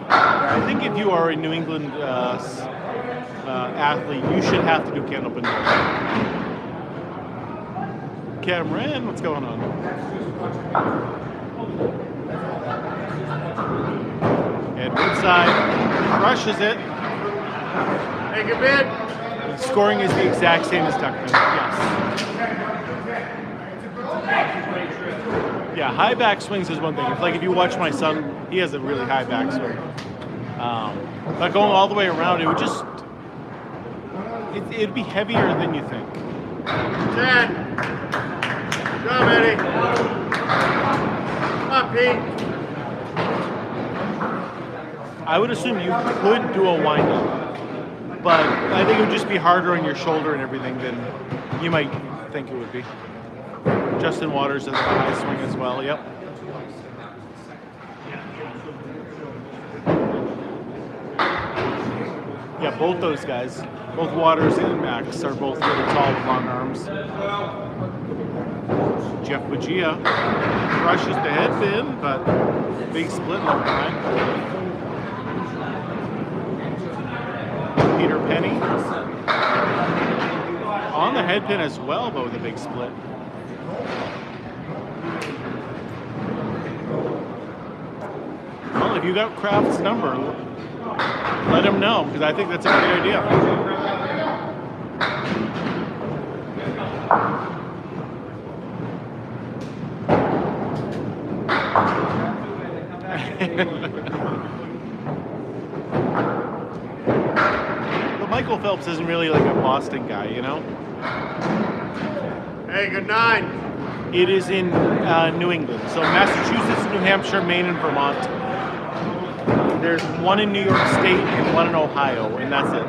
I think if you are a New England athlete, you should have to do candlepin bowling. Cameron, what's going on? And Woodside crushes it. Take a bid. Scoring is the exact same as Tuckman, yes. Yeah, high back swings is one thing. If you watch my son, he has a really high back swing. But going all the way around, it would just, it'd be heavier than you think. 10. Come, Eddie. Come on, Pete. I would assume you could do a wind-up, but I think it would just be harder on your shoulder and everything than you might think it would be. Justin Waters has a high swing as well, yep. Yeah, both those guys, both Waters and Max, are both really tall with long arms. Jeff Bagia crushes the head pin, but big split left behind. Peter Penny on the head pin as well, but with a big split. Well, if you got Kraft's number, let him know, because I think that's a great idea. But Michael Phelps isn't really like a Boston guy, you know? Hey, good night. It is in New England. So Massachusetts, New Hampshire, Maine, and Vermont. There's one in New York State and one in Ohio, and that's it.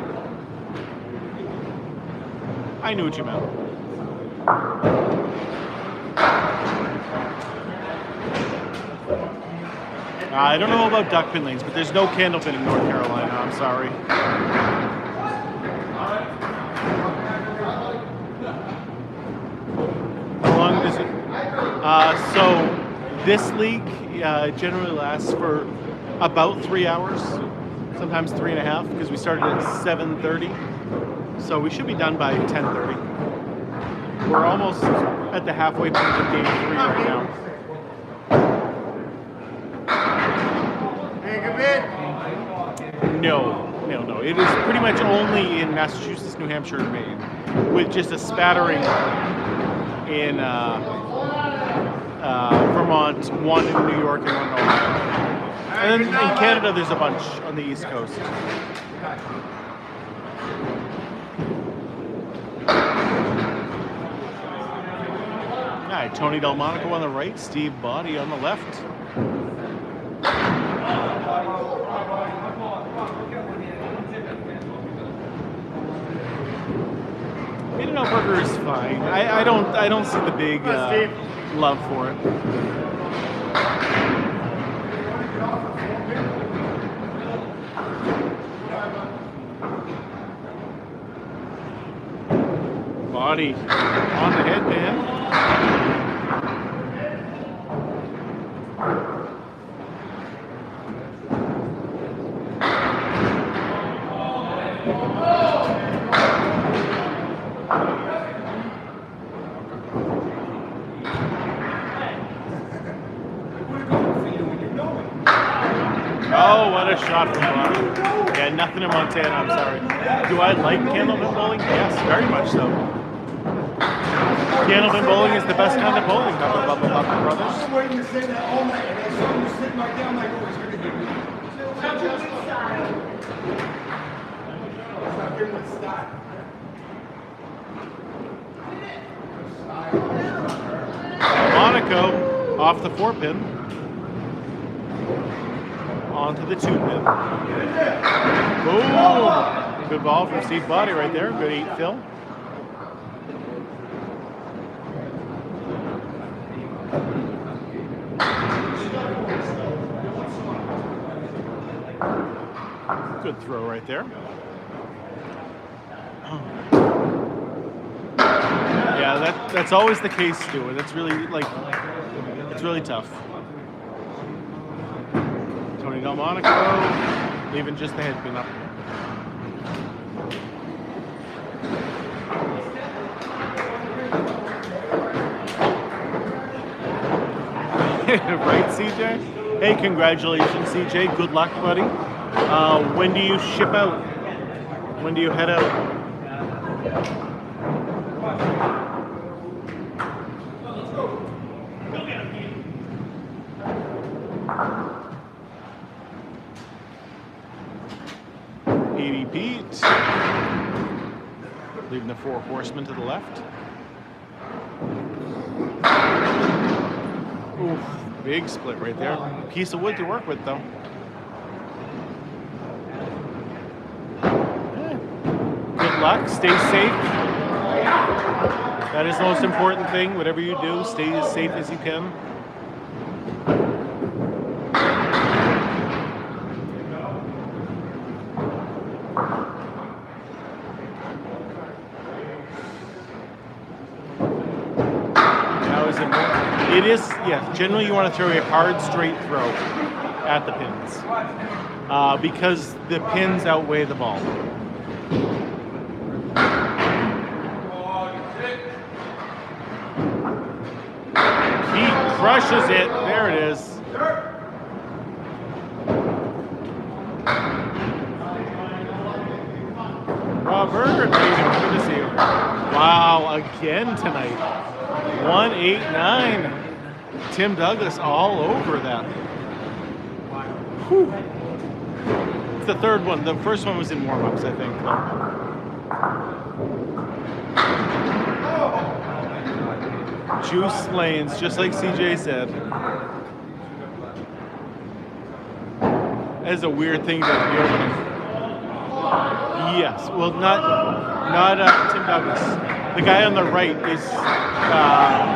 I knew what you meant. I don't know about duck pin lanes, but there's no candle pin in North Carolina. I'm sorry. How long does it? So this league generally lasts for about 3 hours, sometimes 3.5, because we started at 7:30. So we should be done by 10:30. We're almost at the halfway point of game 3 right now. No. It is pretty much only in Massachusetts, New Hampshire, and Maine, with just a spattering in Vermont, one in New York, and one in Ohio. And then in Canada, there's a bunch on the East Coast. All right, Tony Delmonico on the right, Steve Body on the left. In-N-Out Burger is fine. I don't see the big love for it. Body on the headband. Oh, what a shot from Body. Yeah, nothing in Montana, I'm sorry. Do I like candlepin bowling? Yes, very much so. Candlepin bowling is the best kind of bowling, brothers. I'm waiting to say that all night, and I saw you sitting right there. I'm like, oh, he's gonna get me. Stop giving it style. Monaco off the 4-pin. Onto the 2-pin. Boom! Good ball from Steve Body right there. Good 8 fill. Good throw right there. Yeah, that's always the case, Stuart. That's really it's really tough. Tony Delmonico leaving just the head pin up. Right, CJ? Hey, congratulations, CJ. Good luck, buddy. When do you ship out? When do you head out? Pete. Leaving the 4 horsemen to the left. Oof, big split right there. Piece of wood to work with, though. Good luck. Stay safe. That is the most important thing. Whatever you do, stay as safe as you can. It is, yeah, generally you want to throw a hard, straight throw at the pins because the pins outweigh the ball. He crushes it. There it is. Robert, good to see you. Wow, again tonight. 189. Tim Douglas all over that. Whew. It's the third one. The first one was in warm-ups, I think. Juice lanes, just like CJ said. That is a weird thing to be opening. Yes. Well, not Tim Douglas. The guy on the right is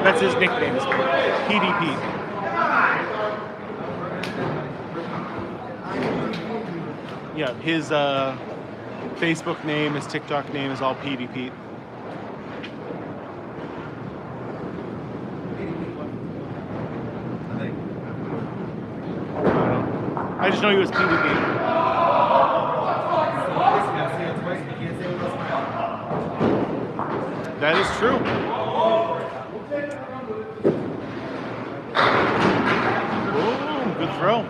that's his nickname. Is PDP. Yeah, his Facebook name, his TikTok name is all PDP. I just know he was PDP. That is true. Oh, good throw.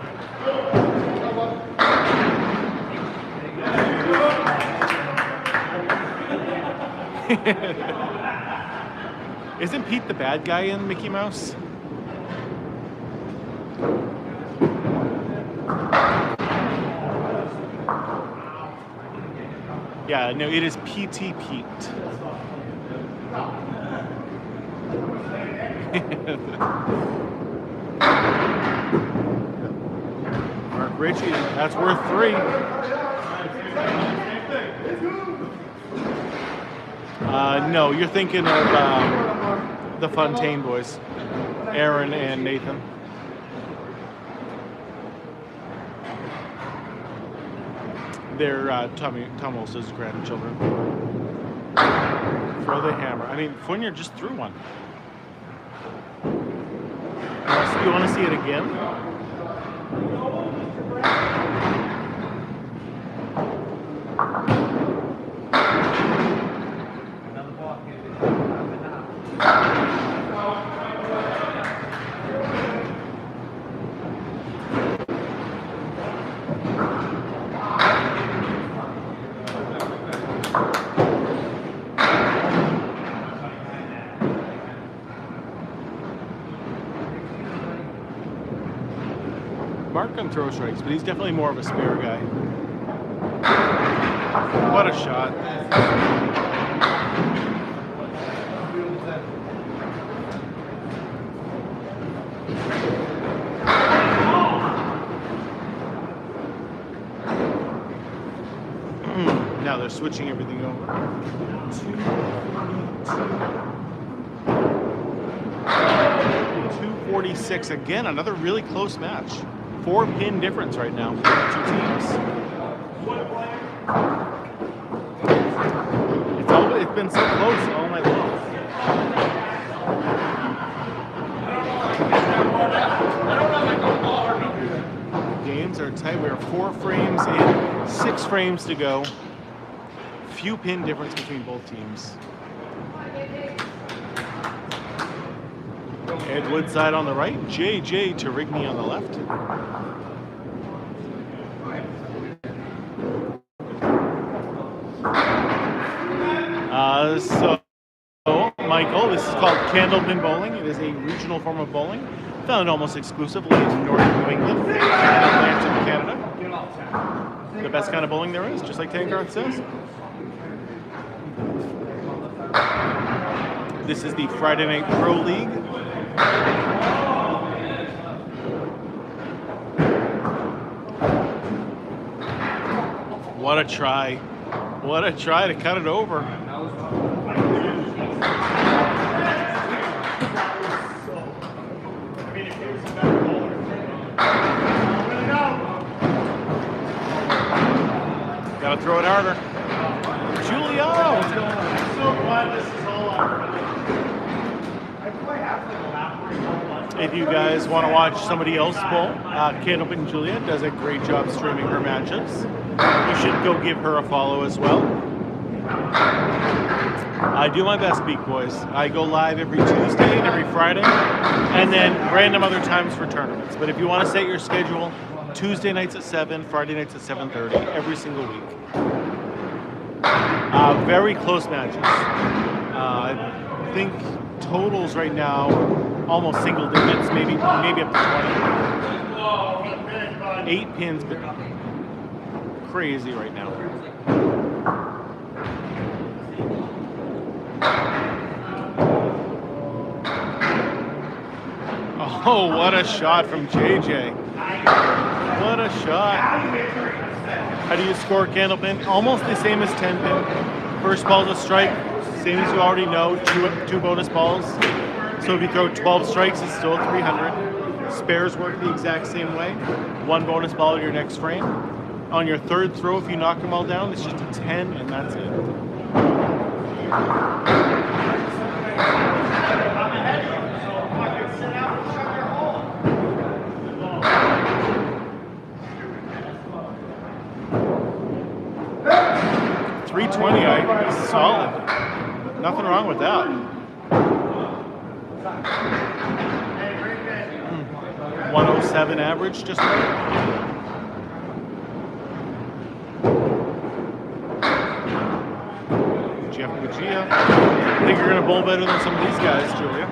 Isn't Pete the bad guy in Mickey Mouse? Yeah, no, it is PT Pete. Mark Ritchie, that's worth 3. No, you're thinking of the Fontaine boys, Aaron and Nathan. They're Tom Olsa's grandchildren. Throw the hammer. I mean, Fournier just threw one. You want to see it again? Mark can throw strikes, but he's definitely more of a spare guy. What a shot. Now they're switching everything over. 246 again, another really close match. 4-pin difference right now between the two teams. It's been so close all night long. Games are tight. We are 4 frames in, 6 frames to go. Few pin difference between both teams. Ed Woodside on the right, JJ Tarigny on the left. So, Michael, this is called Candlepin Bowling. It is a regional form of bowling found almost exclusively in northern New England and Atlantic Canada. The best kind of bowling there is, just like Tankard says. This is the Friday Night Pro League. What a try. What a try to cut it over. Gotta throw it harder. Julia, what's going on? I'm so glad this is all over. If you guys want to watch somebody else bowl, Candlepin Julia does a great job streaming her matches. You should go give her a follow as well. I do my best, Beak Boys. I go live every Tuesday and every Friday, and then random other times for tournaments. But if you want to set your schedule, Tuesday nights at 7, Friday nights at 7:30, every single week. Very close matches. I think totals right now almost single digits, maybe up to 20. 8 pins, but crazy right now. Oh, what a shot from JJ. What a shot. How do you score Candlepin? Almost the same as 10 pin. First ball's a strike, same as you already know, two bonus balls. So if you throw 12 strikes, it's still 300. Spares work the exact same way. One bonus ball in your next frame. On your third throw, if you knock them all down, it's just a 10, and that's it. 320, solid. Nothing wrong with that. 107 average, just right. Jeff Bugia. I think you're going to bowl better than some of these guys, Julia.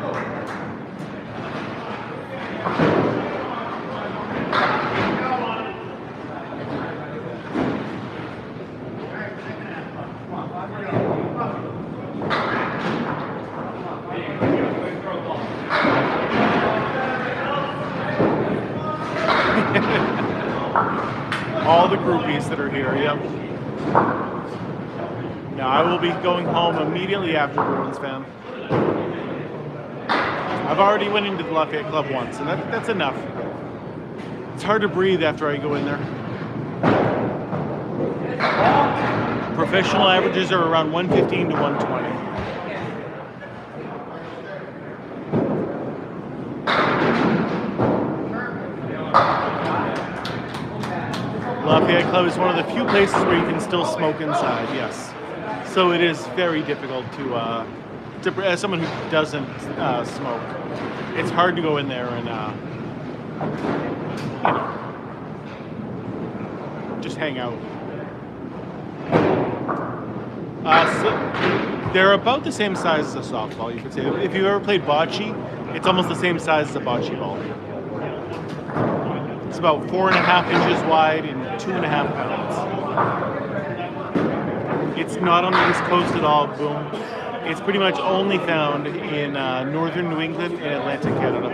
All the groupies that are here, yep. Now I will be going home immediately after Bruins fan. I've already went into the Lafayette Club once, and that's enough. It's hard to breathe after I go in there. Professional averages are around 115 to 120. Lafayette Club is one of the few places where you can still smoke inside, yes. So it is very difficult to as someone who doesn't smoke, it's hard to go in there and, just hang out. So they're about the same size as a softball, you could say. If you've ever played bocce, it's almost the same size as a bocce ball. It's about 4.5 inches wide and 2.5 pounds. It's not on the East Coast at all, boom. It's pretty much only found in northern New England and Atlantic Canada.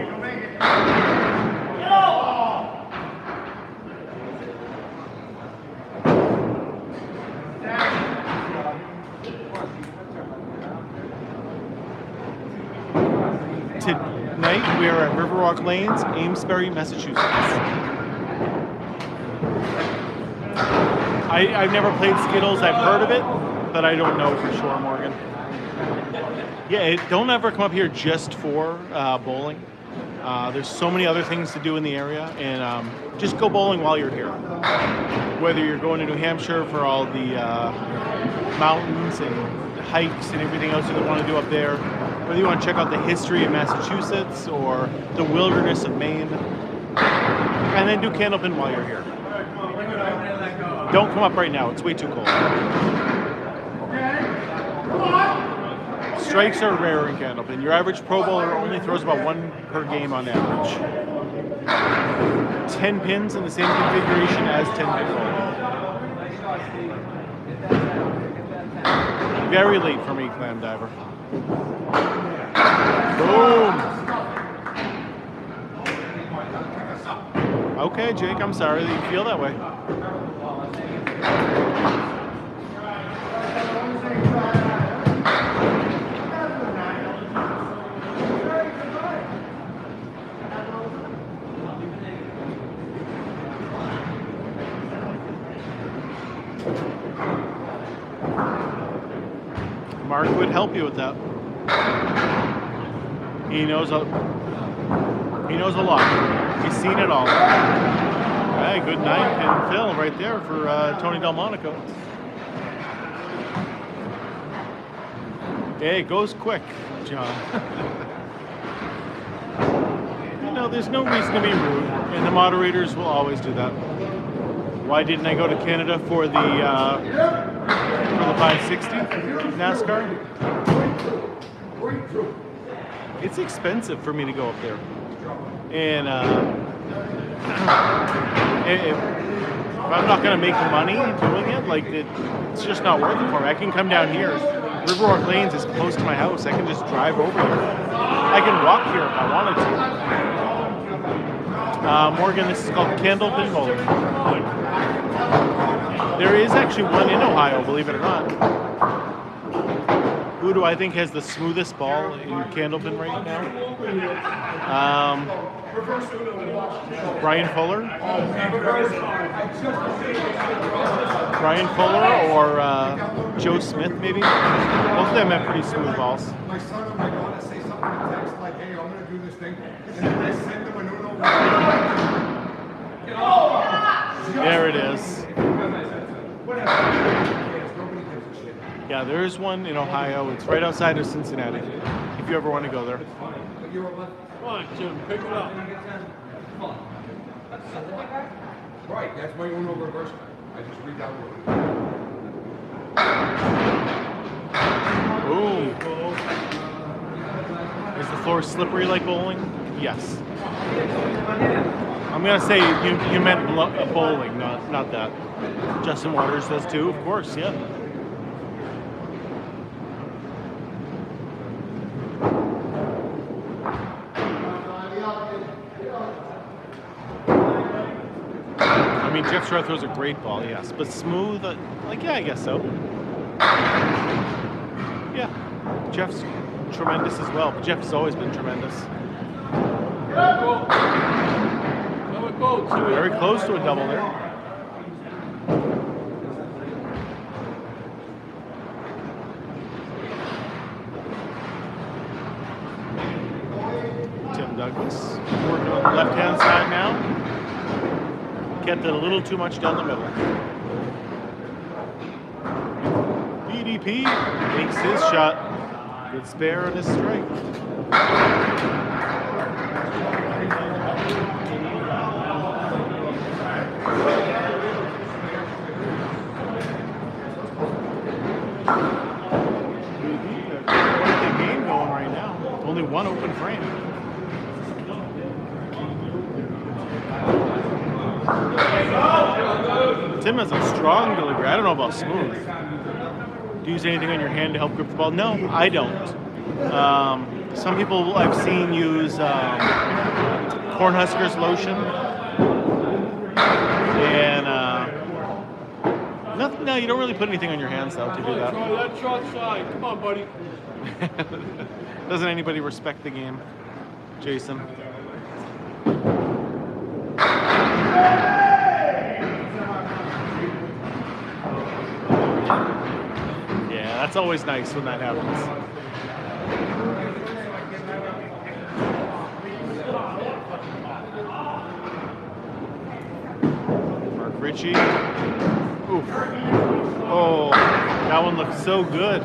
Tonight we are at Riverwalk Lanes, Amesbury, Massachusetts. I've never played Skittles. I've heard of it, but I don't know for sure, Morgan. Yeah, don't ever come up here just for bowling. There's so many other things to do in the area, and just go bowling while you're here. Whether you're going to New Hampshire for all the mountains and hikes and everything else you want to do up there, whether you want to check out the history of Massachusetts or the wilderness of Maine, and then do Candlepin while you're here. Don't come up right now, it's way too cold. Strikes are rare in Candlepin. Your average pro bowler only throws about 1 per game on average. 10 pins in the same configuration as 10 pin bowling. Very late for me, Clam Diver. Boom! Okay, Jake, I'm sorry that you feel that way. Mark would help you with that. He knows a lot. He's seen it all. Hey, good 9-pin fill right there for Tony Delmonico. Hey, it goes quick, John. There's no reason to be rude, and the moderators will always do that. Why didn't I go to Canada for the 560 NASCAR? It's expensive for me to go up there, and if I'm not going to make money doing it, it's just not worth it for me. I can come down here. Riverwalk Lanes is close to my house. I can just drive over here. I can walk here if I wanted to. Morgan, this is called Candlepin Bowling. There is actually one in Ohio, believe it or not. Who do I think has the smoothest ball in Candlepin right now? Brian Fuller? Brian Fuller or Joe Smith, maybe? Both of them have pretty smooth balls. My son or my daughter say something in text like, hey, I'm going to do this thing, and then I send them a Uno. There it is. Whatever. Nobody gives a shit. Yeah, there is one in Ohio. It's right outside of Cincinnati, if you ever want to go there. But you're a left. Come on, Jim, pick it up. Right, that's my Uno reverse. I just re-downloaded it. Boom. Is the floor slippery like bowling? Yes. I'm gonna say you meant bowling, not that. Justin Waters does too, of course. Yeah. I mean, Jeff Shore throws a great ball, yes, but smooth, like yeah, I guess so. Yeah, Jeff's tremendous as well. But Jeff's always been tremendous. Very close to a double there. Tim Douglas working on the left-hand side now. Kept it a little too much down the middle. BDP makes his shot. Good spare on his strike. Quite the game going right now. Only one open frame. Tim has a strong delivery. I don't know about smooth. Do you use anything on your hand to help grip the ball? No, I don't. Some people I've seen use Cornhuskers lotion. And nothing. No, you don't really put anything on your hands though to do that. Try that shot side. Come on, buddy. Doesn't anybody respect the game, Jason? Yeah, that's always nice when that happens. Mark Ritchie. Oof. Oh, that one looks so good.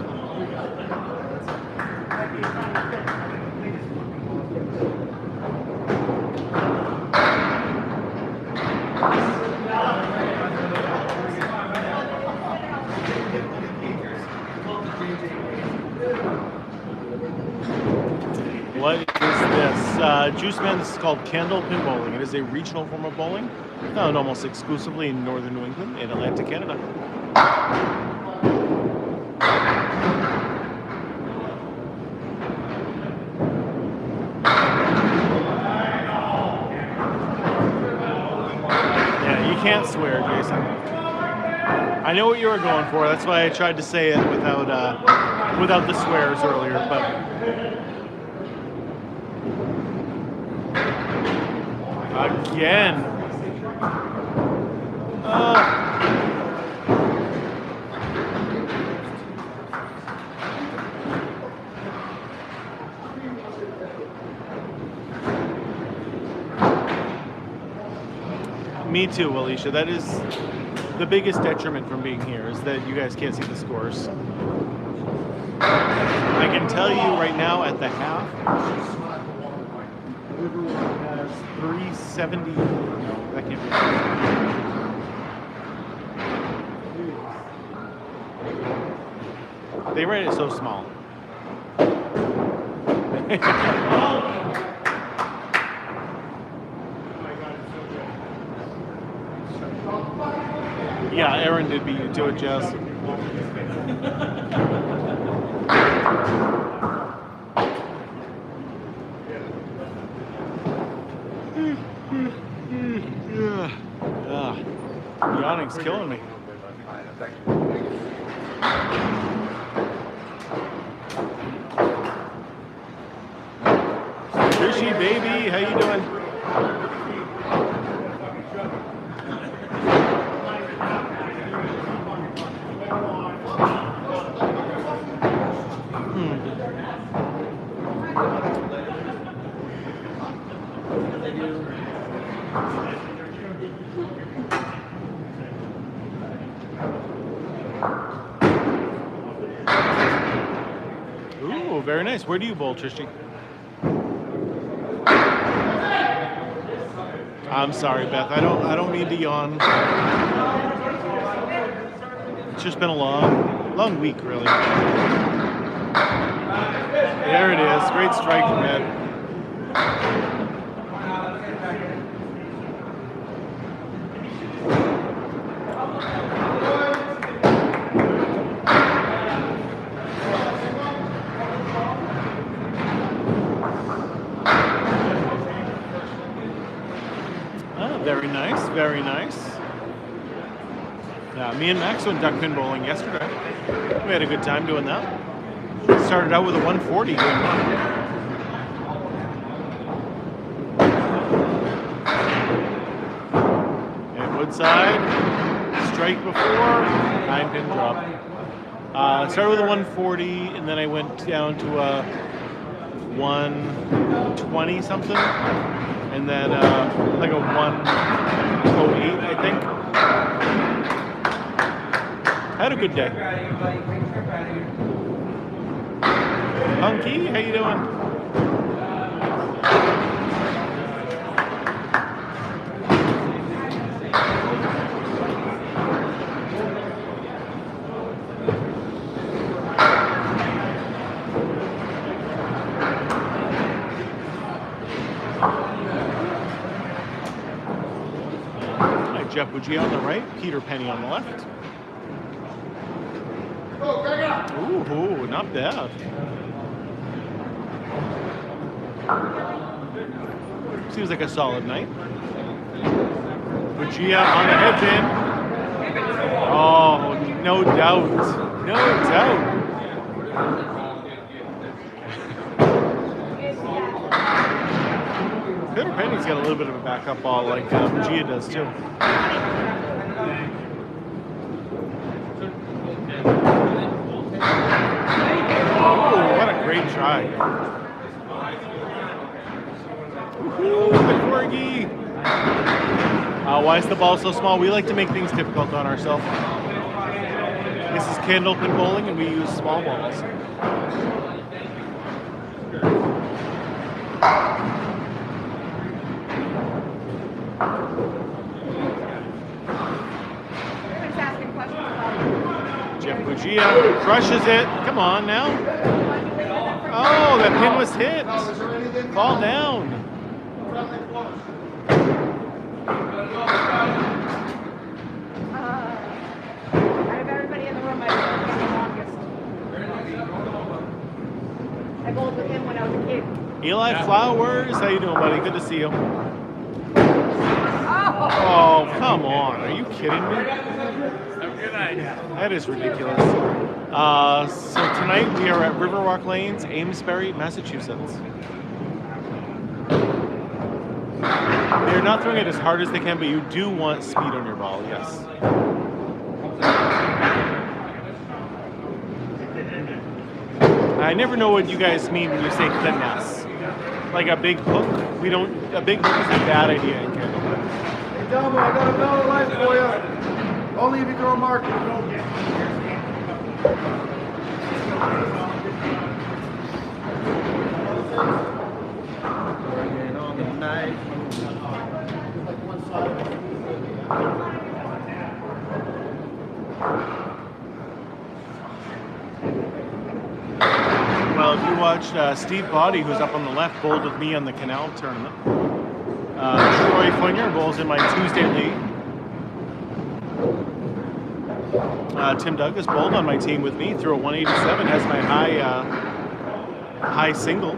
What is this? Juice Man, this is called Candlepin Bowling. It is a regional form of bowling, found almost exclusively in northern New England and Atlantic Canada. Yeah, you can't swear, Jason. I know what you were going for. That's why I tried to say it without the swears earlier, but. Again. Me too, Alicia. That is the biggest detriment from being here, is that you guys can't see the scores. I can tell you right now at the half, Liverpool has 370. That can't be. They ran it so small. Yeah, Aaron did beat you to it, Jess. Yawning's killing me. Thank you. Rishi, baby, how you doing? Ooh, very nice. Where do you bowl, Trishy? I'm sorry, Beth. I don't mean to yawn. It's just been a long week, really. There it is. Great strike from Ed. Very nice, very nice. Yeah, me and Max went duck pin bowling yesterday. We had a good time doing that. Started out with a 140 game one. And Woodside, strike before, 9-pin drop. Started with a 140, and then I went down to a 120 something. And then like a 108, I think. Had a good day. Hunky, how you doing? Jeff Bougie on the right, Peter Penny on the left. Ooh, not bad. Seems like a solid night. Bougie on the head pin. Oh, no doubt. No doubt. Peter Penny's got a little bit of a backup ball like Gia does too. Oh, what a great try. Woohoo, the corgi. Why is the ball so small? We like to make things difficult on ourselves. This is candlepin bowling and we use small balls. Jeff Bougia crushes it. Come on now. Oh, that pin was hit. Fall down. Out of everybody in the room, I bowled the longest. I bowled with him when I was a kid. Eli Flowers, how you doing, buddy? Good to see you. Oh, come on. Are you kidding me? That is ridiculous. So tonight we are at Riverwalk Lanes, Amesbury, Massachusetts. They're not throwing it as hard as they can, but you do want speed on your ball, yes. I never know what you guys mean when you say finesse. Like a big hook. A big hook is a bad idea in Candlepin. Hey, Delmo, I got a Bell of Life for you. Only if you throw a mark. On the night. Well, if you watched Steve Body, who's up on the left, bowled with me on the Canal tournament. Troy Fournier bowls in my Tuesday league. Tim Douglas bowled on my team with me, threw a 187, has my high single.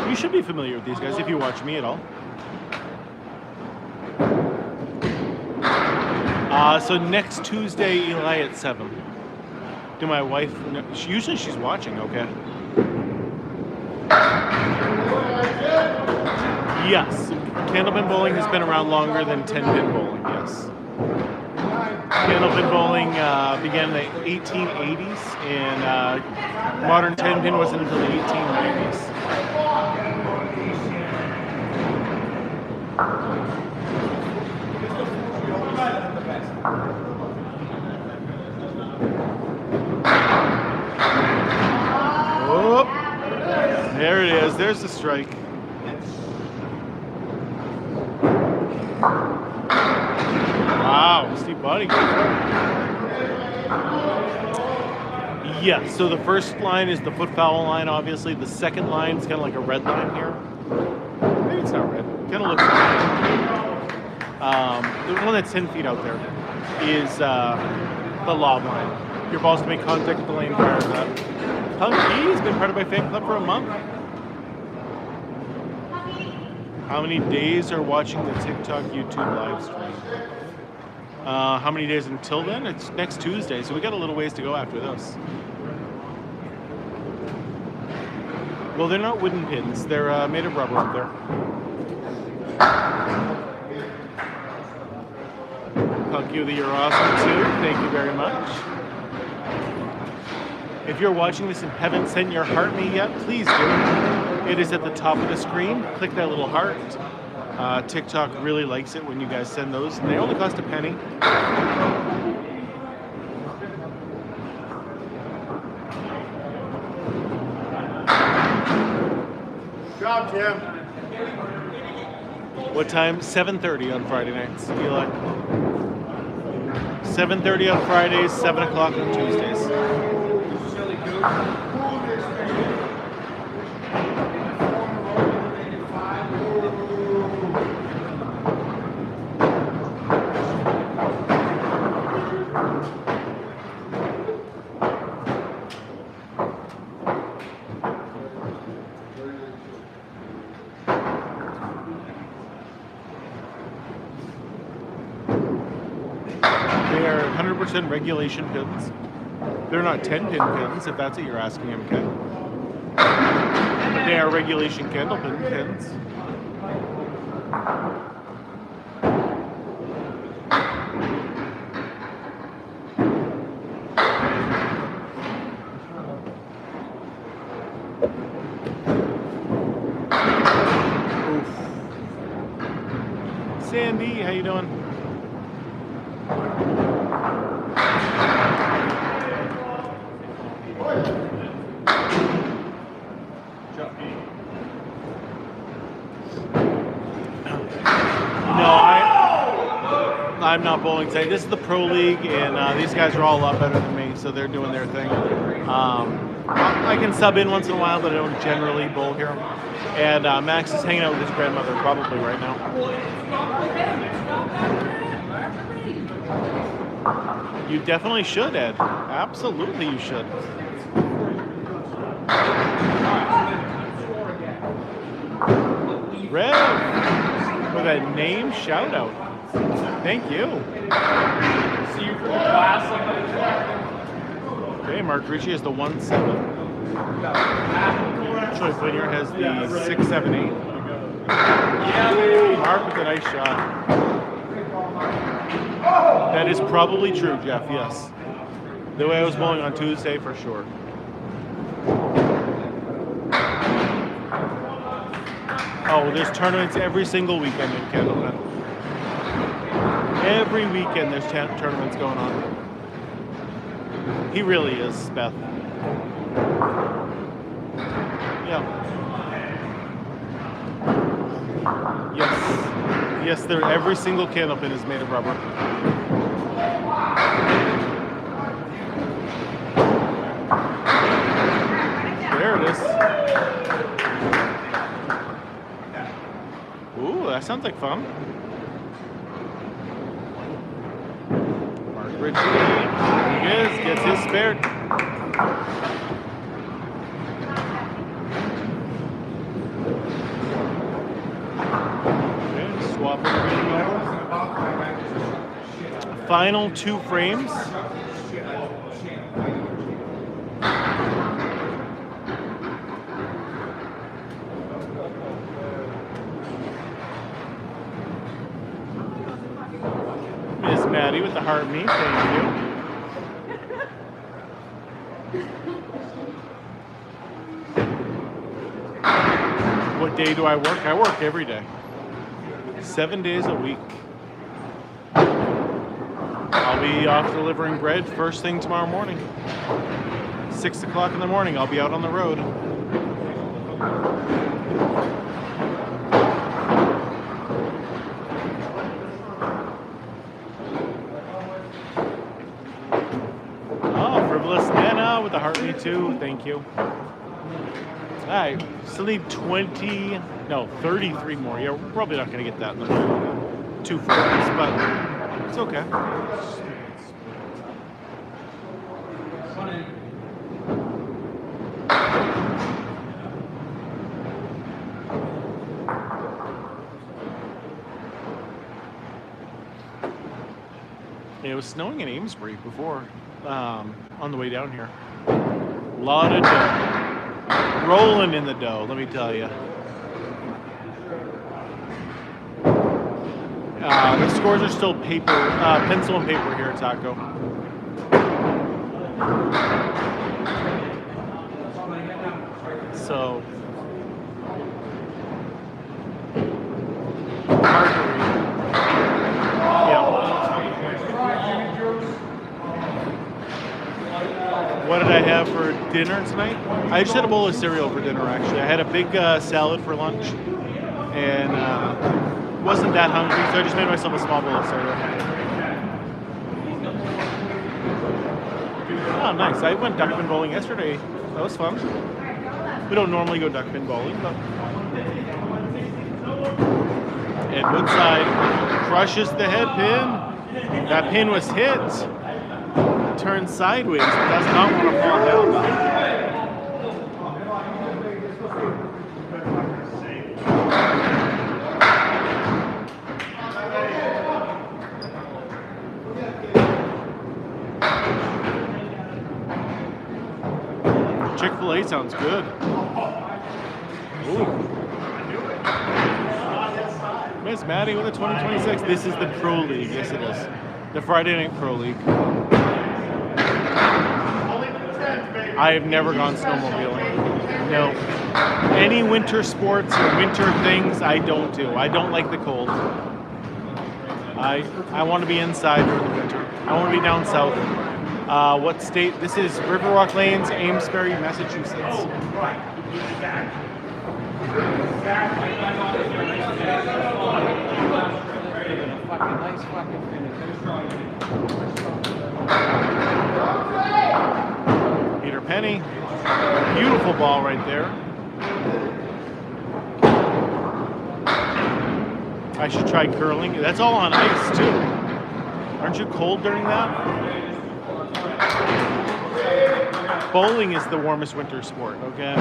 You should be familiar with these guys if you watch me at all. So next Tuesday, Eli at 7. Do my wife? No, usually she's watching. Okay. Yes, candlepin bowling has been around longer than 10-pin bowling. Yes. Candlepin bowling began in the 1880s, and modern 10-pin wasn't until the 1890s. Oh, there it is. There's the strike. Wow, steep body. Yeah, so the first line is the foot foul line, obviously. The second line is kind of like a red line here. Maybe it's not red. Kind of looks like the one that's 10 feet out there is the lob line. Your ball's to make contact with the lane prior to that. Punky's been part of my fan club for a month. How many days are watching the TikTok, YouTube live stream? How many days until then? It's next Tuesday, so we got a little ways to go after this. Well, they're not wooden pins. They're made of rubber up there. Punky, you're awesome too. Thank you very much. If you're watching this and haven't sent your heart me yet, please do. It is at the top of the screen. Click that little heart. TikTok really likes it when you guys send those, and they only cost a penny. Good job, Tim. What time? 7:30 on Friday nights, Eli. 7:30 on Fridays, 7 o'clock on Tuesdays. They are 100% regulation pins. They're not 10-pin pins, if that's what you're asking him, Ken. But they are regulation candlepin pins. Oof. Sandy, how you doing? I'm not bowling today. This is the Pro League, and these guys are all a lot better than me, so they're doing their thing. I can sub in once in a while, but I don't generally bowl here. And Max is hanging out with his grandmother probably right now. You definitely should, Ed. Absolutely you should. Rev, with a name shout out. Thank you. See you for the class. Okay, Mark Ritchie has the 1-7. Troy Flinier has the 6-7-8. Mark with a nice shot. That is probably true, Jeff, yes. The way I was bowling on Tuesday, for sure. Oh, there's tournaments every single weekend in Candlepin. Every weekend there's tournaments going on. He really is, Beth. Yeah. Yes. Yes, every single candlepin is made of rubber. There it is. Ooh, that sounds like fun. Mark Ritchie, he is, gets his spared. Okay, swap it over. 5 Final 2 frames. Miss Maddie with the heart me, thank you. What day do I work? I work every day. 7 days a week. I'll be off delivering bread first thing tomorrow morning. 6 o'clock in the morning, I'll be out on the road. Oh, Frivolous Nana with the heart me too, thank you. I still need 33 more. Yeah, we're probably not going to get that in the 2 frames, but it's okay. It was snowing in Amesbury before, on the way down here. A lot of dough. Rolling in the dough, let me tell you. The scores are still pencil and paper here at Taco. So hard to read. Yeah. What did I have for dinner tonight? I just had a bowl of cereal for dinner, actually. I had a big salad for lunch, and wasn't that hungry, so I just made myself a small bowl of cereal. Oh, nice. I went duckpin bowling yesterday. That was fun. We don't normally go duckpin bowling, but... And Woodside crushes the head pin. That pin was hit. Turns sideways, but does not want to fall down. Chick-fil-A sounds good. Ooh. Miss Maddie with a 2026. This is the Pro League. Yes, it is. The Friday Night Pro League. I have never gone snowmobiling. No. Any winter sports or winter things, I don't do. I don't like the cold. I want to be inside during the winter. I want to be down south. What state? This is River Rock Lanes, Amesbury, Massachusetts. Peter Penny. Beautiful ball right there. I should try curling. That's all on ice too. Aren't you cold during that? Bowling is the warmest winter sport, okay?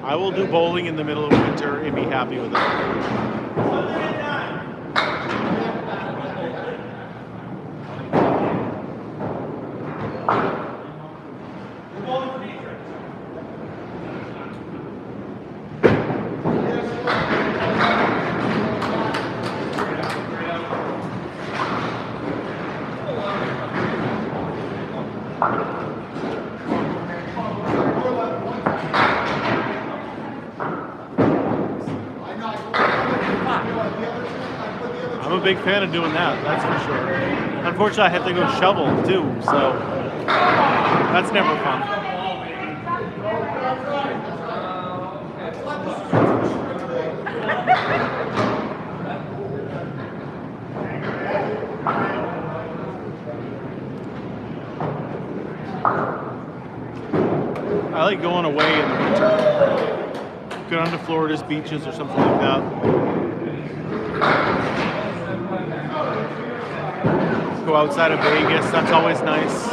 I will do bowling in the middle of winter and be happy with it. I'm a big fan of doing that, that's for sure. Unfortunately, I had to go shovel too, so that's never fun. I like going away in the winter. Go down to Florida's beaches or something like that. Go outside of Vegas, that's always nice.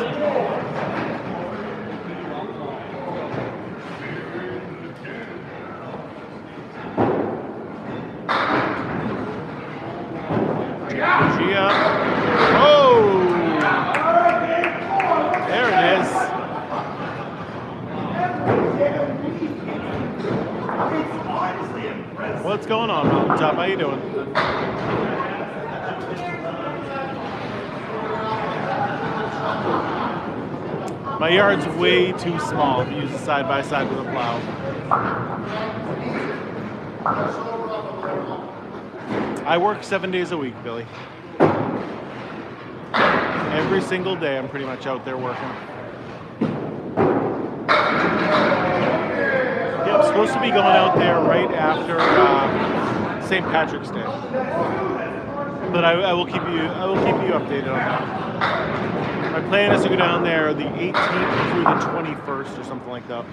What's going on, Mountaintop? How you doing? My yard's way too small to use a side-by-side with a plow. I work 7 days a week, Billy. Every single day I'm pretty much out there working. Yeah, I'm supposed to be going out there right after St. Patrick's Day. But I will keep you updated on that. My plan is to go down there the 18th through the 21st or something like that.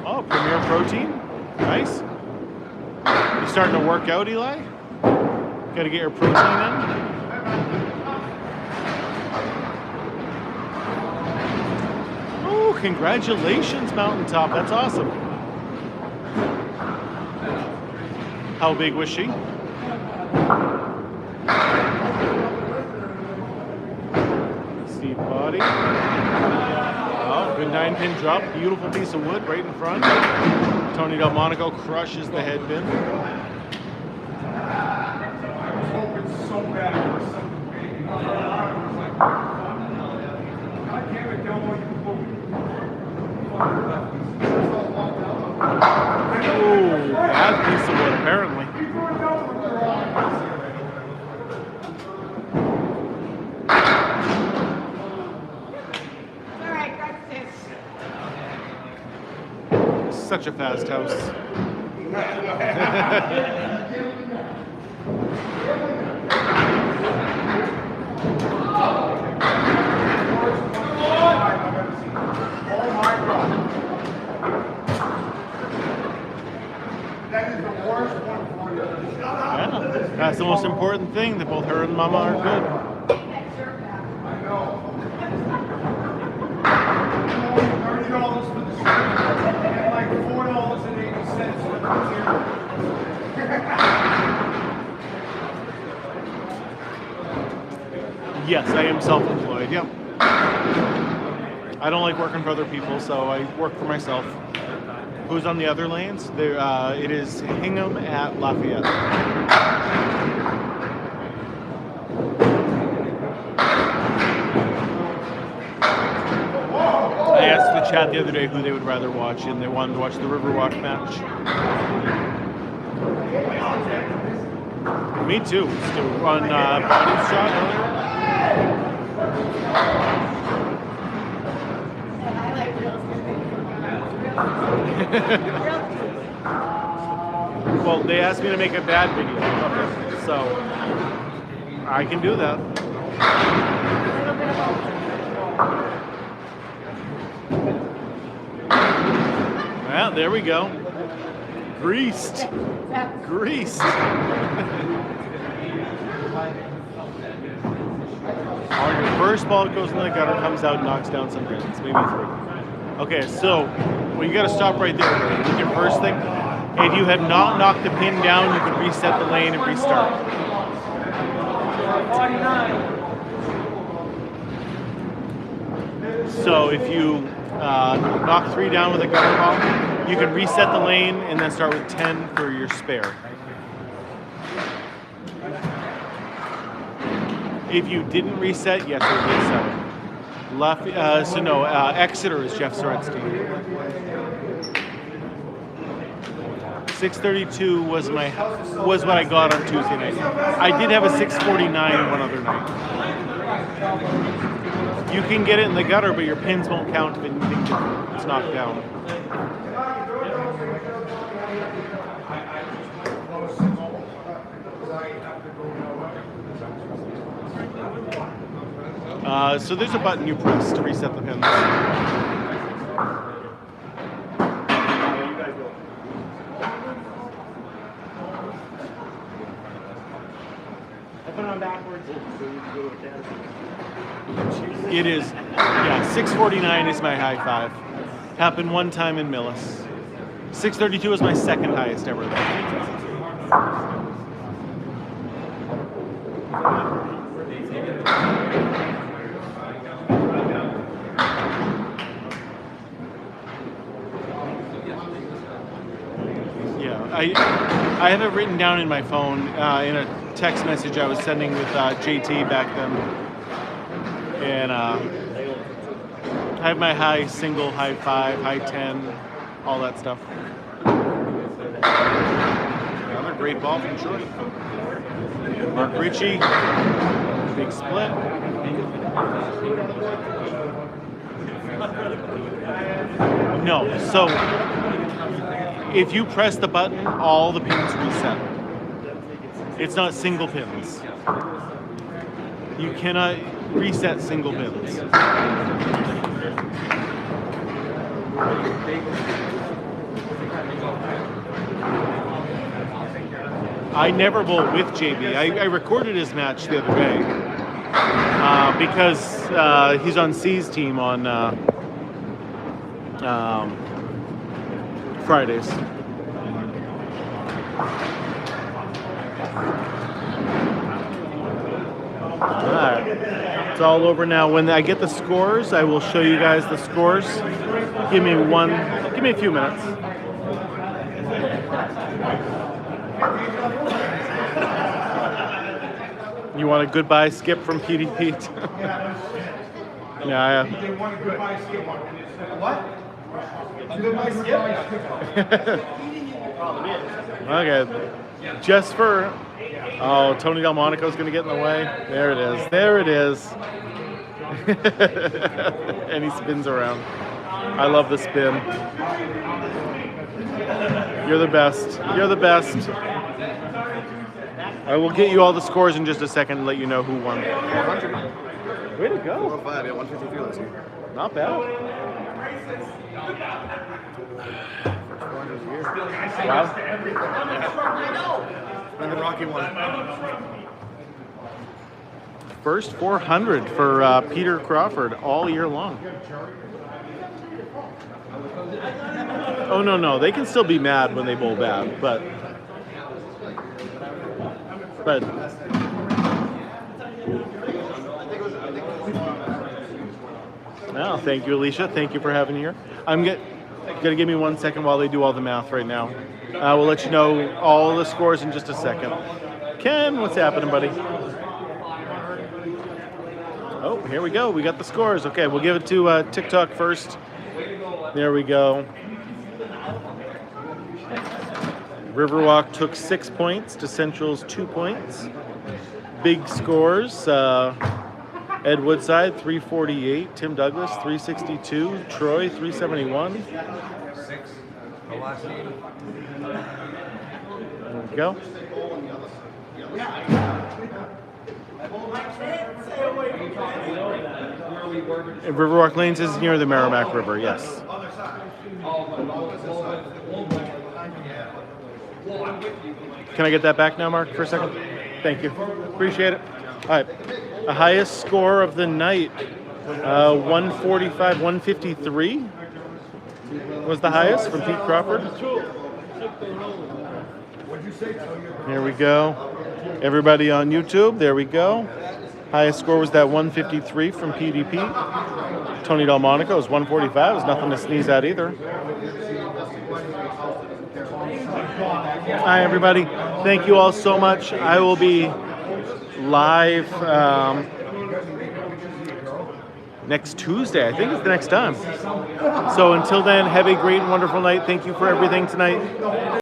Oh, Premier Protein. Nice. You starting to work out, Eli? Got to get your protein in. Oh, congratulations, Mountaintop. That's awesome. How big was she? Steve body. Oh, good 9-pin drop. Beautiful piece of wood right in front. Tony Delmonico crushes the head pin. Oh, bad piece of wood, apparently. All right, that's this. Such a fast house. Yeah, that's the most important thing, that both her and Mama are good. $30 for the shirt and like $4.80 for the material. Yes, I am self-employed, yep. I don't like working for other people, so I work for myself. Who's on the other lanes? There, it is Hingham at Lafayette. I asked the chat the other day who they would rather watch, and they wanted to watch the Riverwalk match. Me too. Still on Bonnie's shot earlier. Well, they asked me to make a bad video of it, so I can do that. Well, there we go. Greased. Greased. On your first ball, it goes in the gutter, comes out, knocks down some pins, maybe 3. Okay, so well, you got to stop right there with your first thing. If you had not knocked the pin down, you could reset the lane and restart. So if you knock 3 down with a gutter ball, you can reset the lane and then start with 10 for your spare. If you didn't reset, yes, it would be a 7. Exeter is Jeff Soretstein. 632 was what I got on Tuesday night. I did have a 649 one other night. You can get it in the gutter, but your pins won't count if anything it's knocked down. So there's a button you press to reset the pins. Put it on backwards. It is, 649 is my high 5. Happened one time in Millis. 632 is my second highest ever though. I have it written down in my phone in a text message I was sending with JT back then. And I have my high single, high 5, high 10, all that stuff. Another great ball from Shorty. Mark Ritchie, big split. No, so if you press the button, all the pins reset. It's not single pins. You cannot reset single pins. I never bowl with JB. I recorded his match the other day because he's on C's team on Fridays. Alright, it's all over now. When I get the scores, I will show you guys the scores. Give me a few minutes. You want a goodbye skip from PDP? Yeah. What? A goodbye skip? Okay. Just for... Oh, Tony Delmonico's going to get in the way. There it is. There it is. And he spins around. I love the spin. You're the best. You're the best. I will get you all the scores in just a second and let you know who won. 400. Way to go. 405, yeah, 153 last year. Not bad. First 400 of the year. Wow. And then Rocky won. First 400 for Peter Crawford all year long. Oh, no. They can still be mad when they bowl bad, but no, thank you, Alicia. Thank you for having me here. Gonna give me 1 second while they do all the math right now. We'll let you know all the scores in just a second. Ken, what's happening, buddy? Oh, here we go. We got the scores. Okay, we'll give it to TikTok first. There we go. Riverwalk took 6 points to Central's 2 points. Big scores. Ed Woodside, 348. Tim Douglas, 362. Troy, 371. There we go. And Riverwalk Lanes is near the Merrimack River, yes. Can I get that back now, Mark, for a second? Thank you. Appreciate it. All right. The highest score of the night, 145, 153 was the highest from Pete Crawford. Here we go. Everybody on YouTube, there we go. Highest score was that 153 from PDP. Tony Delmonico was 145. It was nothing to sneeze at either. Hi, everybody. Thank you all so much. I will be live next Tuesday. I think it's the next time. So until then, have a great and wonderful night. Thank you for everything tonight.